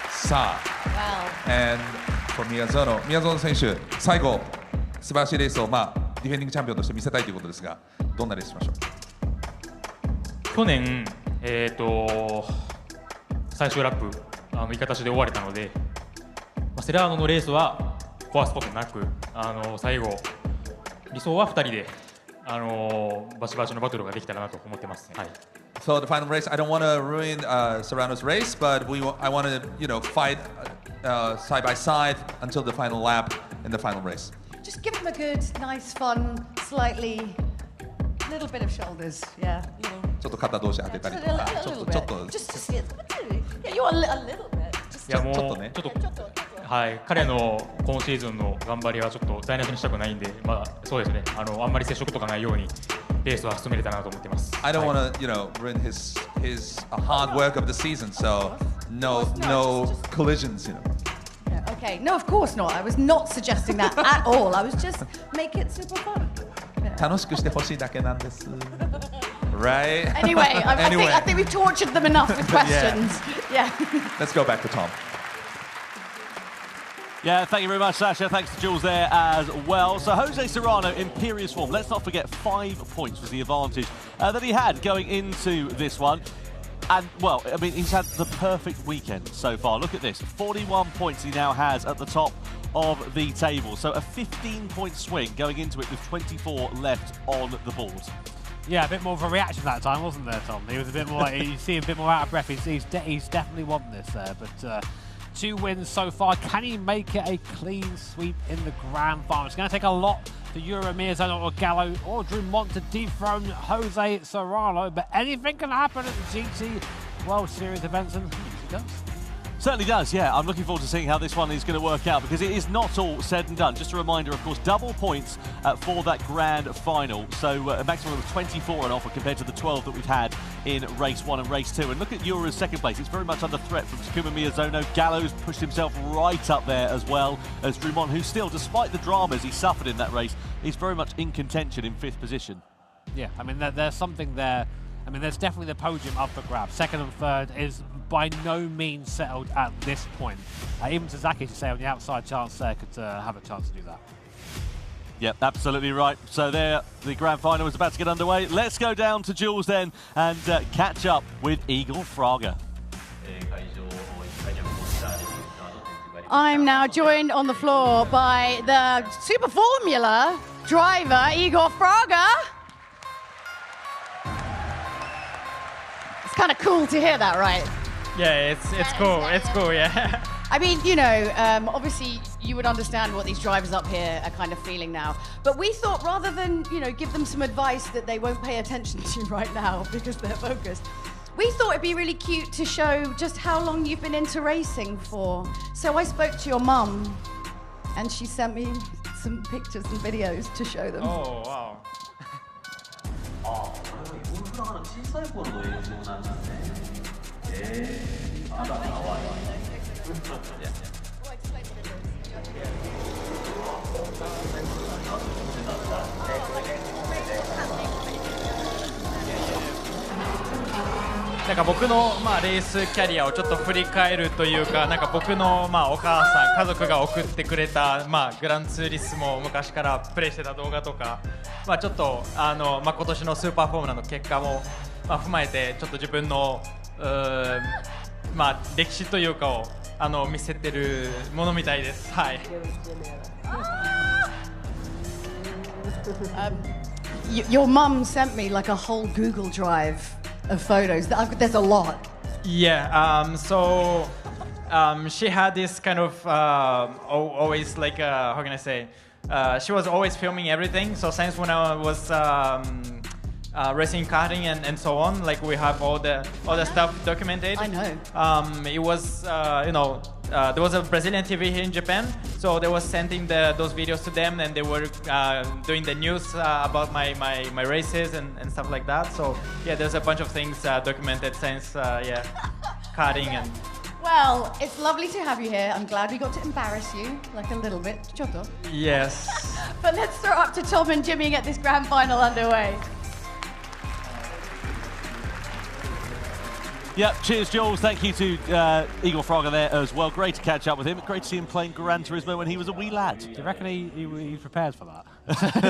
Speaker 4: さあ、and for 宮園選手、最後素晴らしいレースを、ディフェンディングチャンピオンとして見せたいということですが、どんなレースしましょう。
Speaker 9: 去年、最終ラップいい形で終われたので、セラーノのレースは壊すことなく、最後理想は2人でバチバチのバトルができたらなと思ってます。はい。
Speaker 4: So the final race, I don't want to ruin Serrano's race, but I want to fight side by side until the final lap in the final race.
Speaker 3: Just give him a good, nice, fun, slightly little bit of shoulders, yeah.
Speaker 4: ちょっと肩同士当てたりとか、ちょっと。
Speaker 3: Just yeah, you want a little bit.
Speaker 9: いやもうちょっと。はい、彼の今シーズンの頑張りはちょっと台無しにしたくないんで、そうですね、あんまり接触とかないようにレースは進めれたなと思ってます。
Speaker 4: I don't want to, ruin his hard work of the season, so no collisions,
Speaker 3: Yeah, okay, no, of course not. I was not suggesting that at all. I was just make it super fun.
Speaker 4: 楽しくしてほしいだけなんです。Right?
Speaker 3: Anyway, I think we've tortured them enough with questions. Yeah.
Speaker 4: Let's go back to Tom.
Speaker 13: Yeah, thank you very much, Sasha. Thanks to Jules there as well. So Jose Serrano, imperious form. Let's not forget 5 points was the advantage that he had going into this one. And, well, I mean, he's had the perfect weekend so far. Look at this. 41 points he now has at the top of the table. So a 15-point swing going into it with 24 left on the board.
Speaker 10: Yeah, a bit more of a reaction that time, wasn't there, Tom? He was a bit more, you see him a bit more out of breath. He's definitely won this there, but 2 wins so far. Can he make it a clean sweep in the grand final? It's going to take a lot for Valerio Gallo or Drummond to dethrone Jose Serrano, but anything can happen at the GT World Series events, and it does.
Speaker 13: Certainly does, yeah. I'm looking forward to seeing how this one is going to work out, because it is not all said and done. Just a reminder, of course, double points for that grand final. So a maximum of 24 on offer compared to the 12 that we've had in race 1 and race 2. And look at Urra's second place. It's very much under threat from Takuma Miyazono. Gallo's pushed himself right up there as well as Drummond, who still, despite the dramas he suffered in that race, is very much in contention in 5th position.
Speaker 10: Yeah, I mean, there's something there. I mean, there's definitely the podium up for grabs. 2nd and 3rd is by no means settled at this point. Even Sasaki, to say on the outside chance there, could have a chance to do that.
Speaker 13: Yep, absolutely right. So there, the grand final is about to get underway. Let's go down to Jules then and catch up with Igor Fraga.
Speaker 3: I'm now joined on the floor by the Super Formula driver, Igor Fraga. It's kind of cool to hear that, right?
Speaker 14: Yeah, it's cool. It's cool, yeah.
Speaker 3: I mean, obviously you would understand what these drivers up here are kind of feeling now. But we thought rather than, give them some advice that they won't pay attention to right now because they're focused, We thought it'd be really cute to show just how long you've been into racing for. So I spoke to your mum, and she sent me some pictures and videos to show them.
Speaker 14: Oh, wow.
Speaker 15: だから小さい頃の映像なんだね。あらかわいい。
Speaker 14: なんか僕のレースキャリアをちょっと振り返るというか、なんか僕のお母さん、家族が送ってくれたグランツーリスモを昔からプレイしてた動画とか、ちょっと今年のスーパーフォームラーの結果も踏まえてちょっと自分の歴史というかを見せてるものみたいです。はい。
Speaker 3: Your mum sent me like a whole Google Drive of photos. There's a lot.
Speaker 14: Yeah. So she had this kind of always like how can I say? She was always filming everything. So since when I was racing karting and so on, like we have all the stuff documented.
Speaker 3: I know.
Speaker 14: It was there was a Brazilian TV here in Japan, so they was sending those videos to them, and they were doing the news about my races and stuff like that. So yeah, there's a bunch of things documented since karting and.
Speaker 3: Well, it's lovely to have you here. I'm glad we got to embarrass you, like a little bit. Chotto.
Speaker 14: Yes.
Speaker 3: But let's throw up to Tom and Jimmy and get this grand final underway.
Speaker 13: Yeah, cheers, Jules. Thank you to Igor Fraga there as well. Great to catch up with him. Great to see him playing Gran Turismo when he was a wee lad.
Speaker 10: Do you reckon he's prepared for that?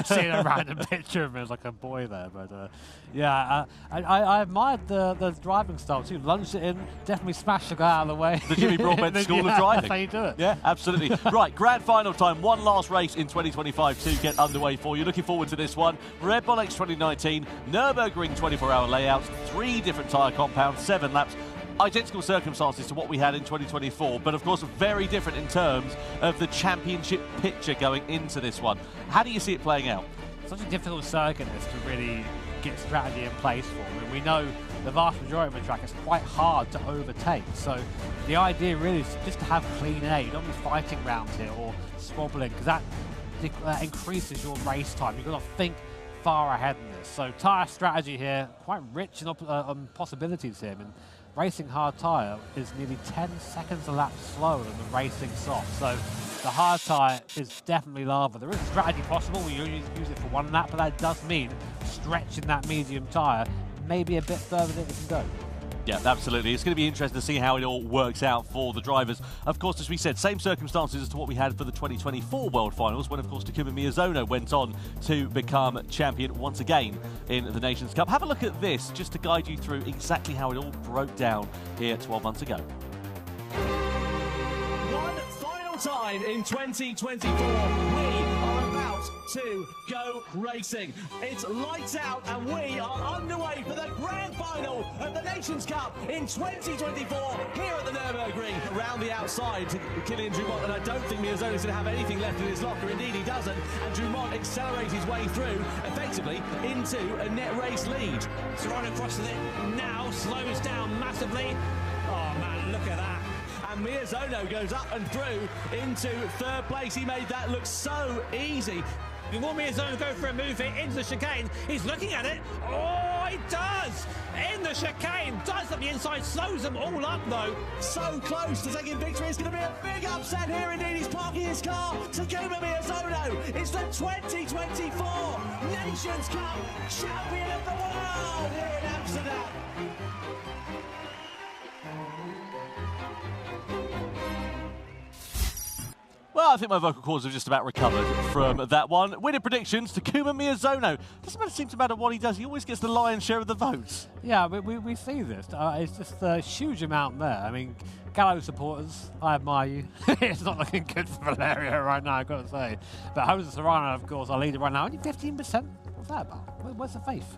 Speaker 10: Seeing a random picture of him as like a boy there, but yeah, I admired the driving style too. Lunged it in, definitely smashed the guy out of the way.
Speaker 13: The Jimmy Broadbent School of Driving.
Speaker 10: That's how you do it.
Speaker 13: Yeah, absolutely. Right, grand final time. One last race in 2025 to get underway for you. Looking forward to this one. Red Bull X 2019, Nürburgring 24-hour layouts, 3 different tyre compounds, 7 laps. Identical circumstances to what we had in 2024, but of course very different in terms of the championship picture going into this one. How do you see it playing out?
Speaker 10: Such a difficult circuit this to really get strategy in place for. I mean, we know the vast majority of the track is quite hard to overtake, so the idea really is just to have clean air. You don't be fighting round here or swobbling, because that increases your race time. You've got to think far ahead in this. So tyre strategy here, quite rich in possibilities here. I mean, racing hard tyre is nearly 10 seconds a lap slower than the racing soft. So the hard tyre is definitely lava. There is a strategy possible. We usually use it for 1 lap, but that does mean stretching that medium tyre maybe a bit further than it can go.
Speaker 13: Yeah, absolutely. It's going to be interesting to see how it all works out for the drivers. Of course, as we said, same circumstances as to what we had for the 2024 World Finals, when, of course, Takuma Miyazono went on to become champion once again in the Nations Cup. Have a look at this, just to guide you through exactly how it all broke down here 12 months ago.
Speaker 1: One final time in 2024, we are about to go racing. It's lights out and we are underway for the grand final of the Nations Cup in 2024 here at the Nürburgring. Around the outside to Kylian Drumont, and I don't think Miyazono's going to have anything left in his locker. Indeed he doesn't, and Drumont accelerates his way through effectively into a net race lead.
Speaker 16: Serrano crosses it now, slows down massively. Oh man, look at that.
Speaker 1: And Miyazono goes up and through into 3rd place. He made that look so easy.
Speaker 16: Before Miyazono go for a move here into the chicane, he's looking at it. Oh, he does! In the chicane, does at the inside, slows them all up though.
Speaker 1: So close to taking victory. It's going to be a big upset here indeed. He's parking his car. Takuma Miyazono is the 2024 Nations Cup champion of the world here in Amsterdam.
Speaker 13: Well, I think my vocal cords have just about recovered from that one. Winning predictions, Takuma Miyazono. Doesn't seem to matter what he does, he always gets the lion's share of the votes.
Speaker 10: Yeah, we see this. It's just a huge amount there. I mean, Gallo supporters, I admire you. It's not looking good for Valerio right now, I've got to say. But Jose Serrano, of course, our leader right now. Only 15%? What's that about? Where's the faith?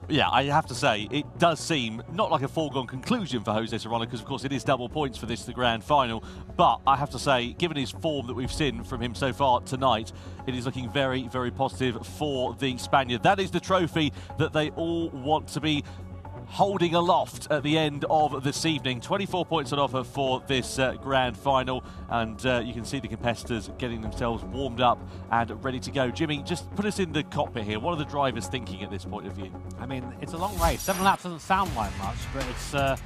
Speaker 13: Yeah, I have to say, it does seem not like a foregone conclusion for Jose Serrano, because, of course, it is double points for this, the grand final. But I have to say, given his form that we've seen from him so far tonight, it is looking very, very positive for the Spaniard. That is the trophy that they all want to be holding aloft at the end of this evening. 24 points on offer for this grand final, and you can see the competitors getting themselves warmed up and ready to go. Jimmy, just put us in the cockpit here. What are the drivers thinking at this point of view?
Speaker 10: I mean, it's a long race. 7 laps doesn't sound like much, but it's a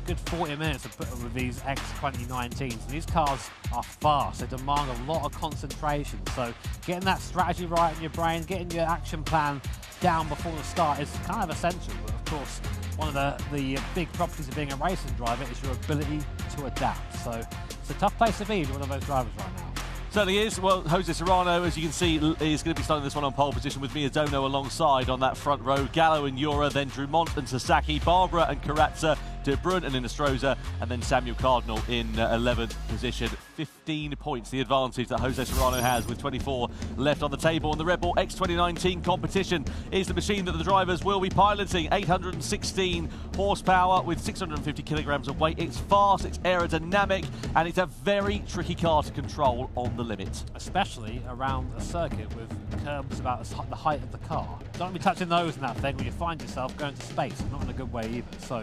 Speaker 10: good 40 minutes with these X2019s. And these cars are fast. They demand a lot of concentration. So getting that strategy right in your brain, getting your action plan down before the start is kind of essential. But of course, one of the big properties of being a racing driver is your ability to adapt. So it's a tough place to be if you're one of those drivers right now.
Speaker 13: Certainly is. Well, Jose Serrano, as you can see, is going to be starting this one on pole position with Miyazono alongside on that front row. Gallo and Urra, then Drumont and Sasaki, Barbara and Corazza, De Bruyne and Inestrosa, and then Samuel Cardinal in 11th position. 15 points the advantage that Jose Serrano has with 24 left on the table. And the Red Bull X2019 competition is the machine that the drivers will be piloting. 816 horsepower with 650 kilograms of weight. It's fast, it's aerodynamic, and it's a very tricky car to control on the limit.
Speaker 10: Especially around a circuit with curbs about the height of the car. Don't be touching those in that thing when you find yourself going to space. Not in a good way either. So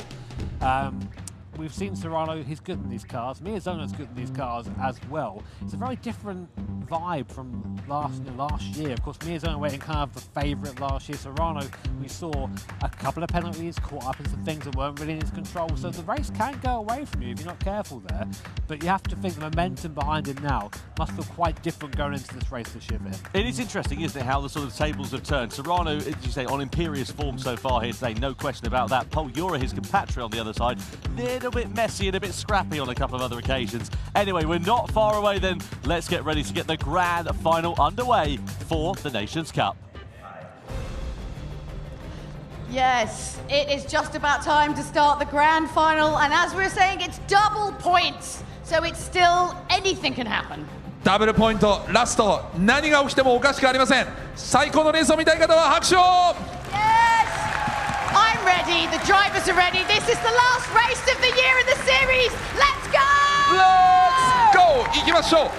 Speaker 10: we've seen Serrano, he's good in these cars. Miyazono's good in these cars as well. It's a very different vibe from last year. Of course, Miyazono went in kind of the favourite last year. Serrano, we saw a couple of penalties, caught up in some things that weren't really in his control. So the race can go away from you if you're not careful there. But you have to think the momentum behind him now must feel quite different going into this race this year for him.
Speaker 13: It is interesting, isn't it, how the sort of tables have turned. Serrano, as you say, on imperious form so far here today, no question about that. Pol Urra, his compatriot on the other side, little bit messy and a bit scrappy on a couple of other occasions. Anyway, we're not far away then. Let's get ready to get the grand final underway for the Nations Cup.
Speaker 3: Yes, it is just about time to start the grand final, and as we were saying, it's double points, so it's still anything can happen.
Speaker 4: ダブルポイントラスト、何が起きてもおかしくありません。最高のレースを見たい方は拍手を。
Speaker 3: Yes, I'm ready, the drivers are ready, this is the last race of the year in the series, let's go!
Speaker 4: Let's go! 行きましょう。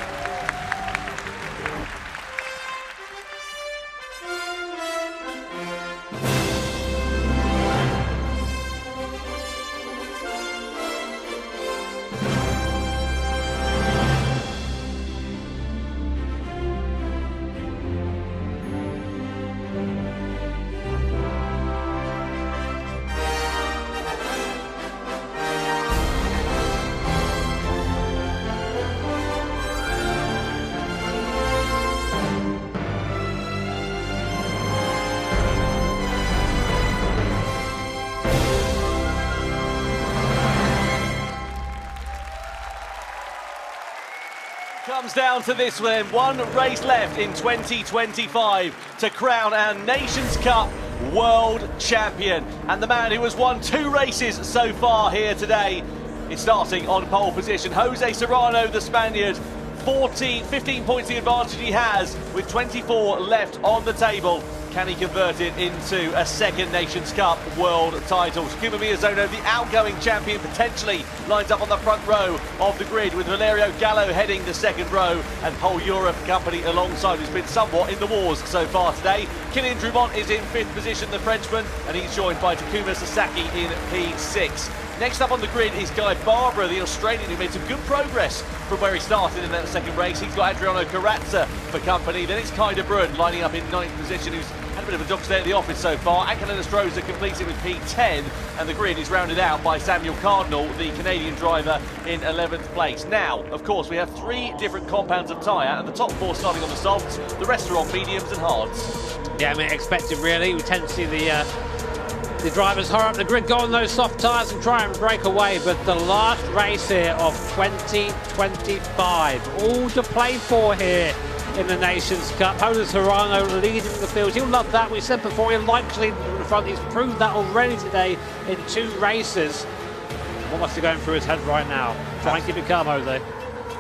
Speaker 1: Comes down to this one, one race left in 2025 to crown our Nations Cup World Champion. And the man who has won 2 races so far here today is starting on pole position. Jose Serrano, the Spaniard, 15 points the advantage he has with 24 left on the table. Can he convert it into a second Nations Cup world title? Takuma Miyazono, the outgoing champion, potentially lines up on the front row of the grid with Valerio Gallo heading the second row and Pol Urra company alongside, who's been somewhat in the wars so far today. Kylian Drumont is in 5th position, the Frenchman, and he's joined by Takuma Sasaki in P6. Next up on the grid is Guy Barbara, the Australian, who made some good progress from where he started in that second race. He's got Adriano Corazza for company. Then it's Kai de Bruyne lining up in 9th position, who's had a bit of a dog stay at the office so far. Ankel Inestrosa completes it with P10, and the grid is rounded out by Samuel Cardinal, the Canadian driver, in 11th place. Now, of course, we have 3 different compounds of tyre, and the top 4 starting on the softs, the rest are on mediums and hards.
Speaker 16: Yeah, I mean, expected really. We tend to see the drivers hurry up the grid, go on those soft tyres and try and break away, but the last race here of 2025, all to play for here in the Nations Cup. Jose Serrano leading the field. He'll love that. We said before, he likes leading in the front. He's proved that already today in 2 races. What must be going through his head right now? Try and keep it calm, Jose.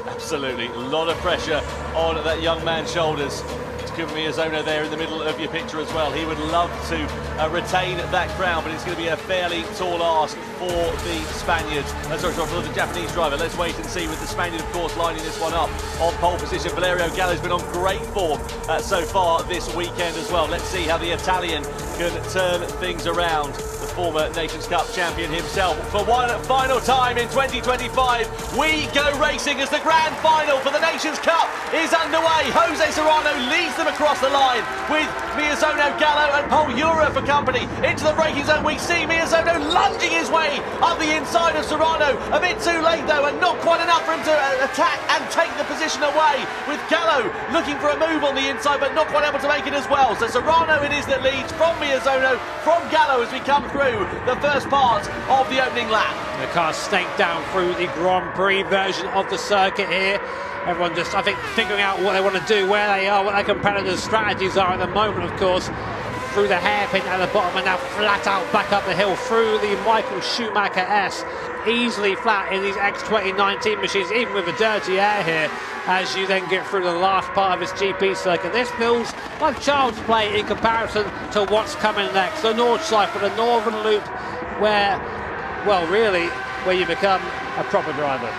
Speaker 1: Absolutely. A lot of pressure on that young man's shoulders. Takuma Miyazono there in the middle of your picture as well. He would love to retain that crown, but it's going to be a fairly tall ask for the Spaniards. For the Japanese driver. Let's wait and see, with the Spaniard, of course, lining this one up on pole position. Valerio Gallo has been on great form so far this weekend as well. Let's see how the Italian can turn things around. The
Speaker 13: former Nations Cup champion himself. For one final time in 2025, we go racing as the grand final for the Nations Cup is underway. Jose Serrano leads them across the line with Miyazono, Gallo and Pol Urra for company. Into the braking zone, we see Miyazono lunging his way up the inside of Serrano. A bit too late though, and not quite enough for him to attack and take the position away, with Gallo looking for a move on the inside but not quite able to make it as well. So Serrano it is that leads from Miyazono, from Gallo as we come through the first part of the opening lap.
Speaker 16: The car snaked down through the Grand Prix version of the circuit here. Everyone just, I think, figuring out what they want to do, where they are, what their competitors' strategies are at the moment, of course. Through the hairpin at the bottom and now flat out back up the hill through the Michael Schumacher S. Easily flat in these X2019 machines, even with the dirty air here, as you then get through the last part of this GP circuit. This feels like child's play in comparison to what's coming next. The Nordschleife for the Northern Loop, where, well, really, where you become a proper driver.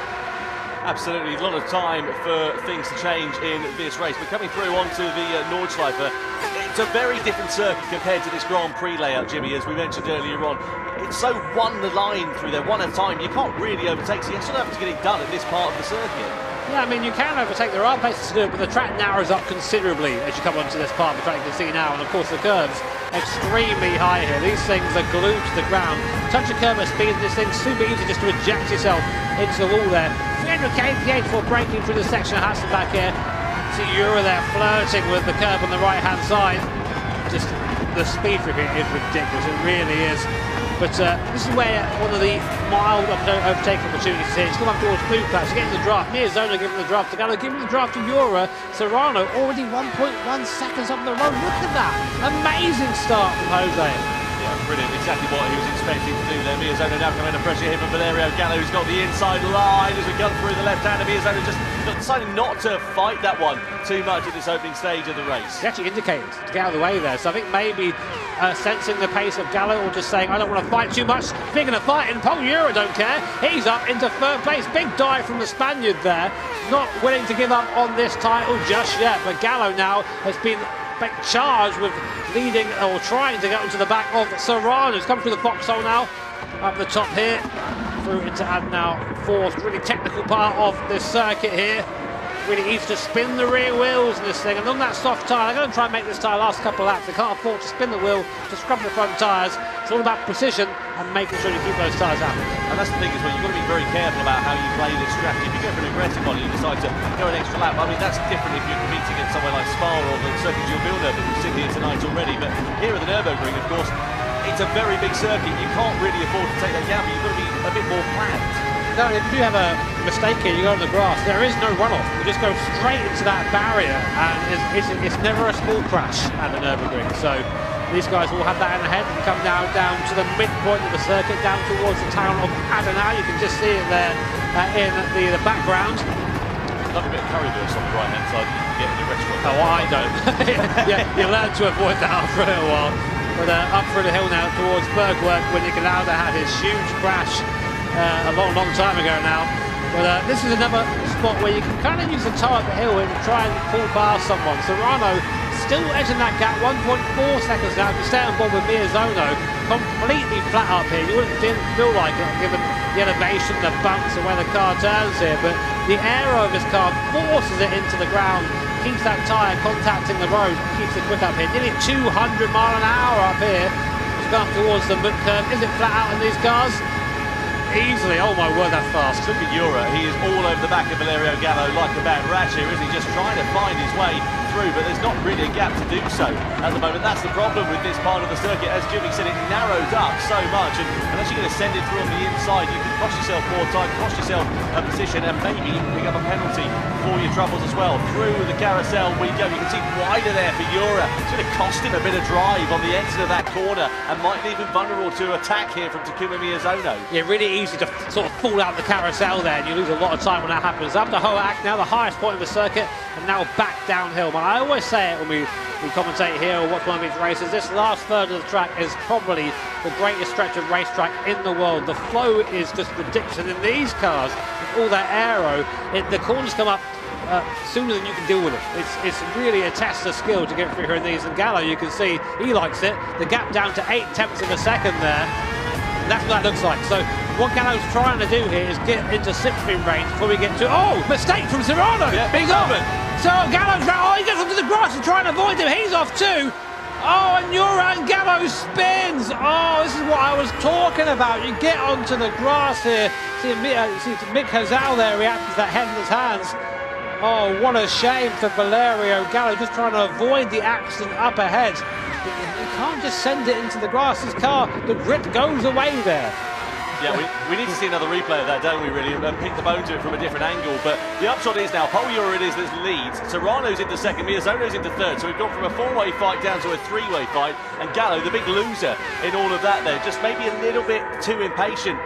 Speaker 13: Absolutely, a lot of time for things to change in this race. We're coming through onto the Nordschleife. It's a very different circuit compared to this Grand Prix layout, Jimmy, as we mentioned earlier on. It's so one line through there, one at a time. You can't really overtake, so you still have to get it done at this part of the circuit.
Speaker 16: Yeah, I mean, you can overtake, there are places to do it, but the track narrows up considerably as you come onto this part of the track you can see now, and of course the curves extremely high here. These things are glued to the ground. Touch a curve at speed, and this thing's super easy just to eject yourself into the wall there. 300 kph before breaking through the section of Hassan back here. See Urra there flirting with the curve on the right-hand side. Just the speed for it is ridiculous, it really is. But this is where one of the mild overtaking opportunities here. He's come up towards blue flags, getting the draft. Miyazono giving the draft to Gallo, giving the draft to Urra. Serrano already 1.1 seconds up the road. Look at that. Amazing start from Jose.
Speaker 13: Yeah, brilliant. Exactly what he was expecting to do there. Miyazono now coming under pressure here from Valerio Gallo, who's got the inside line as we come through the left hand. And Miyazono just decided not to fight that one too much at this opening stage of the race.
Speaker 16: He actually indicated to get out of the way there. So I think maybe sensing the pace of Gallo, or just saying, I don't want to fight too much. Speaking of fighting, Pol Urra don't care. He's up into third place. Big dive from the Spaniard there. Not willing to give up on this title just yet. But Gallo now has been charged with leading or trying to get onto the back of Serrano. He's come through the foxhole now, up the top here, through into Adnau fourth. Really technical part of this circuit here. Really easy to spin the rear wheels in this thing, and on that soft tyre, they're going to try and make this tyre last a couple of laps. They can't afford to spin the wheel, to scrub the front tyres. It's all about precision and making sure you keep those tyres happy.
Speaker 13: And that's the thing as well, you've got to be very careful about how you play this strategy. If you go for an aggressive one and you decide to go an extra lap, I mean, that's different if you're competing at somewhere like Spa or the circuit you'll build that we've seen here tonight already. But here at the Nürburgring, of course, it's a very big circuit. You can't really afford to take that gamble. You've got to be a bit more planned.
Speaker 16: No, if you have a mistake here, you go on the grass, there is no runoff. You just go straight into that barrier, and it's never a small crash at the Nürburgring. So these guys will have that in the head and come now down to the midpoint of the circuit, down towards the town of Adana. You can just see it there in the background.
Speaker 13: Love a bit of currywurst on the right-hand side. You can get in the restaurant.
Speaker 16: Oh, I don't. Yeah, you learn to avoid that after a little while. But up through the hill now towards Bergwerk, when Nicolauda had his huge crash a long time ago now. But this is another spot where you can kind of use the toe up the hill and try and pull past someone. Serrano still edging that gap, 1.4 seconds now. If you stay on board with Miyazono, completely flat up here. You didn't feel like it, given the elevation, the bumps, and where the car turns here. But the aero of this car forces it into the ground, keeps that tyre contacting the road, keeps it quick up here. Nearly 200 mile an hour up here. It's gone towards the mid curve. Is it flat out in these cars? Easily, oh my word, that's fast.
Speaker 13: Look at Urra, he is all over the back of Valerio Gallo like a bad rash here, isn't he? Just trying to find his way through, but there's not really a gap to do so at the moment. That's the problem with this part of the circuit. As Jimmy said, it narrows up so much, and unless you're going to send it through on the inside, you can cost yourself more time, cost yourself a position, and maybe pick up a penalty for your troubles as well. Through the carousel we go. You can see wider there for Urra. It's going to cost him a bit of drive on the exit of that corner, and might leave him vulnerable to attack here from Takuma Miyazono.
Speaker 16: Yeah, really easy to sort of fall out the carousel there, and you lose a lot of time when that happens. Up the Hoak, now the highest point of the circuit, and now back downhill. But I always say it when we commentate here or watch one of these races, this last third of the track is probably the greatest stretch of racetrack in the world. The flow is just ridiculous, and in these cars, with all that aero, the corners come up sooner than you can deal with them. It's really a test of skill to get through her knees. And Gallo, you can see, he likes it. The gap down to 8/10 of a second there. And that's what that looks like. So what Gallo's trying to do here is get into slipstream range before we get to... Oh, mistake from Serrano.
Speaker 13: Yeah,
Speaker 16: Big off. So Gallo's... Oh, he gets onto the grass and trying to avoid him. He's off too. Oh, and Urra and Gallo spins. Oh, this is what I was talking about. You get onto the grass here. See Mick Hazal there reacting to that head in his hands. Oh, what a shame for Valerio Gallo, just trying to avoid the accident up ahead. You can't just send it into the grass. This car, the grip goes away there.
Speaker 13: Yeah, we need to see another replay of that, don't we, really, and pick the bone to it from a different angle. But the upshot is now, Pol Urra it is that leads, Serrano's into second, Miyazono's into third, so we've gone from a four-way fight down to a three-way fight, and Gallo, the big loser in all of that there, just maybe a little bit too impatient,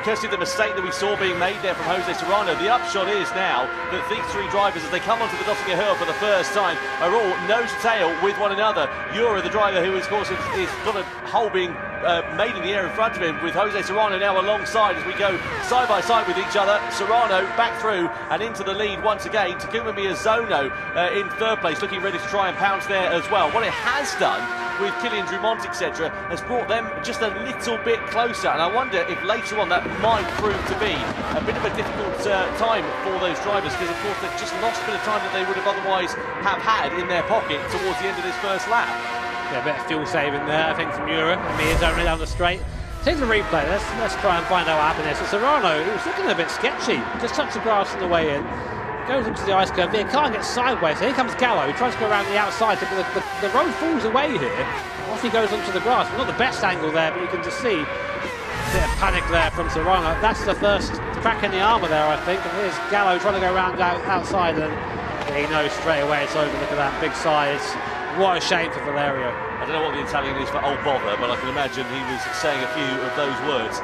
Speaker 13: courtesy of the mistake that we saw being made there from Jose Serrano. The upshot is now that these three drivers, as they come onto the Dottinger Hill for the first time, are all nose-to-tail with one another. Urra, the driver, who, of course, is got a hole being made in the air in front of him, with Jose Serrano now alongside as we go side by side with each other. Serrano back through and into the lead once again. Takuma Miyazono in third place, looking ready to try and pounce there as well. What it has done with Kylian Drumont, etc., has brought them just a little bit closer, and I wonder if later on that might prove to be a bit of a difficult time for those drivers, because of course they've just lost a bit of time that they would have otherwise have had in their pocket towards the end of this first lap.
Speaker 16: Yeah, a bit of fuel saving there, I think, from Urra. And Miyazono down the straight. Take the replay. Let's try and find out what happened there. So Serrano, he was looking a bit sketchy. Just touched the grass on the way in. Goes into the ice curve. The car gets sideways. So here comes Gallo. He tries to go around the outside, but the road falls away here. Off he goes onto the grass. Not the best angle there, but you can just see a bit of panic there from Serrano. That's the first crack in the armour there, I think. And here's Gallo trying to go around outside, and he knows straight away it's over. Look at that big size. What a shame for Valerio.
Speaker 13: I don't know what the Italian is for old bother, but I can imagine he was saying a few of those words.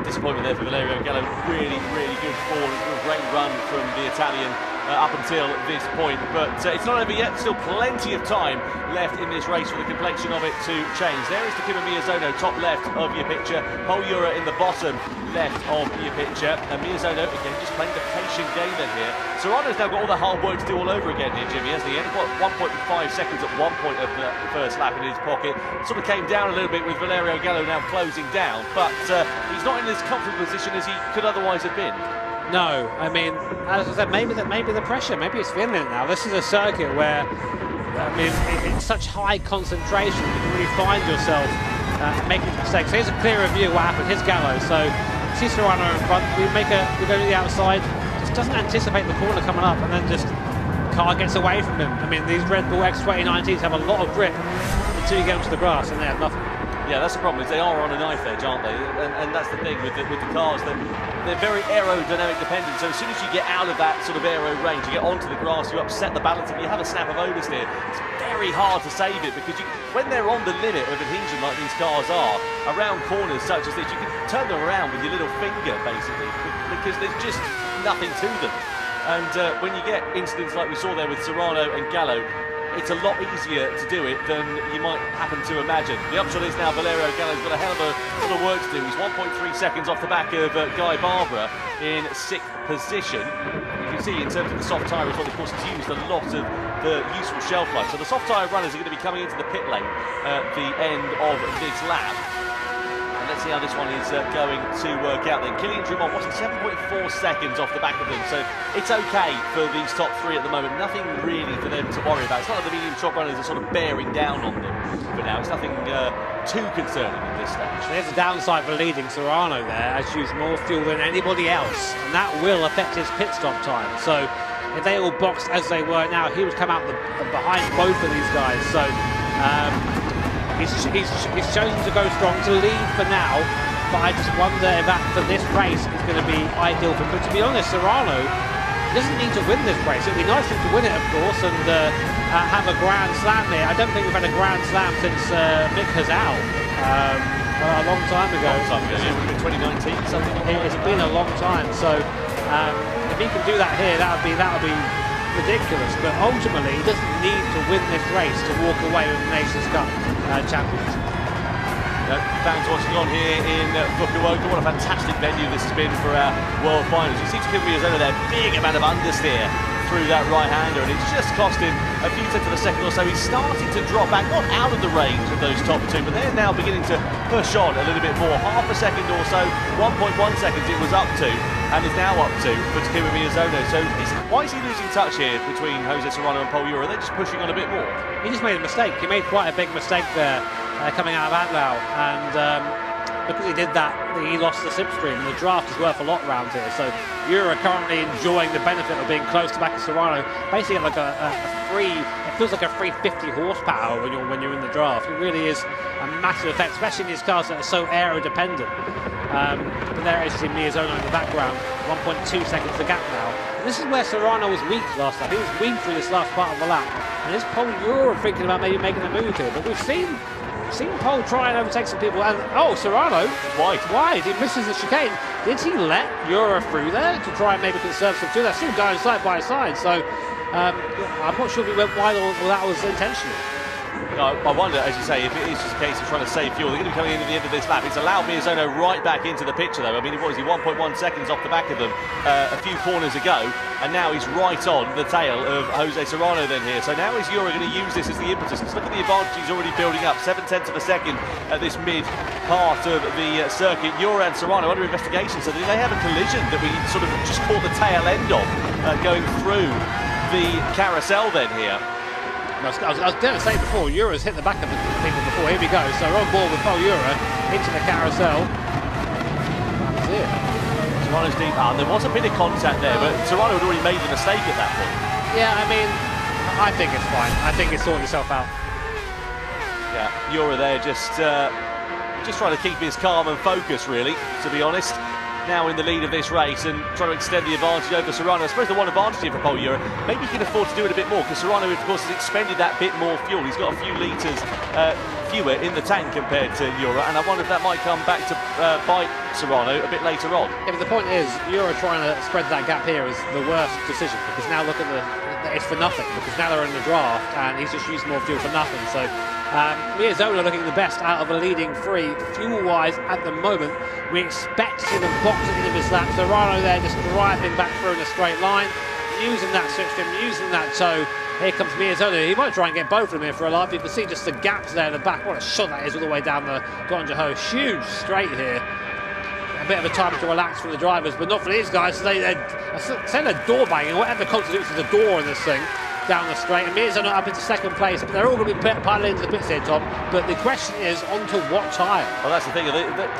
Speaker 13: Disappointment there for Valerio Gallo. Really, really good fall. Great run from the Italian up until this point, but it's not over yet. Still plenty of time left in this race for the complexion of it to change. There is Takuma Miyazono, top left of your picture. Pol Urra in the bottom left of your picture. And Miyazono, again, just playing the patient game then here. Serrano's now got all the hard work to do all over again here, Jimmy, hasn't he? Only got 1.5 seconds at one point of the first lap in his pocket. Sort of came down a little bit with Valerio Gallo now closing down, but he's not in as comfortable position as he could otherwise have been.
Speaker 16: No, I mean, as I said, maybe the pressure, maybe he's feeling it now. This is a circuit where, I mean, it's such high concentration, you can really find yourself making mistakes. Here's a clear review of what happened. Here's Gallo. So, see Serrano in front, we go to the outside, just doesn't anticipate the corner coming up, and then just car gets away from him. I mean, these Red Bull X2019s have a lot of grip until you get onto the grass, and they have nothing.
Speaker 13: Yeah, that's the problem, is they are on a knife edge, aren't they? And that's the thing with the cars, they're very aerodynamic dependent, so as soon as you get out of that sort of aero range, you get onto the grass, you upset the balance, if you have a snap of oversteer, it's very hard to save it, because when they're on the limit of adhesion like these cars are, around corners such as this, you can turn them around with your little finger, basically, because there's just nothing to them. And when you get incidents like we saw there with Serrano and Gallo, it's a lot easier to do it than you might happen to imagine. The upshot is now Valerio Gallo's got a hell of a lot of work to do. He's 1.3 seconds off the back of Guy Barbara in 6th position. You can see in terms of the soft tyre as well, of course, it's used a lot of the useful shelf life. So the soft tyre runners are going to be coming into the pit lane at the end of this lap. Let's see how this one is going to work out then. Kylian Drumont watching 7.4 seconds off the back of them, so it's okay for these top three at the moment. Nothing really for them to worry about. It's not like the medium top runners are sort of bearing down on them for now. It's nothing too concerning at this stage.
Speaker 16: There's a downside for leading Serrano there, as used more fuel than anybody else, and that will affect his pit stop time. So if they all boxed as they were now, he would come out behind both of these guys. So He's chosen to go strong, to lead for now, but I just wonder if that, for this race, is going to be ideal for him. But to be honest, Serrano doesn't need to win this race. It would be nice for him to win it, of course, and have a Grand Slam here. I don't think we've had a Grand Slam since Mick Hazal, a long time ago.
Speaker 13: Yeah, 2019, something like that.
Speaker 16: It's been a long time, so if he can do that here, that would be ridiculous, but ultimately he doesn't need to win this race to walk away with the Nations Cup champions.
Speaker 13: Fans watching on here in Fukuoka, what a fantastic venue this has been for our World Finals. You see Takuma Miyazono there, big amount of understeer
Speaker 17: through that right-hander, and it's just cost him a few tenths of a second or so. He's starting to drop back, not out of the range of those top two, but they're now beginning to push on a little bit more. Half a second or so, 1.1 seconds it was up to, and is now up to for Takuma Miyazono. So why is he losing touch here between Jose Serrano and Pol Urra? They're just pushing on a bit more.
Speaker 16: He just made a mistake. He made quite a big mistake there coming out of Atlau, and because he did that, he lost the slipstream, and the draft is worth a lot round here. So Urra currently enjoying the benefit of being close to back of Serrano. Basically like a free, it feels like a free 50 horsepower when you're in the draft. It really is a massive effect, especially in these cars that are so aero-dependent. But there is Miyazono in the background, 1.2 seconds the gap now. And this is where Serrano was weak last time. He was weak through this last part of the lap. And is Pol Urra thinking about maybe making a move here? But we've seen Pol try and overtake some people, and Serrano wide. He misses the chicane. Did he let Urra through there to try and maybe conserve some fuel? They're still going side by side, so I'm not sure if he went wide or that was intentional.
Speaker 17: I wonder, as you say, if it is just a case of trying to save fuel. They're going to be coming in at the end of this lap. It's allowed Miyazono right back into the picture, though. I mean, what was he, 1.1 seconds off the back of them a few corners ago, and now he's right on the tail of Jose Serrano then here. So now is Urra going to use this as the impetus? Let's look at the advantage he's already building up. 7/10 of a second at this mid part of the circuit. Urra and Serrano under investigation, so they have a collision that we sort of just caught the tail end of going through the carousel then here.
Speaker 16: I was going to say before, Urra's hit the back of the people before. Here we go. So we're on board with Pol Urra into the carousel. That's it.
Speaker 17: Serrano's deep. There was a bit of contact there, but Serrano had already made the mistake at that point.
Speaker 16: Yeah, I mean, I think it's fine. I think it's sorting itself out.
Speaker 17: Yeah, Urra there just trying to keep his calm and focus, really, to be honest. Now in the lead of this race and trying to extend the advantage over Serrano. I suppose the one advantage here for Pol Urra, maybe he can afford to do it a bit more, because Serrano, of course, has expended that bit more fuel. He's got a few litres fewer in the tank compared to Urra, and I wonder if that might come back to bite Serrano a bit later on.
Speaker 16: Yeah, but the point is, Urra trying to spread that gap here is the worst decision, because now look at it's for nothing, because now they're in the draft and he's just used more fuel for nothing. So Miyazono looking the best out of the leading three fuel-wise at the moment. We expect to see them box at the end of this lap. Serrano there just driving back through in a straight line, using that slipstream, using that toe. Here comes Miyazono. He might try and get both of them here for a laugh. You can see just the gaps there in the back. What a shot that is all the way down the Donjaho. Huge straight here. A bit of a time to relax for the drivers, but not for these guys. So they're door banging, whatever constitutes the door in this thing, down the straight. And Miyazono up into second place. But they're all going to be piling into the pits here, Tom. But the question is, onto what tyre?
Speaker 17: Well, that's the thing.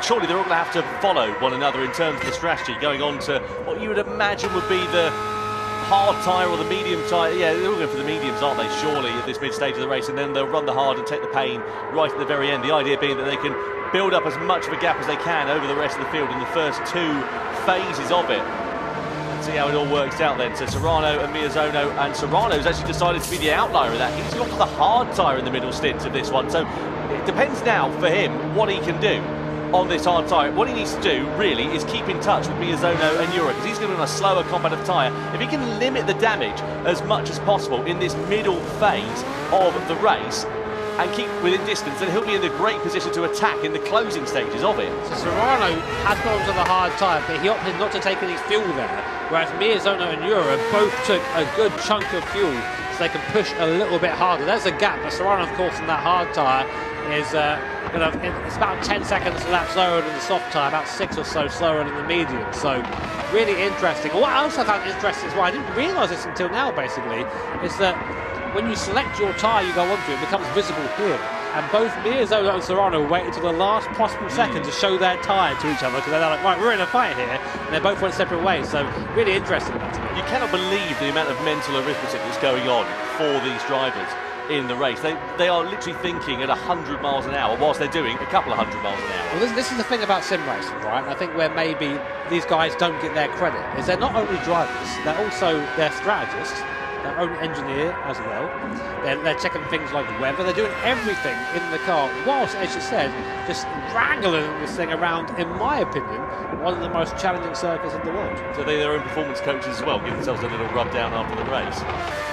Speaker 17: Surely they're all going to have to follow one another in terms of the strategy, going on to what you would imagine would be the hard tyre or the medium tyre. Yeah, they're all going for the mediums, aren't they, surely, at this mid-stage of the race, and then they'll run the hard and take the pain right at the very end. The idea being that they can build up as much of a gap as they can over the rest of the field in the first two phases of it. See how it all works out then. So Serrano and Miyazono, and Serrano's actually decided to be the outlier of that. He's gone for the hard tyre in the middle stint of this one, so it depends now for him what he can do on this hard tyre. What he needs to do, really, is keep in touch with Miyazono and Urra, because he's going to be on a slower competitive tyre. If he can limit the damage as much as possible in this middle phase of the race and keep within distance, then he'll be in a great position to attack in the closing stages of it.
Speaker 16: So Serrano has gone to the hard tyre, but he opted not to take any fuel there, whereas Miyazono and Urra both took a good chunk of fuel, so they can push a little bit harder. There's a gap, but Serrano, of course, in that hard tyre is it's about 10 seconds a lap slower than the soft tyre, about 6 or so slower than the medium. So really interesting. What else I found interesting is why I didn't realise this until now, basically, is that when you select your tyre you go onto, it becomes visible here. And both Miyazono and Serrano waited till the last possible second to show their tyre to each other, because they're like, right, we're in a fight here, and they both went separate ways. So really interesting, that to me.
Speaker 17: You cannot believe the amount of mental arithmetic that's going on for these drivers in the race. They are literally thinking at 100 miles an hour whilst they're doing a couple of 100 miles an hour.
Speaker 16: Well, this is the thing about sim racing, right? I think where maybe these guys don't get their credit is they're not only drivers, they're strategists, their own engineer as well. They're checking things like weather. They're doing everything in the car, whilst, as you said, just wrangling this thing around, in my opinion, one of the most challenging circuits in the world.
Speaker 17: So they're their own performance coaches as well, give themselves a little rub down after the race.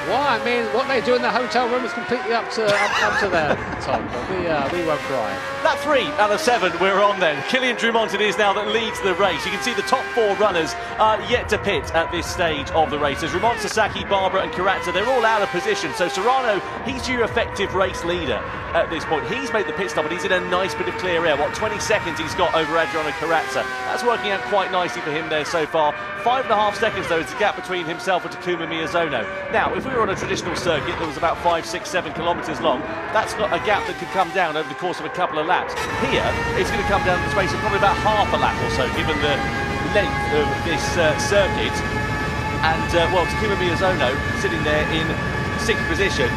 Speaker 16: Well, I mean, what they do in the hotel room is completely up to them, Tom, but we won't cry.
Speaker 17: That 3 out of 7 we're on then. Kilian Drumont it is now that leads the race. You can see the top 4 runners are yet to pit at this stage of the race. There's Drumont, Sasaki, Barbara and Karatza. They're all out of position. So Serrano, he's your effective race leader at this point. He's made the pit stop and he's in a nice bit of clear air. 20 seconds he's got over Adriano Karatza. That's working out quite nicely for him there so far. 5.5 seconds though is the gap between himself and Takuma Miyazono. Now, if we were on a traditional circuit that was about 5, 6, 7 kilometres long, that's not a gap that could come down over the course of a couple of laps. Here, it's going to come down in the space of probably about half a lap or so, given the length of this circuit. And, well, Takuma Miyazono, sitting there in 6th position,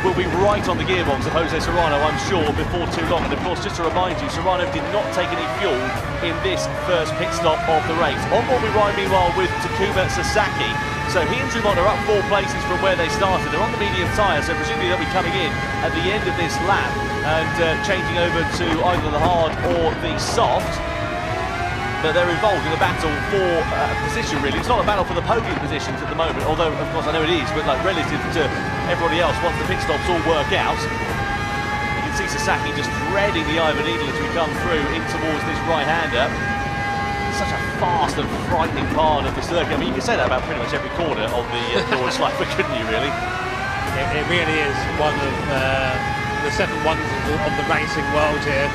Speaker 17: will be right on the gearbox of Jose Serrano, I'm sure, before too long. And of course, just to remind you, Serrano did not take any fuel in this first pit stop of the race. On board we ride meanwhile with Takuma Sasaki. So he and Drumont are up 4 places from where they started. They're on the medium tyre, so presumably they'll be coming in at the end of this lap and changing over to either the hard or the soft. But they're involved in a battle for position, really. It's not a battle for the podium positions at the moment, although, of course, I know it is, but like relative to everybody else, once the pit stops all work out, you can see Sasaki just threading the eye of a needle as we come through in towards this right-hander. Such a fast and frightening part of the circuit. I mean, you can say that about pretty much every corner of the Norris Slifer, couldn't you, really?
Speaker 16: It really is one of the 7 wonders of the racing world here.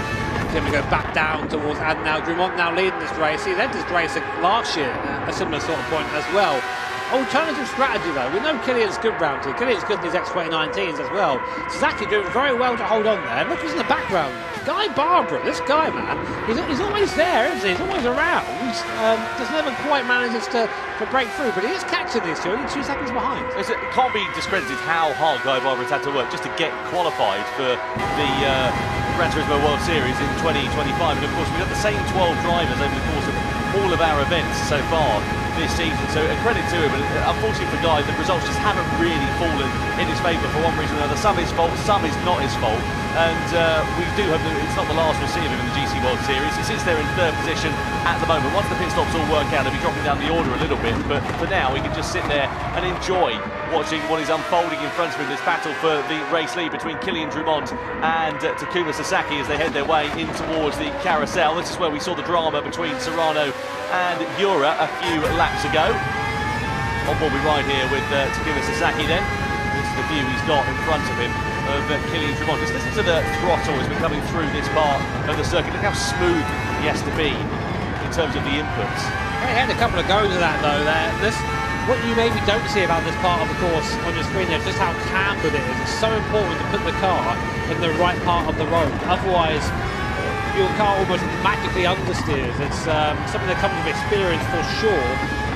Speaker 16: Going to go back down towards, and now Drumont now leading this race. He led this race last year at a similar sort of point as well. Alternative strategy though. We know Kilian's good round here. Kilian's good in his X2019s as well. Sasaki doing very well to hold on there. Look who's in the background. Guy Barbara, this guy, man, he's always there, isn't he? He's always around. Just never quite manages to break through, but he is catching these two, only 2 seconds behind.
Speaker 17: It can't be discredited how hard Guy Barbara's had to work just to get qualified for the Gran Turismo World Series in 2025, and of course we've got the same 12 drivers over the course of all of our events so far this season, so a credit to him. But unfortunately for Guy, the results just haven't really fallen in his favour for one reason or another. Some his fault, some is not his fault, and we do hope that it's not the last we'll see of him in the GC World Series. He sits there in 3rd position at the moment. Once the pit stops all work out, he'll be dropping down the order a little bit, but for now he can just sit there and enjoy watching what is unfolding in front of him, this battle for the race lead between Kilian Drumont and Takuma Sasaki as they head their way in towards the carousel. This is where we saw the drama between Serrano and Urra a few laps ago. On board we ride here with Takuma Sasaki then. This is the view he's got in front of him of Kilian Drumont. Just listen to the throttle as we're coming through this part of the circuit. Look how smooth he has to be in terms of the inputs.
Speaker 16: He had a couple of goes of that though there. What you maybe don't see about this part of the course on your screen there is just how cambered it is. It's so important to put the car in the right part of the road. Otherwise, your car almost magically understeers. It's something that comes with experience for sure.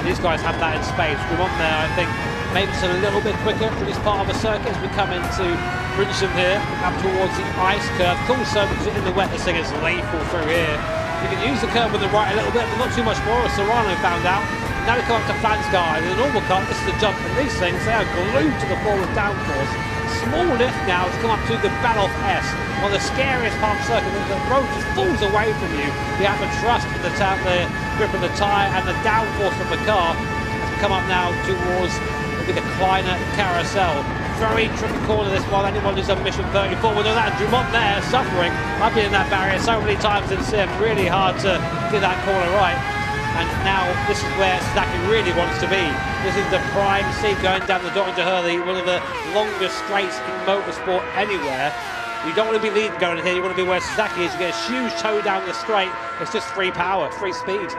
Speaker 16: These guys have that in space. Drumont there, I think, maybe it's a little bit quicker for this part of the circuit as we come into Bridgestone here, up towards the ice curve. Cool so because in the wet this thing is lethal through here. You can use the curve with the right a little bit, but not too much more, as Serrano found out. Now they come up to Flansguard. In a normal car, this is a jump, and these things, they are glued to the forward downforce. Small lift now to come up to the Baloff S, one of the scariest part of the circuit. The road just falls away from you. You have to trust in the grip of the tyre and the downforce of the car as we come up now towards the Kleiner carousel. Very tricky corner this one. Anyone who's on mission 34 will know that. Drumont there suffering. I've been in that barrier so many times in Sim. Really hard to get that corner right. And now this is where Sasaki really wants to be. This is the prime seat going down the Dr. Hurley, one of the longest straights in motorsport anywhere. You don't want to be leading going here, you want to be where Sasaki is. You get a huge toe down the straight. It's just free power, free speed.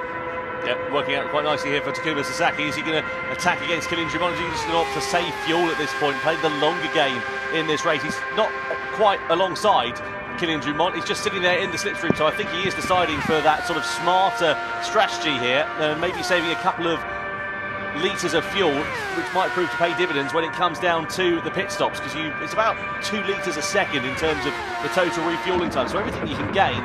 Speaker 17: Yeah, working out quite nicely here for Takuma Sasaki. Is he going to attack against Kilian Drumont? Is he just going to opt to save fuel at this point? Played the longer game in this race. He's not quite alongside Kilian Drumont. He's just sitting there in the slipstream, so I think he is deciding for that sort of smarter strategy here, maybe saving a couple of litres of fuel, which might prove to pay dividends when it comes down to the pit stops, because it's about 2 litres a second in terms of the total refuelling time, so everything you can gain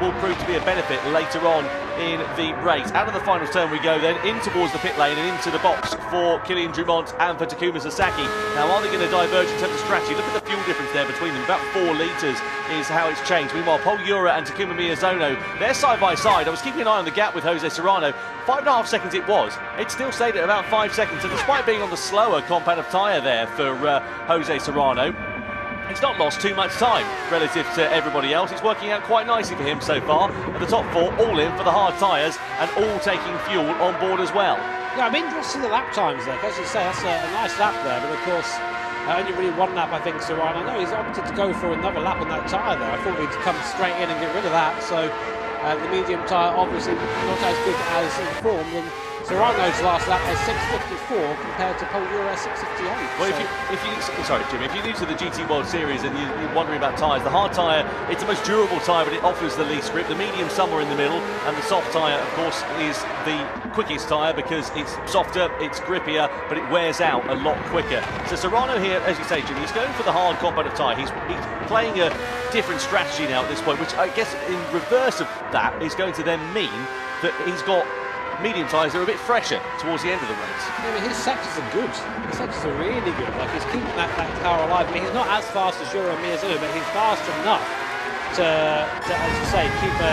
Speaker 17: will prove to be a benefit later on in the race. Out of the final turn we go then, in towards the pit lane and into the box for Kylian Drumont and for Takuma Sasaki. Now, are they going to diverge in terms of strategy? Look at the fuel difference there between them, about 4 litres is how it's changed. Meanwhile, Pol Urra and Takuma Miyazono, they're side by side. I was keeping an eye on the gap with Jose Serrano. 5.5 seconds it was. It still stayed at about 5 seconds, and despite being on the slower compound of tyre there for Jose Serrano, he's not lost too much time relative to everybody else. It's working out quite nicely for him so far. And the top 4 all in for the hard tyres and all taking fuel on board as well.
Speaker 16: Yeah, I'm interested in the lap times there. As you say, that's a nice lap there, but of course, only really one lap, I think, Serrano. No, he's opted to go for another lap on that tyre there. I thought he'd come straight in and get rid of that. So the medium tyre obviously not as good as informed. And Serrano's last lap is 6.54 compared to Pol Urra 6.58.
Speaker 17: Well, sorry, Jim, if you're new to the GT World Series and you're wondering about tyres, the hard tyre, it's the most durable tyre, but it offers the least grip. The medium somewhere in the middle, and the soft tyre, of course, is the quickest tyre because it's softer, it's grippier, but it wears out a lot quicker. So Serrano here, as you say, Jim, he's going for the hard compound of tyre. He's playing a different strategy now at this point, which I guess in reverse of that is going to then mean that he's got medium tyres that are a bit fresher towards the end of the race.
Speaker 16: Yeah, but his sectors are good. His sectors are really good. Like, he's keeping that car alive. I mean, he's not as fast as Urra and Miyazono, but he's fast enough to as you say, to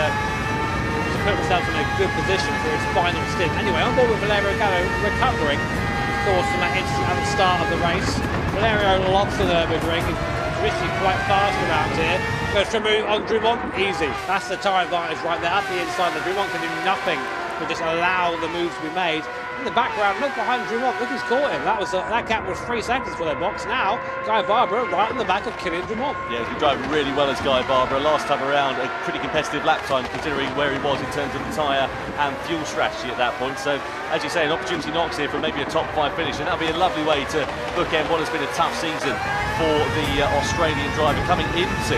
Speaker 16: put himself in a good position for his final stint. Anyway, on board with Valerio Gallo, recovering, of course, from that incident at the start of the race. Valerio loves the Nürburgring. He's really quite fast around here. Goes from on Drumont, easy. That's the tyre advantage right there. Up the inside, the Drumont can do nothing to just allow the moves to be made. In the background, look behind Drumont, look who's caught him. That gap was 3 seconds for their box. Now, Guy Barbara right in the back of Kylian Drumont.
Speaker 17: Yeah, he's been driving really well as Guy Barbara. Last time around, a pretty competitive lap time considering where he was in terms of the tyre and fuel strategy at that point. So, as you say, an opportunity knocks here for maybe a top 5 finish, and that'll be a lovely way to bookend what has been a tough season for the Australian driver coming into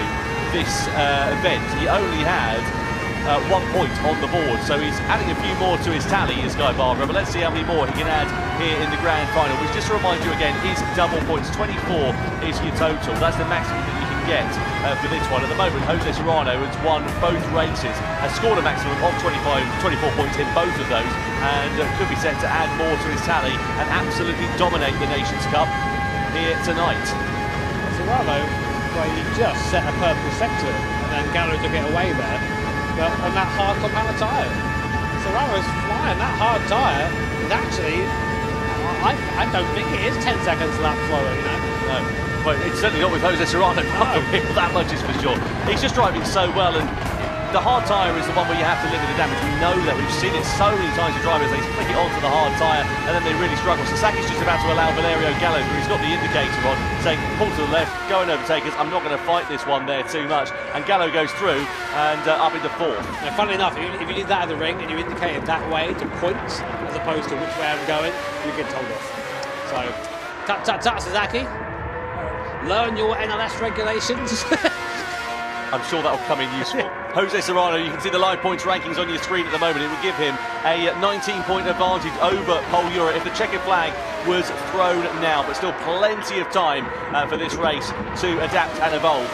Speaker 17: this event. He only had 1 point on the board, so he's adding a few more to his tally, is Guy Barbara, but let's see how many more he can add here in the grand final, which, just to remind you again, is double points. 24 is your total. That's the maximum that you can get for this one. At the moment, Jose Serrano has won both races, has scored a maximum of 24 points in both of those, and could be set to add more to his tally and absolutely dominate the Nations Cup here tonight.
Speaker 16: Serrano, well, he just set a purple sector, and then Gallo took it away there. But on that hard compound tyre, Serrano's flying. That hard tyre is actually, I don't think it is 10 seconds lap slower, you know.
Speaker 17: No, well, it's certainly not with Jose Serrano. That much is for sure. He's just driving so well, and the hard tyre is the one where you have to limit the damage. We know that. We've seen it so many times with drivers. They flick it onto the hard tyre and then they really struggle. Sasaki's just about to allow Valerio Gallo, where he's got the indicator on, saying, pull to the left, go and overtake us. I'm not going to fight this one there too much. And Gallo goes through and up into 4th.
Speaker 16: Now, funnily enough, if you did that at the ring and you indicated that way to points as opposed to which way I'm going, you get told off. So, tut, Sasaki. Learn your NLS regulations.
Speaker 17: I'm sure that'll come in useful. Jose Serrano, you can see the live points rankings on your screen at the moment. It would give him a 19-point advantage over Pol Urra if the checkered flag was thrown now, but still plenty of time for this race to adapt and evolve.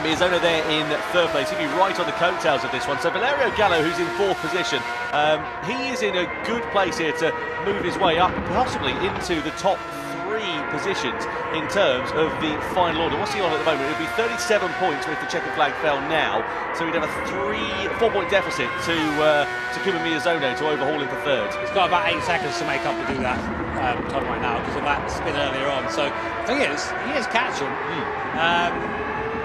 Speaker 17: Miyazono there in 3rd place. He'll be right on the coattails of this one. So Valerio Gallo, who's in 4th position, he is in a good place here to move his way up, possibly into the top 3 positions in terms of the final order. What's he on at the moment? It would be 37 points if the checkered flag fell now, so he'd have a 4-point deficit to Takuma Miyazono to overhaul him for 3rd.
Speaker 16: He's got about 8 seconds to make up to do that time right now because of that spin earlier on. So the thing is, he is catching,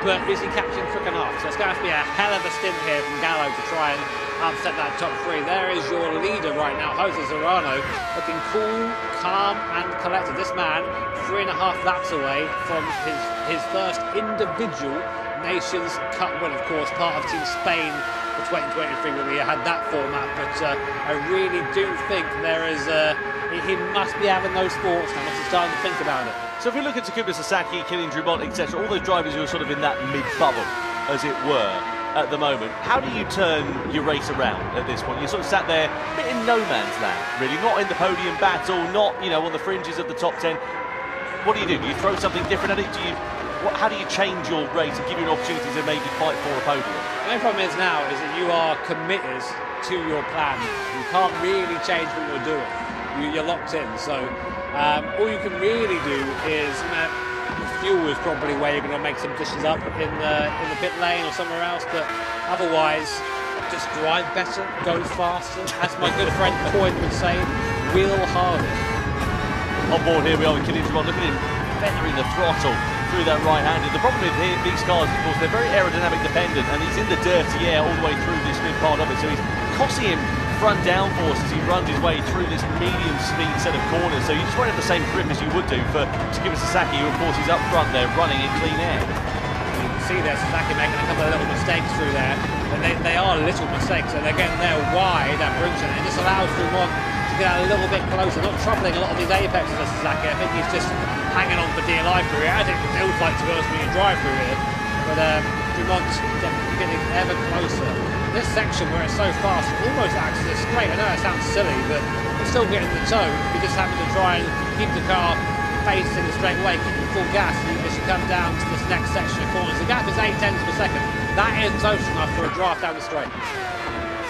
Speaker 16: but is he catching quick enough? So it's going to have to be a hell of a stint here from Gallo to try and upset that top 3. There is your leader right now, Jose Serrano, looking cool, calm and collected. This man 3.5 laps away from his first individual Nations Cup win, of course, part of Team Spain for 2023 when we had that format, but I really do think there is he must be having those thoughts now, he's starting to think about it.
Speaker 17: So if we look at Takuma Sasaki, Kylian Drumont, etc., all those drivers who are sort of in that mid-bubble, as it were, at the moment, how do you turn your race around at this point? You're sort of sat there a bit in no man's land, really, not in the podium battle, not, you know, on the fringes of the top 10. What do? Do you throw something different at it? How do you change your race and give you an opportunity to maybe fight for a podium?
Speaker 16: The main problem is now is that you are committed to your plan. You can't really change what you're doing. You're locked in. So all you can really do is, fuel is probably where you're going to make some dishes up in the pit lane or somewhere else. But otherwise, just drive better, go faster. As my good friend Coyne would say, wheel harder.
Speaker 17: On board here we are with Italian Valerio. Look at him feathering the throttle through that right-handed. The problem with these cars, of course, they're very aerodynamic dependent, and he's in the dirty air all the way through this mid part of it, so he's costing him front downforce as he runs his way through this medium speed set of corners. So you just won't have the same grip as you would do for Takuma Sasaki, who of course is up front there running in clean air.
Speaker 16: You can see there Sasaki making a couple of little mistakes through there, and they are little mistakes, and again they're wide at Brunson, and it just allows Dumont to get out a little bit closer, not troubling a lot of these apexes of Sasaki. I think he's just hanging on for dear life through here, as it feels like, to be honest, when you drive through here. But Dumont's getting ever closer. This section where it's so fast, it almost acts as a straight. I know it sounds silly, but it's still getting the toe. You're just having to try and keep the car facing the straight away, keeping full gas as you come down to this next section of corners. The gap is 8 tenths per second. That is close enough for a draft down the straight.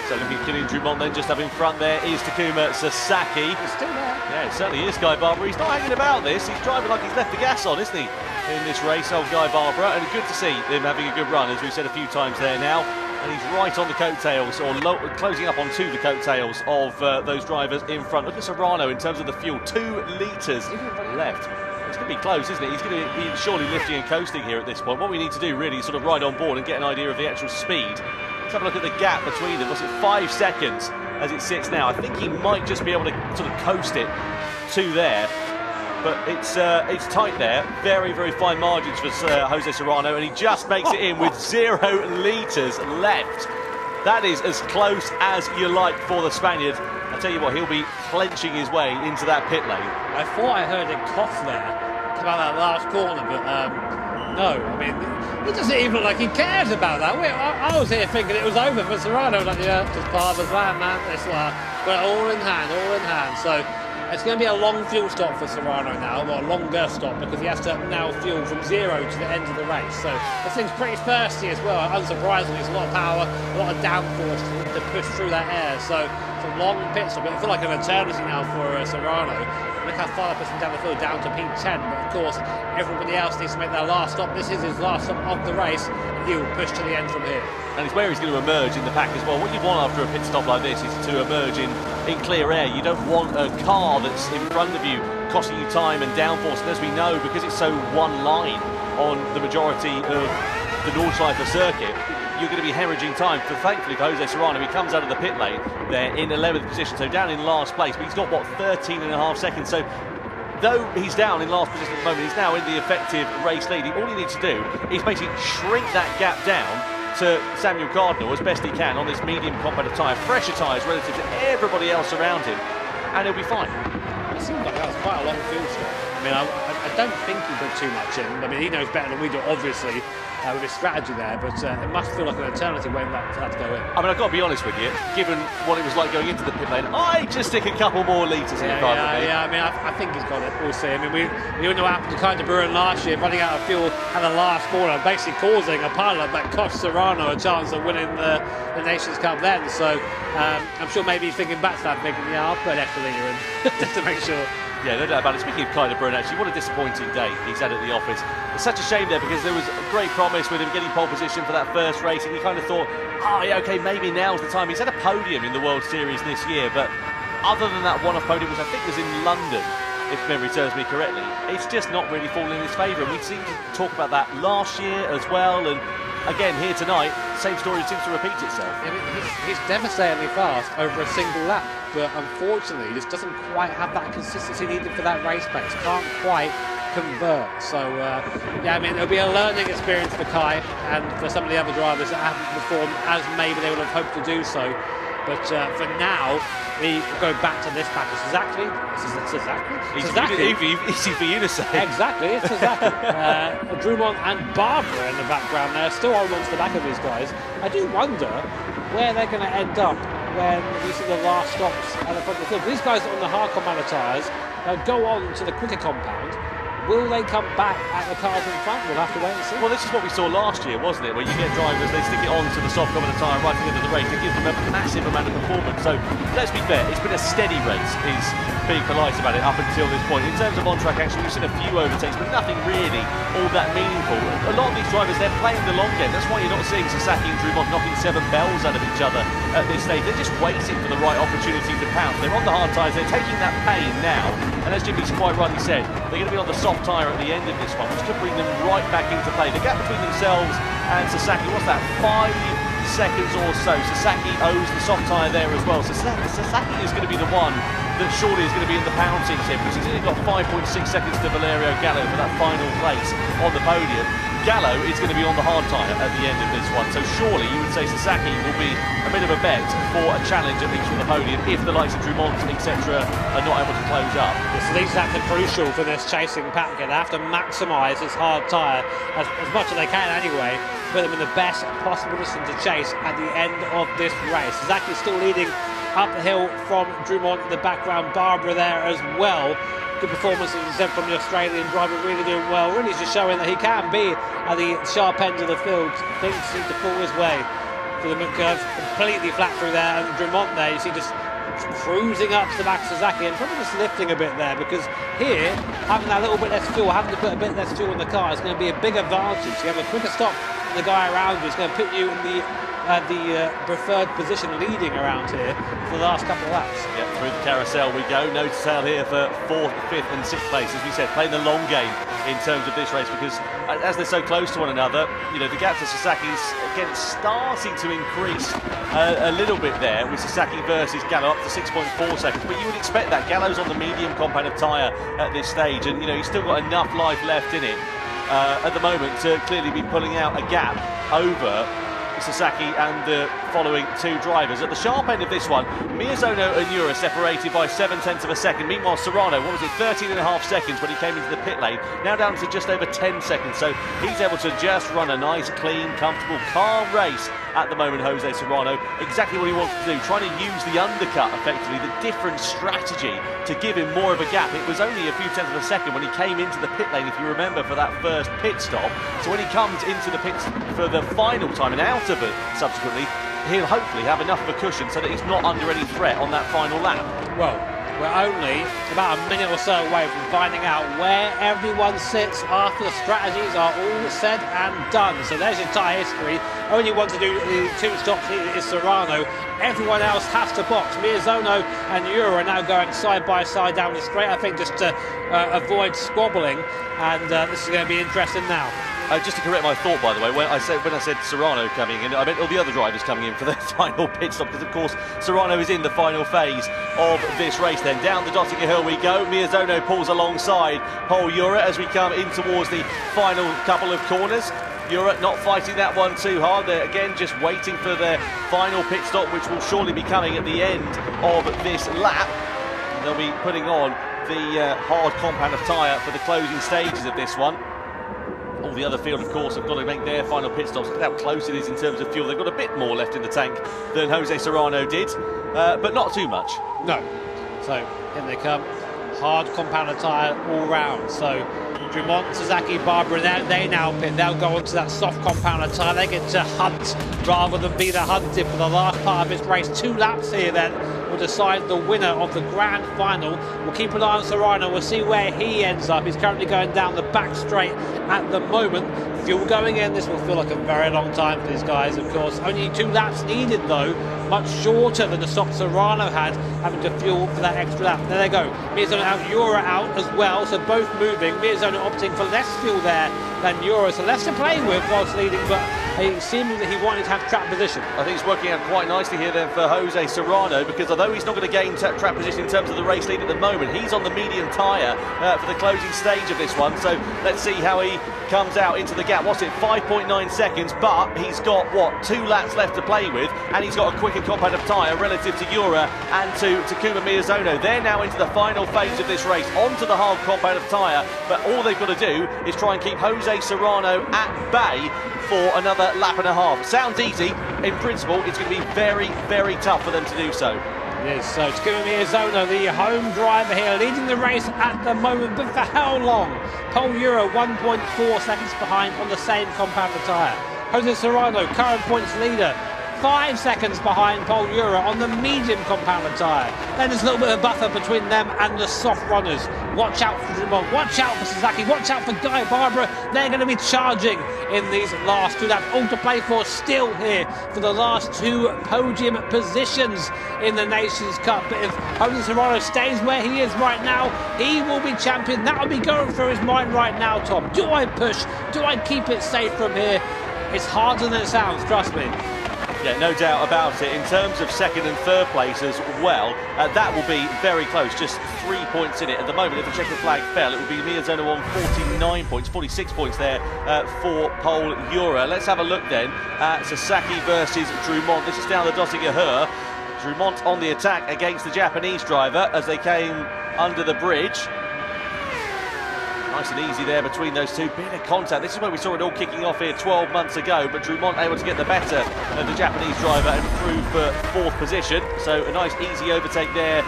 Speaker 17: So looking at Kylian Dumont then, just up in front there is Takuma Sasaki.
Speaker 16: He's still there.
Speaker 17: Yeah, it certainly is, Guy Barbara. He's not hanging about this. He's driving like he's left the gas on, isn't he, in this race, old Guy Barbara. And good to see him having a good run, as we've said a few times there now. And he's right on the coattails, or closing up onto the coattails of those drivers in front. Look at Serrano in terms of the fuel, 2 litres left. It's going to be close, isn't it? He's going to be surely lifting and coasting here at this point. What we need to do really is sort of ride on board and get an idea of the actual speed. Let's have a look at the gap between them. What's it, 5 seconds as it sits now? I think he might just be able to sort of coast it to there. But it's tight there. Very, very fine margins for Jose Serrano, and he just makes it in with 0 litres left. That is as close as you like for the Spaniard. I tell you what, he'll be clenching his way into that pit lane.
Speaker 16: I thought I heard him cough there about that last corner, but no. I mean, it doesn't even look like he cares about that. I was here thinking it was over for Serrano. Like, yeah, just part of the plan, man. It's but all in hand, all in hand. So it's going to be a long fuel stop for Serrano now, or a longer stop, because he has to now fuel from 0 to the end of the race. So this thing's pretty thirsty as well. Unsurprisingly, it's a lot of power, a lot of downforce to push through that air. So it's a long pit stop. It feels like an eternity now for Serrano. Look how far that puts him down the field, down to P10. But of course, everybody else needs to make their last stop. This is his last stop of the race, and he'll push to the end from here.
Speaker 17: And it's where he's going to emerge in the pack as well. What you want after a pit stop like this is to emerge in clear air. You don't want a car that's in front of you costing you time and downforce. And as we know, because it's so one line on the majority of the Nordschleife circuit, you're going to be hemorrhaging time. But thankfully for Jose Serrano, he comes out of the pit lane there in 11th position, so down in last place. But he's got, what, 13.5 seconds. So though he's down in last position at the moment, he's now in the effective race lead. All he needs to do is basically shrink that gap down to Samuel Cardinal as best he can on this medium compact tyre, fresher tyres relative to everybody else around him, and he'll be fine.
Speaker 16: It seems like that was quite a long field stop. I mean, I don't think he put too much in. I mean, he knows better than we do, obviously, with his strategy there, but it must feel like an eternity waiting for that to go in.
Speaker 17: I mean, I've got to be honest with you, given what it was like going into the pit lane, I'd just stick a couple more litres in the car.
Speaker 16: Yeah, I mean, I think he's got it. We'll see. I mean, we all know what happened to Kyle de Bruin last year, running out of fuel at the last corner, basically causing a pilot that cost Serrano a chance of winning the Nations Cup then. So I'm sure maybe he's thinking back to that, thinking, yeah, I'll put an extra litre in just to make sure.
Speaker 17: Yeah, no doubt about it. Speaking of Kyle de Bruin, actually, what a disappointing day he's had at the office. It's such a shame there, because there was a great promise with him getting pole position for that first race, and you kind of thought, oh yeah, okay, maybe now's the time. He's had a podium in the World Series this year, but other than that one-off podium, which I think was in London, if memory serves me correctly, it's just not really fallen in his favour. And we seem to talk about that last year as well, and again here tonight, same story seems to repeat itself.
Speaker 16: I mean, he's devastatingly fast over a single lap, but unfortunately he just doesn't quite have that consistency needed for that race pace. Can't quite convert. So yeah, I mean, it'll be a learning experience for Kai and for some of the other drivers that haven't performed as maybe they would have hoped to do so. But for now, we go back to this package. Exactly.
Speaker 17: Easy for you to say.
Speaker 16: Exactly, it's Sasaki. Drumont and Barbara in the background there, still holding on to the back of these guys. I do wonder where they're going to end up when we see the last stops at the front of the field. These guys on the hard compound tyres go on to the quicker compound. Will they come back at the cars in front? We'll have to wait and see.
Speaker 17: Well, this is what we saw last year, wasn't it? Where you get drivers, they stick it on to the soft cover of the tyre right at the end of the race. It gives them a massive amount of performance. So let's be fair, it's been a steady race, is being polite about it up until this point. In terms of on-track action, we've seen a few overtakes, but nothing really all that meaningful. A lot of these drivers, they're playing the long game. That's why you're not seeing Sasaki and Drummond knocking 7 bells out of each other at this stage. They're just waiting for the right opportunity to pounce. They're on the hard tyres, they're taking that pain now. And as Jimmy's quite rightly said, they're going to be on the soft tyre at the end of this one, which could bring them right back into play. The gap between themselves and Sasaki, what's that, 5 seconds or so. Sasaki owes the soft tyre there as well. So Sasaki is going to be the one that surely is going to be in the pouncings here, because he's only got 5.6 seconds to Valerio Gallo for that final place on the podium. Gallo is going to be on the hard tyre at the end of this one, so surely you would say Sasaki will be a bit of a bet for a challenge at least from the podium if the likes of Drummond, etc. are not able to close up.
Speaker 16: So these are crucial for this chasing pack. They have to maximise this hard tyre as much as they can anyway, put them in the best possible position to chase at the end of this race. Sasaki still leading up the hill from Drummond in the background. Barbara there as well. Good performance, as you said, from the Australian driver, really doing well. Really just showing that he can be at the sharp end of the field. Things seem to fall his way. For the mid-curve, completely flat through there. And Drummond there, you see just cruising up to the back of Sasaki and probably just lifting a bit there, because here, having that little bit less fuel, having to put a bit less fuel in the car is going to be a big advantage. You have a quicker stop than the guy around you. It's going to put you in the preferred position leading around here for the last couple of laps.
Speaker 17: Yeah, through the carousel we go. No tail here for 4th, 5th and 6th place. As we said, playing the long game in terms of this race, because as they're so close to one another, you know, the gap to Sasaki is again starting to increase a little bit there, with Sasaki versus Gallo up to 6.4 seconds. But you would expect that. Gallo's on the medium compound of tyre at this stage, and you know, he's still got enough life left in it at the moment to clearly be pulling out a gap over Sasaki and the following 2 drivers. At the sharp end of this one, Miyazono and Urra separated by 7/10 of a second. Meanwhile, Serrano, what was it, 13.5 seconds when he came into the pit lane, now down to just over 10 seconds. So he's able to just run a nice, clean, comfortable, calm race at the moment, Jose Serrano. Exactly what he wants to do, trying to use the undercut, effectively, the different strategy to give him more of a gap. It was only a few tenths of a second when he came into the pit lane, if you remember, for that first pit stop. So when he comes into the pits for the final time and out of it subsequently, he'll hopefully have enough of a cushion so that he's not under any threat on that final lap.
Speaker 16: Well, we're only about a minute or so away from finding out where everyone sits after the strategies are all said and done. So there's your tyre history. Only one to do 2 stops is Serrano. Everyone else has to box. Miyazono and Urra are now going side by side down the straight, I think, just to avoid squabbling. And this is going to be interesting now.
Speaker 17: Just to correct my thought, by the way, when I said Serrano coming in, I meant all the other drivers coming in for their final pit stop, because of course Serrano is in the final phase of this race. Then down the Dottinger Hill we go. Miyazono pulls alongside Pol Urra as we come in towards the final couple of corners. Urra not fighting that one too hard. They're again just waiting for their final pit stop, which will surely be coming at the end of this lap. They'll be putting on the hard compound of tyre for the closing stages of this one. All the other field, of course, have got to make their final pit stops. Look at how close it is in terms of fuel. They've got a bit more left in the tank than Jose Serrano did, but not too much.
Speaker 16: No. So, in they come. Hard compound of tyre all round. So, Drummond, Sasaki, Barbara, they now pit. They'll go onto that soft compound of tyre. They get to hunt rather than be the hunted for the last part of this race. 2 laps here then will decide the winner of the grand final. We'll keep an eye on Serrano. We'll see where he ends up. He's currently going down the back straight at the moment. Fuel going in. This will feel like a very long time for these guys, of course. Only 2 laps needed, though. Much shorter than the stop Serrano had, having to fuel for that extra lap. There they go. Miyazono out, Urra out as well, so both moving. Miyazono opting for less fuel there than Urra, so less to play with whilst leading, but it seemed that he wanted to have track position.
Speaker 17: I think it's working out quite nicely here then for Jose Serrano, because although he's not going to gain track position in terms of the race lead at the moment, he's on the medium tyre for the closing stage of this one. So let's see how he comes out into the gap. What's it, 5.9 seconds, but he's got, what, 2 laps left to play with, and he's got a quicker compound of tyre relative to Urra and to Takuma Miyazono. They're now into the final phase of this race, onto the hard compound of tyre, but all they've got to do is try and keep Jose Serrano at bay for another lap and a half. Sounds easy. In principle, it's going to be very, very tough for them to do so.
Speaker 16: Yes, so Takuma Miyazono, the home driver here, leading the race at the moment, but for how long? Pol Urra 1.4 seconds behind on the same compounder tyre. Jose Serrano, current points leader, 5 seconds behind Pol Urra on the medium compounder tyre. Then there's a little bit of buffer between them and the soft runners. Watch out for Drummond, watch out for Sasaki, watch out for Guy Barbara. They're going to be charging in these last two laps. All to play for still here for the last two podium positions in the Nations Cup. But if Jose Serrano stays where he is right now, he will be champion. That will be going through his mind right now, Tom. Do I push? Do I keep it safe from here? It's harder than it sounds, trust me.
Speaker 17: Yeah, no doubt about it. In terms of second and third place as well, that will be very close, just 3 points in it. At the moment, if the checkered flag fell, it would be Miyazono on 49 points, 46 points there for Pol Urra. Let's have a look then at Sasaki versus Drummond. This is down the Dossigahur. Drummond on the attack against the Japanese driver as they came under the bridge. Nice and easy there between those two. Bit of contact. This is where we saw it all kicking off here 12 months ago, but Drummond able to get the better of the Japanese driver and through for fourth position. So a nice easy overtake there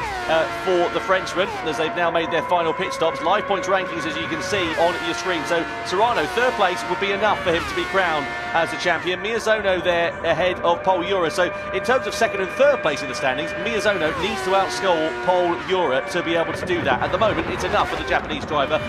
Speaker 17: for the Frenchman as they've now made their final pit stops. Live points rankings, as you can see on your screen. So Serrano, third place would be enough for him to be crowned as the champion. Miyazono there ahead of Pol Urra. So in terms of second and third place in the standings, Miyazono needs to outscore Pol Urra to be able to do that. At the moment, it's enough for the Japanese driver,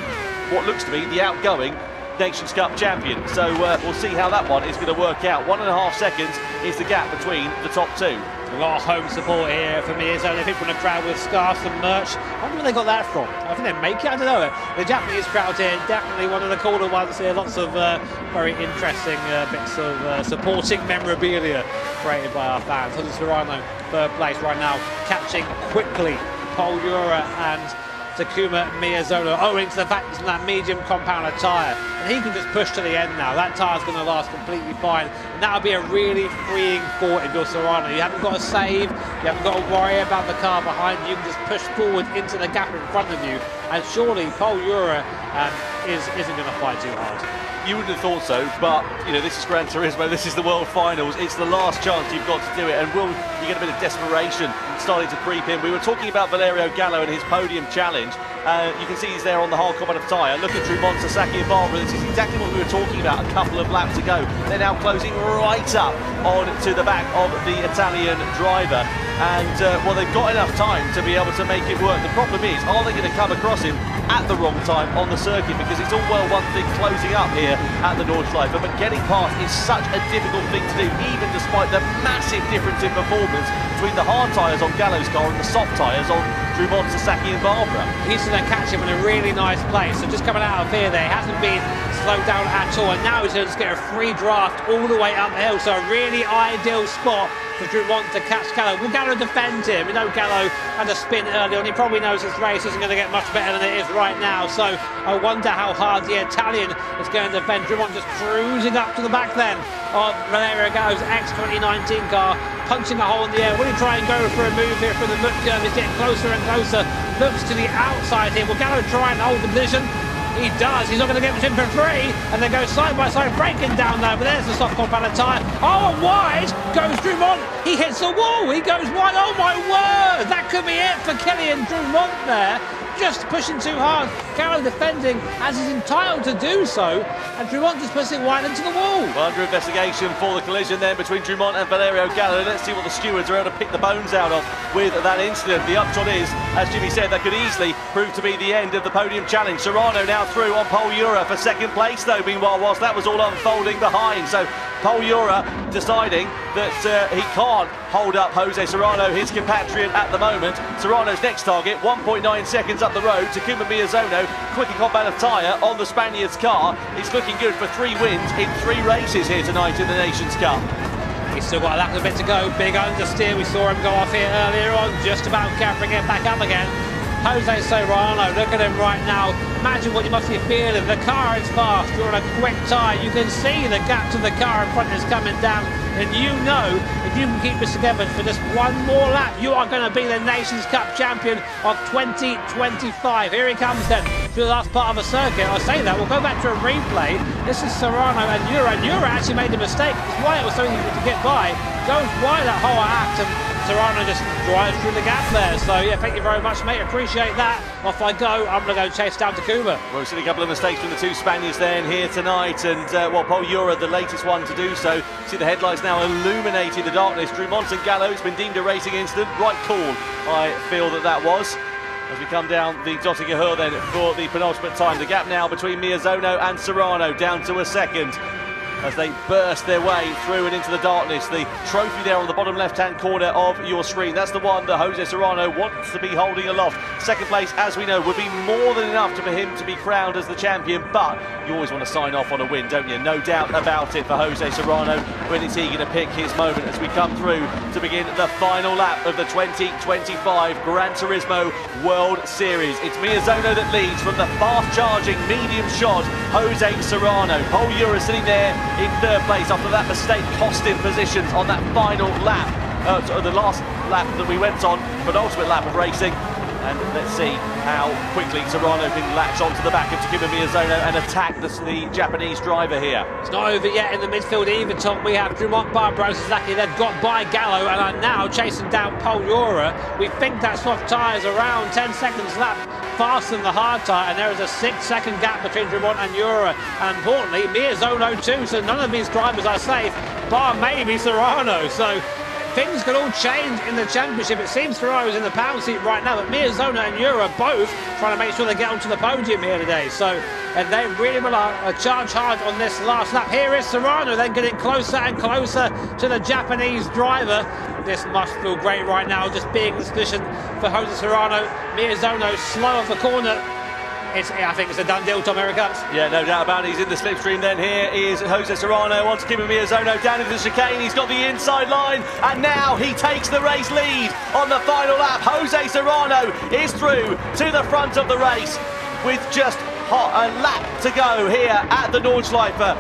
Speaker 17: what looks to be the outgoing Nations Cup champion. So we'll see how that one is going to work out. 1.5 seconds is the gap between the top two.
Speaker 16: A lot of home support here for Miyazono. People in the crowd with scarves and merch. I wonder where they got that from. I think they make it. I don't know. The Japanese crowd here, definitely one of the cooler ones here. Lots of very interesting bits of supporting memorabilia created by our fans. Jose Serrano, third place right now, catching quickly Pol Urra and Takuma Miyazono, owing to the fact it's in that medium compounder tyre. And he can just push to the end now. That tyre's going to last completely fine. And that'll be a really freeing thought if you're Serrano. You haven't got to save, you haven't got to worry about the car behind you. You can just push forward into the gap in front of you. And surely Pol Urra isn't going to fight too hard.
Speaker 17: You wouldn't have thought so, but you know, this is Gran Turismo, this is the World Finals, it's the last chance you've got to do it, and will you get a bit of desperation starting to creep in? We were talking about Valerio Gallo and his podium challenge. You can see he's there on the hard compounder tyre. Look at Drummond, Sasaki and Barbara. This is exactly what we were talking about a couple of laps ago. They're now closing right up on to the back of the Italian driver. And well, they've got enough time to be able to make it work. The problem is, are they going to come across him at the wrong time on the circuit? Because it's all well one thing closing up here at the Nordschleife, but getting past is such a difficult thing to do, even despite the massive difference in performance between the hard tyres on Gallo's car and the soft tyres on Drummond, Sasaki and Barbara.
Speaker 16: He's going to catch him in a really nice place. So just coming out of here there, he hasn't been slowed down at all, and now he's going to get a free draft all the way up the hill. So a really ideal spot for Drummond to catch Gallo. Will Gallo defend him? We know Gallo had a spin early on. He probably knows his race isn't going to get much better than it is right now. So I wonder how hard the Italian is going to defend. Drummond just cruising up to the back then of Valerio Gallo's X2019 car, punching a hole in the air. Will he try and go for a move here from the mud curve? He's getting closer and closer. Looks to the outside here. Will Gallo try and hold the position? He does. He's not going to get him for free. And they go side by side, breaking down there. But there's the soft compounder tyre. Oh, and wide goes Drummond. He hits the wall. He goes wide. Oh, my word. That could be it for Kylian Drummond there. Just pushing too hard. Gallo defending as he's entitled to do so, and Drummond just pushing wide into the wall.
Speaker 17: Well, under investigation for the collision there between Drummond and Valerio Gallo. Let's see what the stewards are able to pick the bones out of with that incident. The upshot is, as Jimmy said, that could easily prove to be the end of the podium challenge. Serrano now through on Pol Urra for second place, though, meanwhile, whilst that was all unfolding behind. So Pol Urra deciding that he can't hold up Jose Serrano, his compatriot at the moment. Serrano's next target, 1.9 seconds up the road. Takuma Miyazono, quicker compounder tyre on the Spaniards car. It's looking good for 3 wins in 3 races here tonight in the Nations Cup.
Speaker 16: He's still got a lap of bit to go. Big understeer. We saw him go off here earlier on, just about bring it back up again. Jose Serrano, look at him right now. Imagine what you must be feeling. The car is fast. You're on a quick tyre. You can see the gap to the car in front is coming down. And you know, if you can keep this together for just one more lap, you are going to be the Nations Cup champion of 2025. Here he comes then, through the last part of the circuit. I say that, we'll go back to a replay. This is Serrano and Urra. Urra actually made a mistake. That's why it was so easy to get by. Goes wide that whole act, and Serrano just drives through the gap there. So yeah, thank you very much, mate. Appreciate that. Off I go. I'm going to go chase down Takuma.
Speaker 17: Well, we've seen a couple of mistakes from the two Spaniards then here tonight, and Pol Urra, the latest one to do so. See the headlights now illuminating the darkness. Dumont and Gallo, it's been deemed a racing incident. Right call, I feel that was. As we come down the Dottinger Hill then for the penultimate time. The gap now between Miyazono and Serrano down to a second as they burst their way through and into the darkness. The trophy there on the bottom left-hand corner of your screen, that's the one that Jose Serrano wants to be holding aloft. Second place, as we know, would be more than enough for him to be crowned as the champion, but you always want to sign off on a win, don't you? No doubt about it for Jose Serrano. When is he going to pick his moment as we come through to begin the final lap of the 2025 Gran Turismo World Series? It's Miyazono that leads from the fast-charging, medium-shod Jose Serrano. Pol Urra sitting there in third place after that mistake cost him positions on that final lap, the last lap that we went on, penultimate lap of racing. And let's see how quickly Serrano can latch onto the back of Takuma Miyazono and attack the Japanese driver here.
Speaker 16: It's not over yet in the midfield either, Tom. We have Dumont, Barbaro, Sasaki. They've got by Gallo and are now chasing down Pol Urra. We think that soft tyres around 10 seconds lap faster than the hard tyre, and there is a 6-second gap between Dumont and Urra. And importantly, Miyazono too, so none of these drivers are safe, bar maybe Serrano. So things could all change in the championship. It seems Serrano's in the pound seat right now, but Miyazono and Urra both trying to make sure they get onto the podium here today. So, and they really will charge hard on this last lap. Here is Serrano then getting closer and closer to the Japanese driver. This must feel great right now, just being in this position for Jose Serrano. Miyazono slow off the corner. I think it's a done deal, Tom. Here it comes.
Speaker 17: Yeah, no doubt about it. He's in the slipstream then. Here is Jose Serrano on to Takuma Miyazono down into the chicane. He's got the inside line, and now he takes the race lead on the final lap. Jose Serrano is through to the front of the race with just a lap to go here at the Nordschleife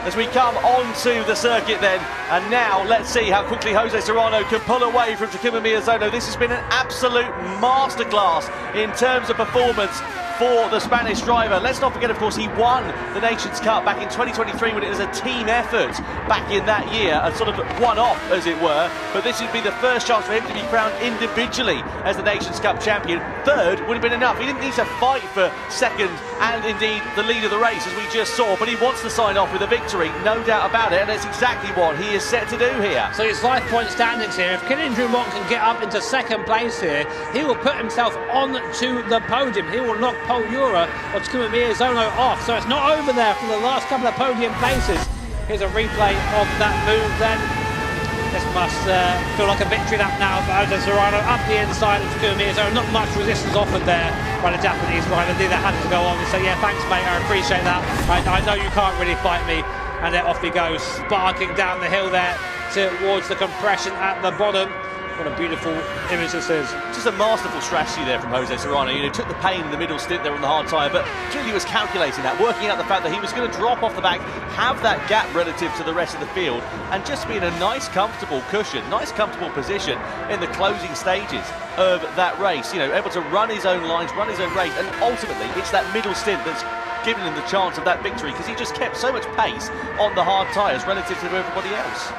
Speaker 17: as we come onto the circuit then. And now let's see how quickly Jose Serrano can pull away from Takuma Miyazono. This has been an absolute masterclass in terms of performance for the Spanish driver. Let's not forget, of course, he won the Nations Cup back in 2023 when it was a team effort back in that year, a sort of one-off, as it were. But this would be the first chance for him to be crowned individually as the Nations Cup champion. Third would have been enough. He didn't need to fight for second and indeed the lead of the race, as we just saw, but he wants to sign off with a victory, no doubt about it, and that's exactly what he is set to do here.
Speaker 16: So his 5 point standings here, if Kylian Dumont can get up into second place here, he will put himself on to the podium. He will knock Pol Urra or Takuma Miyazono off. So it's not over there for the last couple of podium places. Here's a replay of that move then. This must feel like a victory lap now for Jose Serrano up the inside of Takuma Miyazono. Not much resistance offered there by the Japanese driver. Neither had to go on and say, yeah, thanks mate, I appreciate that. I know you can't really fight me. And then off he goes, sparking down the hill there towards the compression at the bottom. What a beautiful image this is.
Speaker 17: Just a masterful strategy there from Jose Serrano. You know, took the pain in the middle stint there on the hard tyre, but clearly was calculating that, working out the fact that he was going to drop off the back, have that gap relative to the rest of the field, and just be in a nice, comfortable cushion, nice, comfortable position in the closing stages of that race. You know, able to run his own lines, run his own race, and ultimately it's that middle stint that's given him the chance of that victory, because he just kept so much pace on the hard tyres relative to everybody else.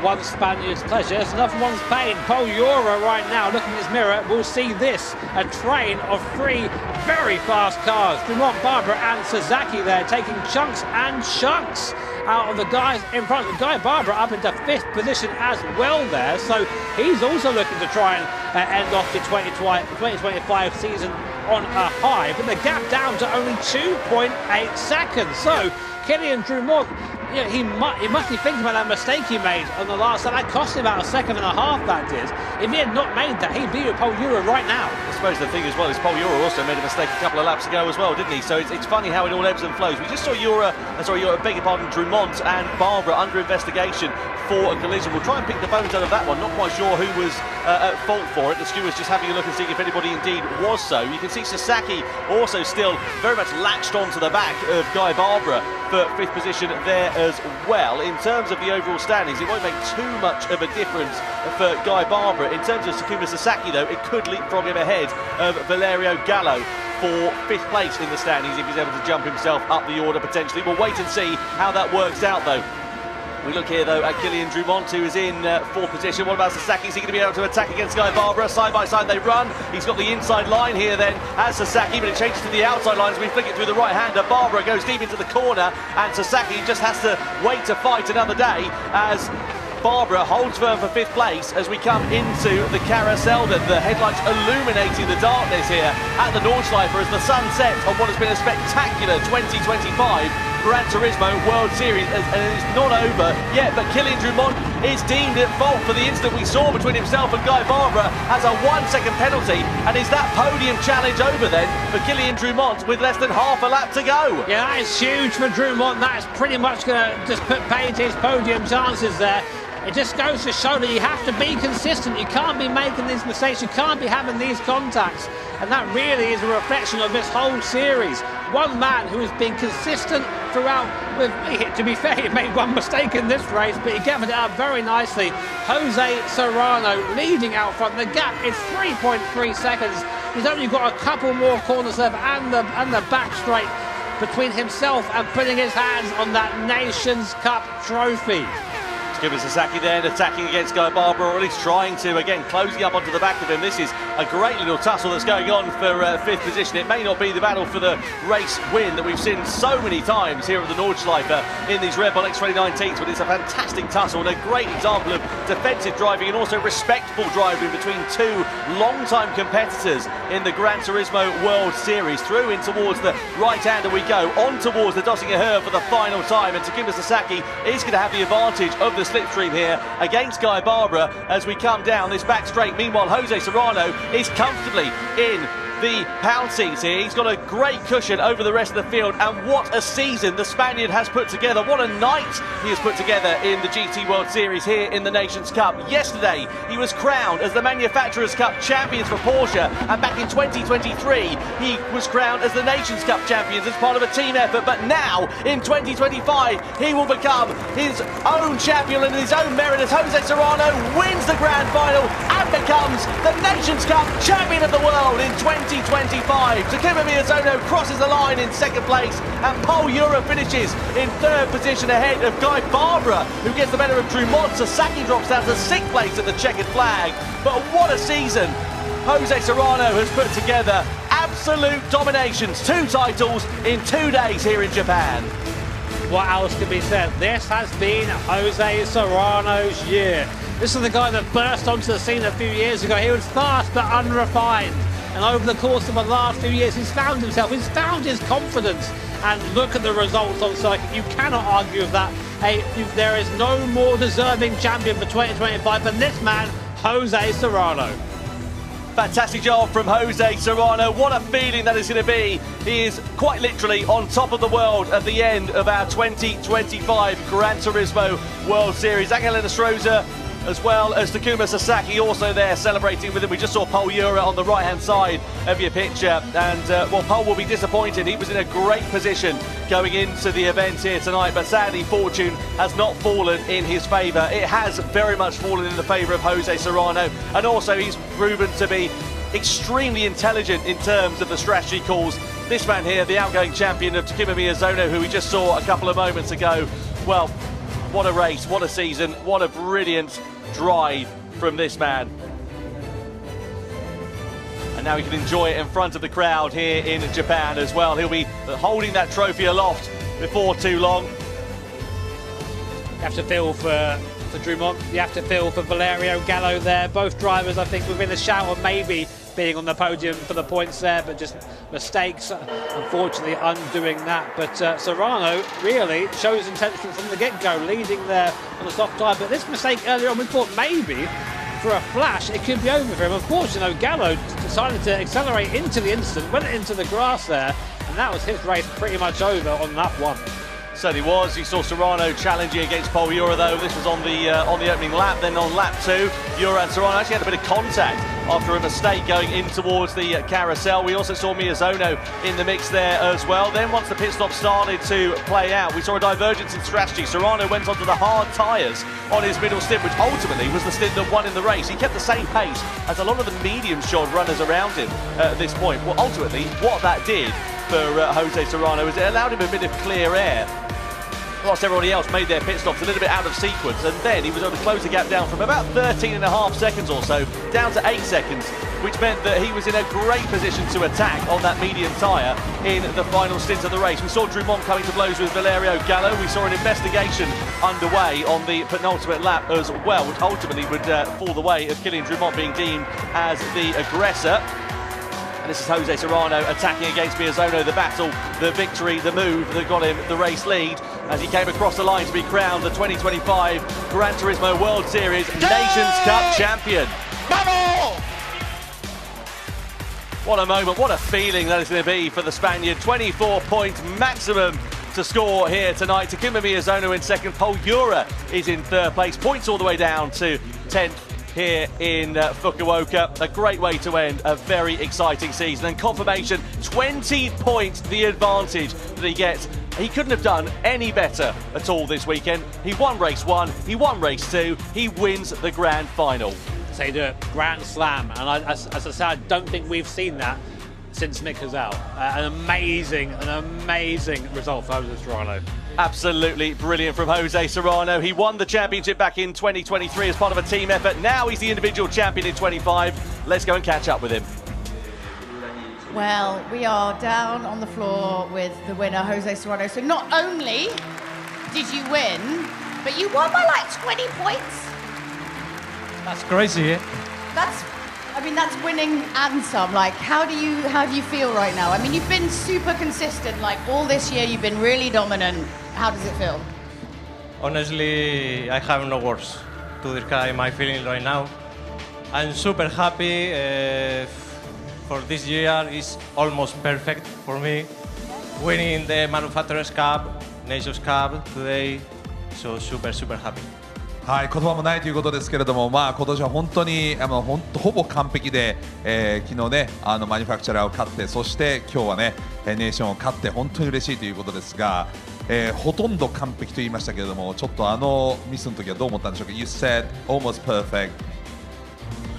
Speaker 16: One Spaniard's pleasure, it's another one's pain. Pol Urra right now, looking in his mirror, will see this, a train of 3 very fast cars. Dumont, Barbara and Sasaki there, taking chunks and chunks out of the guys in front. The guy Barbara up into 5th position as well there, so he's also looking to try and end off the 2025 season on a high, but the gap down to only 2.8 seconds. So Kylian Dumont, you know, he must be thinking about that mistake he made on the last lap. That cost him about 1.5 seconds, that did. If he had not made that, he'd be with Pol Urra right now.
Speaker 17: I suppose the thing as well is Pol Urra also made a mistake a couple of laps ago as well, didn't he? So it's funny how it all ebbs and flows. We just saw Dumont and Barbara under investigation for a collision. We'll try and pick the bones out of that one. Not quite sure who was at fault for it. The stewards just having a look and seeing if anybody indeed was so. You can see Sasaki also still very much latched onto the back of Guy Barbara for 5th position there as well. In terms of the overall standings, it won't make too much of a difference for Guy Barbara. In terms of Takuma Sasaki, though, it could leapfrog him ahead of Valerio Gallo for 5th place in the standings if he's able to jump himself up the order potentially. We'll wait and see how that works out, though. We look here though at Kylian Drumont, who is in fourth position. What about Sasaki? Is he going to be able to attack against Guy Barbara? Side by side they run. He's got the inside line here then as Sasaki, but it changes to the outside line as we flick it through the right hander. Barbara goes deep into the corner and Sasaki just has to wait to fight another day as Barbara holds firm for fifth place as we come into the carousel. The headlights illuminating the darkness here at the Nordschleife as the sun sets on what has been a spectacular 2025 Gran Turismo World Series, and it's not over yet, but Kylian Drumont is deemed at fault for the incident we saw between himself and Guy Barbara as a 1 second penalty. And is that podium challenge over then for Kylian Drumont with less than half a lap to go?
Speaker 16: Yeah, that is huge for Drumont. That is pretty much going to just put paid to his podium chances there. It just goes to show that you have to be consistent. You can't be making these mistakes. You can't be having these contacts. And that really is a reflection of this whole series. One man who has been consistent throughout. To be fair, he made one mistake in this race, but he gathered it up very nicely. Jose Serrano leading out front. The gap is 3.3 seconds. He's only got a couple more corners left and the back straight between himself and putting his hands on that Nations Cup trophy.
Speaker 17: Takuma Sasaki then attacking against Guy Barbara, or at least trying to, again, closing up onto the back of him. This is a great little tussle that's going on for fifth position. It may not be the battle for the race win that we've seen so many times here at the Nordschleife in these Red Bull X2019s, but it's a fantastic tussle and a great example of defensive driving and also respectful driving between two long-time competitors in the Gran Turismo World Series. Through in towards the right-hander we go, on towards the Döttinger Höhe for the final time, and Takuma Sasaki is going to have the advantage of the slipstream here against Guy Barbara as we come down this back straight. Meanwhile, Jose Serrano is comfortably in the pound seats here. He's got a great cushion over the rest of the field, and what a season the Spaniard has put together. What a night he has put together in the GT World Series here in the Nations Cup. Yesterday he was crowned as the Manufacturers' Cup champions for Porsche, and back in 2023 he was crowned as the Nations Cup champions as part of a team effort. But now in 2025 he will become his own champion in his own merit as Jose Serrano wins the grand final and becomes the Nations Cup champion of the world in 2025. Takuma Miyazono crosses the line in second place, and Pol Urra finishes in third position ahead of Guy Barbara, who gets the better of Drumont. Sasaki drops down to sixth place at the checkered flag. But what a season Jose Serrano has put together. Absolute dominations, 2 titles in 2 days here in Japan.
Speaker 16: What else can be said? This has been Jose Serrano's year. This is the guy that burst onto the scene a few years ago. He was fast but unrefined. And over the course of the last few years, he's found himself, he's found his confidence. And look at the results on circuit. You cannot argue with that. There is no more deserving champion for 2025 than this man, Jose Serrano.
Speaker 17: Fantastic job from Jose Serrano. What a feeling that is going to be. He is quite literally on top of the world at the end of our 2025 Gran Turismo World Series. Angel Enestrosa, as well as Takuma Sasaki, also there celebrating with him. We just saw Pol Urra on the right-hand side of your picture, and well, Pol will be disappointed. He was in a great position going into the event here tonight, but sadly fortune has not fallen in his favour. It has very much fallen in the favour of Jose Serrano, and also he's proven to be extremely intelligent in terms of the strategy calls. This man here, the outgoing champion of Takuma Miyazono, who we just saw a couple of moments ago, well, what a race, what a season, what a brilliant drive from this man. And now he can enjoy it in front of the crowd here in Japan as well. He'll be holding that trophy aloft before too long.
Speaker 16: You have to feel for Drumont, you have to feel for Valerio Gallo there. Both drivers, I think, within a shout of maybe being on the podium for the points there, but just mistakes, unfortunately, undoing that. But Serrano really shows intention from the get-go, leading there on the soft tyre. But this mistake earlier on, we thought maybe for a flash it could be over for him. Unfortunately, Gallo decided to accelerate into the instant, went into the grass there, and that was his race pretty much over on that one.
Speaker 17: Certainly was. You saw Serrano challenging against Pol Urra, though. This was on the opening lap. Then on lap 2, Urra and Serrano actually had a bit of contact after a mistake going in towards the carousel. We also saw Miyazono in the mix there as well. Then once the pit stop started to play out, we saw a divergence in strategy. Serrano went onto the hard tyres on his middle stint, which ultimately was the stint that won in the race. He kept the same pace as a lot of the medium-shod runners around him at this point. Well, ultimately, what that did for Jose Serrano is it allowed him a bit of clear air whilst everybody else made their pit stops a little bit out of sequence, and then he was able to close the gap down from about 13.5 seconds or so down to 8 seconds, which meant that he was in a great position to attack on that medium tyre in the final stint of the race. We saw Drummond coming to blows with Valerio Gallo. We saw an investigation underway on the penultimate lap as well, which ultimately would fall the way of Kylian Drummond being deemed as the aggressor. And this is Jose Serrano attacking against Miyazono, the battle, the victory, the move that got him the race lead as he came across the line to be crowned the 2025 Gran Turismo World Series Nations Cup champion.
Speaker 2: Vamos!
Speaker 17: What a moment, what a feeling that is going to be for the Spaniard. 24 points maximum to score here tonight. Takuma Miyazono in second, Pol Urra is in third place. Points all the way down to 10th here in Fukuoka. A great way to end a very exciting season, and confirmation, 20 points the advantage that he gets. He couldn't have done any better at all this weekend. He won race 1, he won race 2, he wins the grand final.
Speaker 16: So you do a Grand Slam, and as I said, I don't think we've seen that since Mick Hazel. An amazing result for Jose Serrano.
Speaker 17: Absolutely brilliant from Jose Serrano. He won the championship back in 2023 as part of a team effort. Now he's the individual champion in 25. Let's go and catch up with him.
Speaker 3: Well, we are down on the floor with the winner, Jose Serrano. So not only did you win, but you won by like 20 points.
Speaker 14: That's crazy, eh?
Speaker 3: That's winning and some. Like, how do you feel right now? I mean, you've been super consistent. Like, all this year, you've been really dominant. How does it feel?
Speaker 11: Honestly, I have no words to describe my feeling right now. I'm super happy. For this year, it's almost perfect for me. Winning the Manufacturers Cup, Nations Cup today, so super happy.
Speaker 4: はい、言葉もないということですけれども、今年は本当にほぼ完璧で、昨日ねマニファクチャラーを勝って、そして今日はねネーションを勝って本当に嬉しいということですが、ほとんど完璧と言いましたけれども、ちょっとミスの時はどう思ったんでしょうか。You said almost perfect.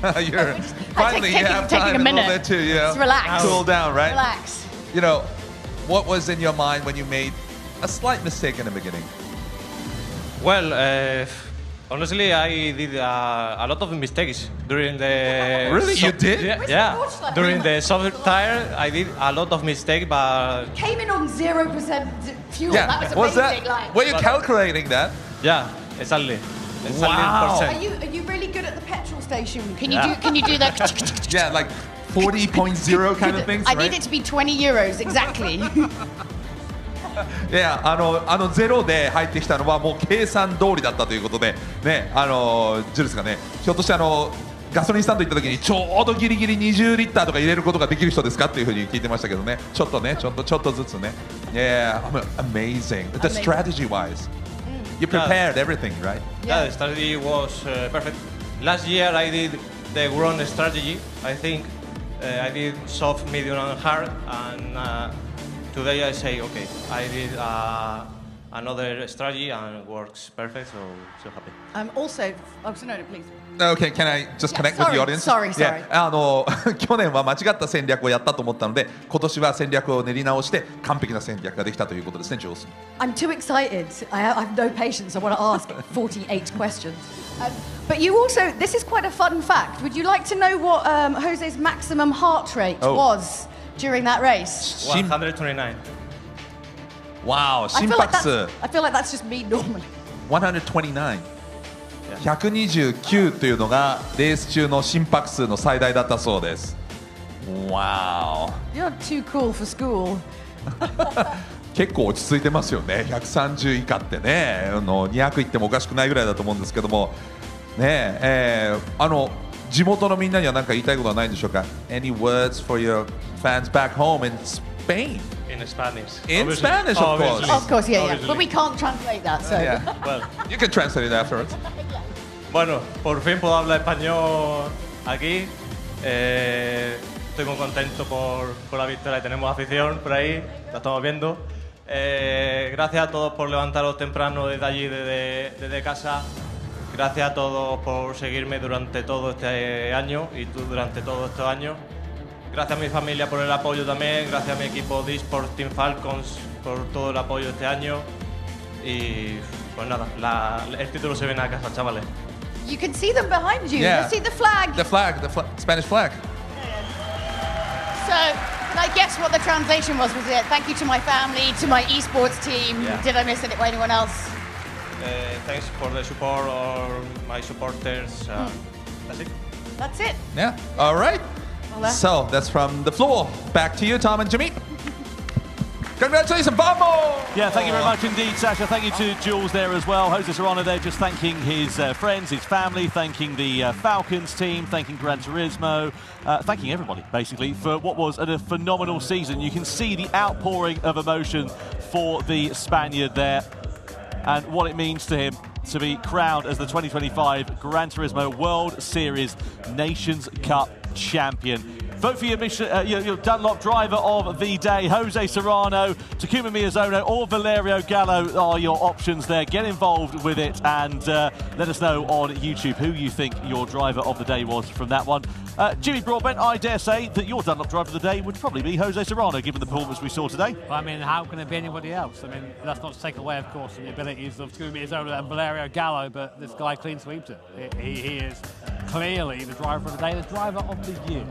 Speaker 4: You're finally you have time a little bit to
Speaker 3: relax,
Speaker 4: cool down, right?
Speaker 3: Relax.
Speaker 4: You know, what was in your mind when you made a slight mistake in the beginning?
Speaker 11: Well, honestly, I did a lot of mistakes during the...
Speaker 4: Really? You did?
Speaker 11: Yeah. During the soft tire, I did a lot of mistakes, but...
Speaker 3: Came in on 0% fuel.
Speaker 4: Yeah.
Speaker 3: That was amazing.
Speaker 4: Were you calculating that?
Speaker 11: Yeah, exactly.
Speaker 4: Wow.
Speaker 3: Are you really good at the petrol station? Can you do that?
Speaker 4: Yeah, like 40.0 kind of things,
Speaker 3: I
Speaker 4: right?
Speaker 3: need it to be 20 euros exactly.
Speaker 4: いやゼロで入ってきたのはもう計算通りだったということでね、ジュルスがね、ひょっとしてガソリンスタンド行った時にちょうどギリギリ20リッターとか入れることができる人ですかっていうふうに聞いてましたけどね、ちょっとずつね。Yeah, amazing. The strategy wise, you prepared everything, right?
Speaker 11: Yeah, the strategy was perfect. Last year I did the wrong strategy. I think I did soft, medium, and hard, and today I say, okay, I did another strategy and it works perfect, so happy.
Speaker 3: Also, no, please.
Speaker 4: Okay, can I just connect with the audience?
Speaker 3: Sorry.
Speaker 4: Yeah, 去年は間違った戦略をやったと思ったので、今年は戦略を練り直して完璧な戦略ができたということですね、ジョース。
Speaker 3: I'm too excited. I have no patience. I want to ask 48 questions. But you also, this is quite a fun fact. Would you like to know what Jose's maximum heart rate was during that race?
Speaker 11: 129.
Speaker 4: Wow, 心拍数。
Speaker 3: I feel like that's just me normally.
Speaker 4: 129。129というのがレース中の心拍数の最大だったそうです。Wow.
Speaker 3: You're too cool for school.
Speaker 4: 結構落ち着いてますよね。130以下ってね、200いってもおかしくないぐらいだと思うんですけども、ね地元のみんなには何か言いたいことはないんでしょうか。Any words for your fans back home in Spain?
Speaker 11: In Spanish.
Speaker 4: In Spanish, of course.
Speaker 3: Of course, yeah. But we can't translate that, so.
Speaker 4: Yeah. Well, you can translate it afterwards.
Speaker 11: Bueno, por fin puedo hablar español aquí. Estoy muy contento por la victoria. Tenemos afición por ahí, la estamos viendo. Gracias a todos por levantaros temprano desde allí, desde casa. Gracias a todos por seguirme durante todo este año y tú durante todos estos años. Gracias a mi familia por el apoyo también. Gracias a mi equipo de eSports Team Falcons por todo el apoyo este año. Y pues nada, el título se viene a casa, chavales.
Speaker 3: You can see them behind you.
Speaker 4: Yeah.
Speaker 3: You see the flag.
Speaker 4: The Spanish flag.
Speaker 3: So, can I guess what the translation was? Was it thank you to my family, to my esports team?
Speaker 11: Yeah.
Speaker 3: Did I miss it? Anyone else?
Speaker 11: Thanks for the support or my supporters. That's it.
Speaker 3: That's it.
Speaker 4: Yeah. All right.
Speaker 3: Well,
Speaker 4: So that's from the floor. Back to you, Tom and Jimmy. Congratulations, vamos!
Speaker 13: Yeah, thank you very much indeed, Sasha. Thank you to Jules there as well. Jose Serrano there just thanking his friends, his family, thanking the Falcons team, thanking Gran Turismo, thanking everybody, basically, for what was a phenomenal season. You can see the outpouring of emotion for the Spaniard there and what it means to him to be crowned as the 2025 Gran Turismo World Series Nations Cup champion. Vote for your Dunlop driver of the day, Jose Serrano, Takuma Miyazono or Valerio Gallo are your options there. Get involved with it and let us know on YouTube who you think your driver of the day was from that one. Jimmy Broadbent, I dare say that your Dunlop driver of the day would probably be Jose Serrano, given the performance we saw today.
Speaker 10: Well, I mean, how can it be anybody else? I mean, that's not to take away, of course, from the abilities of Takuma Miyazono and Valerio Gallo, but this guy clean sweeps it. He is clearly the driver of the day, the driver of the year.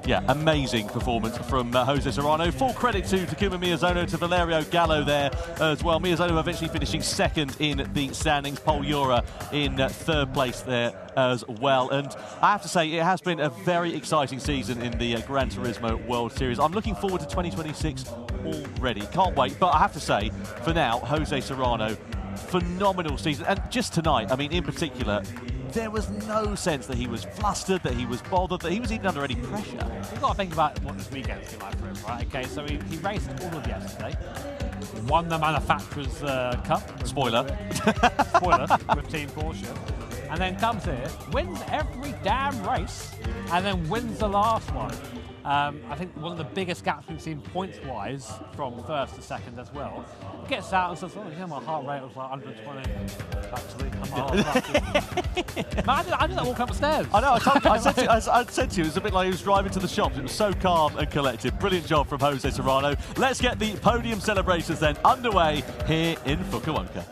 Speaker 13: Yeah, amazing performance from Jose Serrano. Full credit to Takuma Miyazono, to Valerio Gallo there as well. Miyazono eventually finishing second in the standings. Pol Urra in third place there as well. And I have to say, it has been a very exciting season in the Gran Turismo World Series. I'm looking forward to 2026 already. Can't wait. But I have to say, for now, Jose Serrano, phenomenal season. And just tonight, I mean, in particular, there was no sense that he was flustered, that he was bothered, that he was even under any pressure.
Speaker 10: You've got to think about what this weekend's been like for him, right? Okay, so he raced all of yesterday, won the Manufacturers' Cup.
Speaker 13: Spoiler.
Speaker 10: Spoiler, with Team Porsche. And then comes here, wins every damn race, and then wins the last one. I think one of the biggest gaps we've seen points-wise from first to second as well. Gets out and says, oh, yeah, my heart rate was like 120. Actually, Man, I did that walk up the stairs.
Speaker 13: I know, I said to you, it was a bit like he was driving to the shops. It was so calm and collected. Brilliant job from Jose Serrano. Let's get the podium celebrations then underway here in Fukuoka.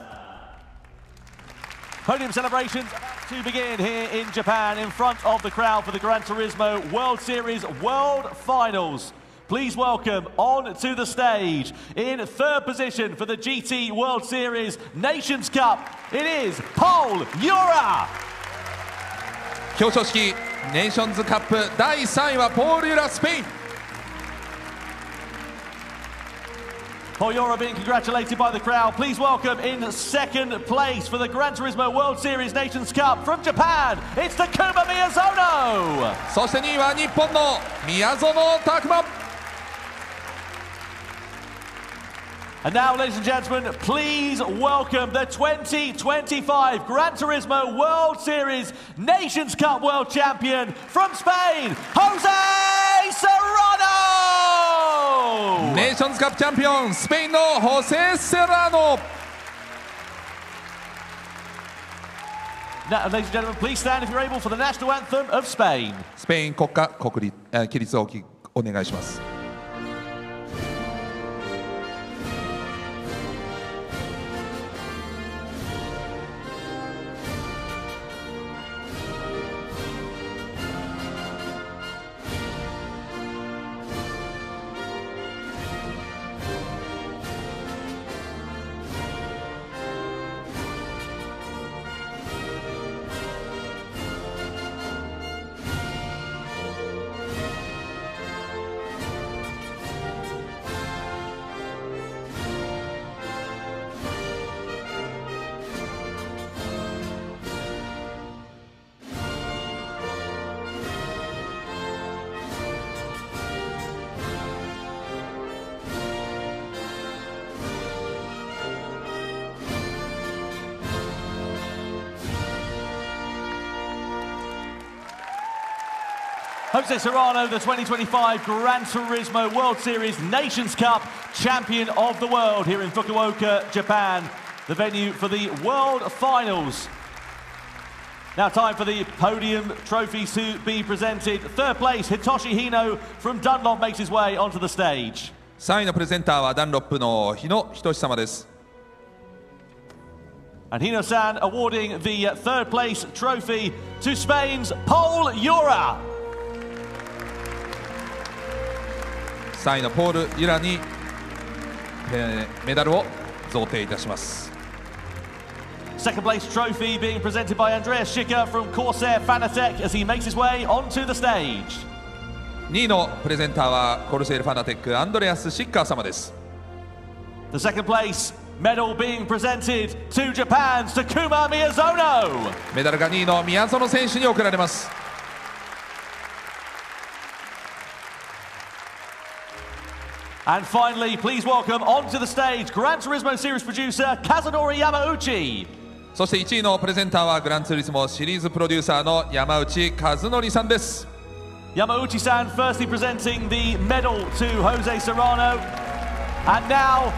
Speaker 13: Podium celebrations about to begin here in Japan in front of the crowd for the Gran Turismo World Series World Finals. Please welcome on to the stage in third position for the GT World Series Nations Cup, it is Pol Urra!
Speaker 4: 表彰式ネーションズカップ第3位はポール・ユラスペイン
Speaker 13: Pol Urra being congratulated by the crowd. Please welcome in second place for the Gran Turismo World Series Nations Cup from Japan, it's Takuma Miyazono!
Speaker 4: そして2位は日本の宮園拓磨
Speaker 13: And now, ladies and gentlemen, please welcome the 2025 Gran Turismo World Series Nations Cup World Champion from Spain, Jose Serrano!
Speaker 4: ネーションズカップチャンピオンスペインのホセ・セラノ
Speaker 13: Now, ladies and gentlemen, please stand if you're able for the national anthem of Spain.
Speaker 4: スペイン国歌起立をお願いします
Speaker 13: Jose Serrano, the 2025 Gran Turismo World Series Nations Cup Champion of the World here in Fukuoka, Japan, the venue for the World Finals. Now time for the podium trophies to be presented. Third place, Hitoshi Hino from Dunlop makes his way onto the stage.
Speaker 4: 3位のプレゼンターはダンロップの日野仁様です
Speaker 13: And Hino-san awarding the third place trophy to Spain's Pol Urra.
Speaker 4: 3位のポール・ユラにメダルを贈呈いたします。
Speaker 13: Second place trophy being presented by Andreas Schicker from Corsair Fanatec as he makes his way onto the stage.
Speaker 4: 2位のプレゼンターはコルセールファナテックアンドレアス・シッカー様です。
Speaker 13: The second place medal being presented to Japan's Takuma Miyazono.
Speaker 4: メダルが2位の宮園選手に贈られます。
Speaker 13: And finally, please welcome onto the stage Gran Turismo Series producer Kazunori Yamauchi.
Speaker 4: そして1位のプレゼンターはグランツーリスモシリーズプロデューサーの山内和則さんです。
Speaker 13: Yamauchi-san firstly presenting the medal to Jose Serrano. And now,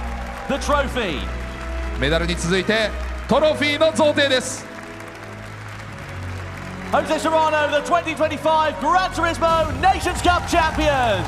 Speaker 13: the trophy.
Speaker 4: メダルに続いてトロフィーの贈呈です。
Speaker 13: Jose Serrano, the 2025 Gran Turismo Nations Cup champion.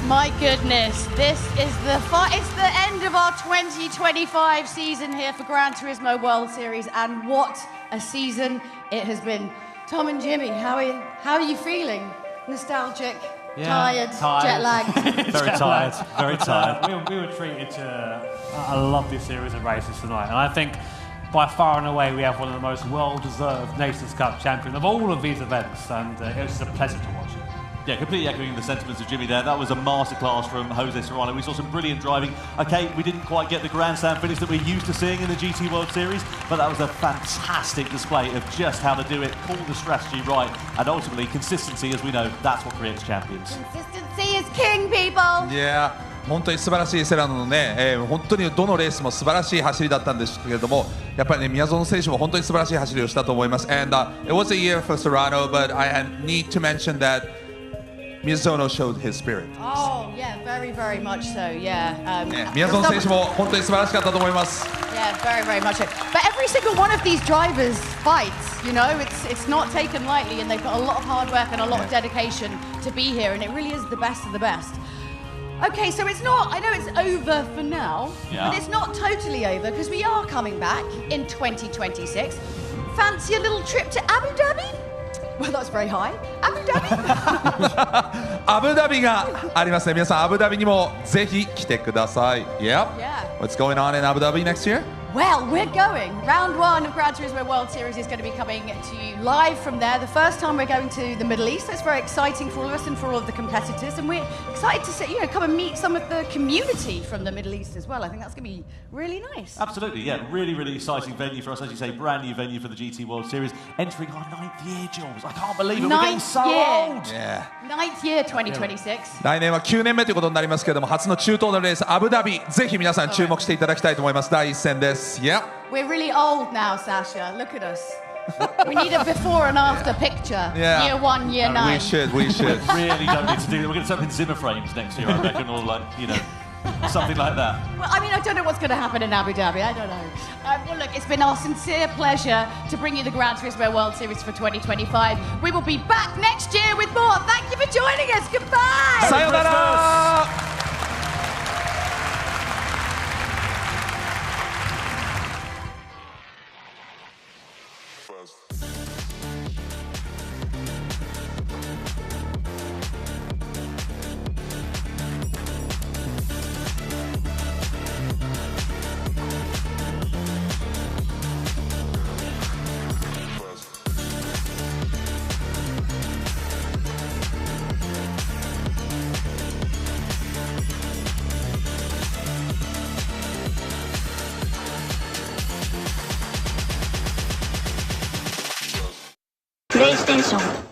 Speaker 3: My goodness, this is it's the end of our 2025 season here for Gran Turismo World Series, and what a season it has been. Tom and Jimmy, how are you feeling? Nostalgic, tired, jet lagged?
Speaker 13: Very tired, very tired.
Speaker 16: We were treated to a lovely series of races tonight, and I think by far and away we have one of the most well-deserved Nations Cup champions of all of these events, and it was just a pleasure to watch it.
Speaker 13: Yeah, completely echoing the sentiments of Jimmy there. That was a masterclass from Jose Serrano. We saw some brilliant driving. Okay, we didn't quite get the grandstand finish that we're used to seeing in the GT World Series, but that was a fantastic display of just how to do it, call the strategy right, and ultimately consistency, as we know, that's what creates champions.
Speaker 3: Consistency is king, people!
Speaker 4: Yeah. 本当に素晴らしいセラノのね、本当にどのレースも素晴らしい走りだったんですけれども、やっぱりね、宮園選手も本当に素晴らしい走りをしたと思います。And it was a year for Serrano, but I need to mention that Miyazono showed his spirit.
Speaker 3: Oh, yeah, very, very much so, yeah.
Speaker 4: 宮園選手も本当に素晴らしかったと思います。
Speaker 3: Yeah, very, very much so. But every single one of these drivers fights, you know, it's not taken lightly, and they've got a lot of hard work and a lot of dedication to be here, and it really is the best of the best. Okay, so it's not, I know it's over for now, but it's not totally over, because we are coming back in 2026. Fancy a little trip to Abu Dhabi? Well, that's very high. Abu Dhabi?
Speaker 4: アブダビがありますね。皆さん、アブダビにもぜひ来てください。Yep. What's going on in Abu Dhabi next year?
Speaker 3: Well, we're going. Round one of Gran Turismo World Series is going to be coming to you live from there. The first time we're going to the Middle East. That's very exciting for all of us and for all of the competitors. And we're excited to see, come and meet some of the community from the Middle East as well. I think that's going to be really nice.
Speaker 13: Absolutely, yeah. Really, really exciting venue for us. As you say, brand new venue for the GT World Series. Entering our 9th year, Jules. I can't believe it. We're getting so old.
Speaker 4: Yeah.
Speaker 3: 9th year 2026.
Speaker 4: 来年は9年目ということになりますけれども、初の中東のレース、アブダビ、ぜひ皆さん注目していただきたいと思います。第一戦です。Yeah.
Speaker 3: We're really old now, Sasha. Look at us. We need a before and after picture.
Speaker 4: Yeah.
Speaker 3: Year 1, year 9.
Speaker 4: We should. We
Speaker 13: really don't need to do that. We're going to set up in Zimmer frames next year, I reckon, or something like that.
Speaker 3: Well, I mean, I don't know what's going to happen in Abu Dhabi. I don't know. Well, look, it's been our sincere pleasure to bring you the Gran Turismo World Series for 2025. We will be back next year with more. Thank you for joining us. Goodbye.
Speaker 4: Sayonara.
Speaker 18: プレイステーション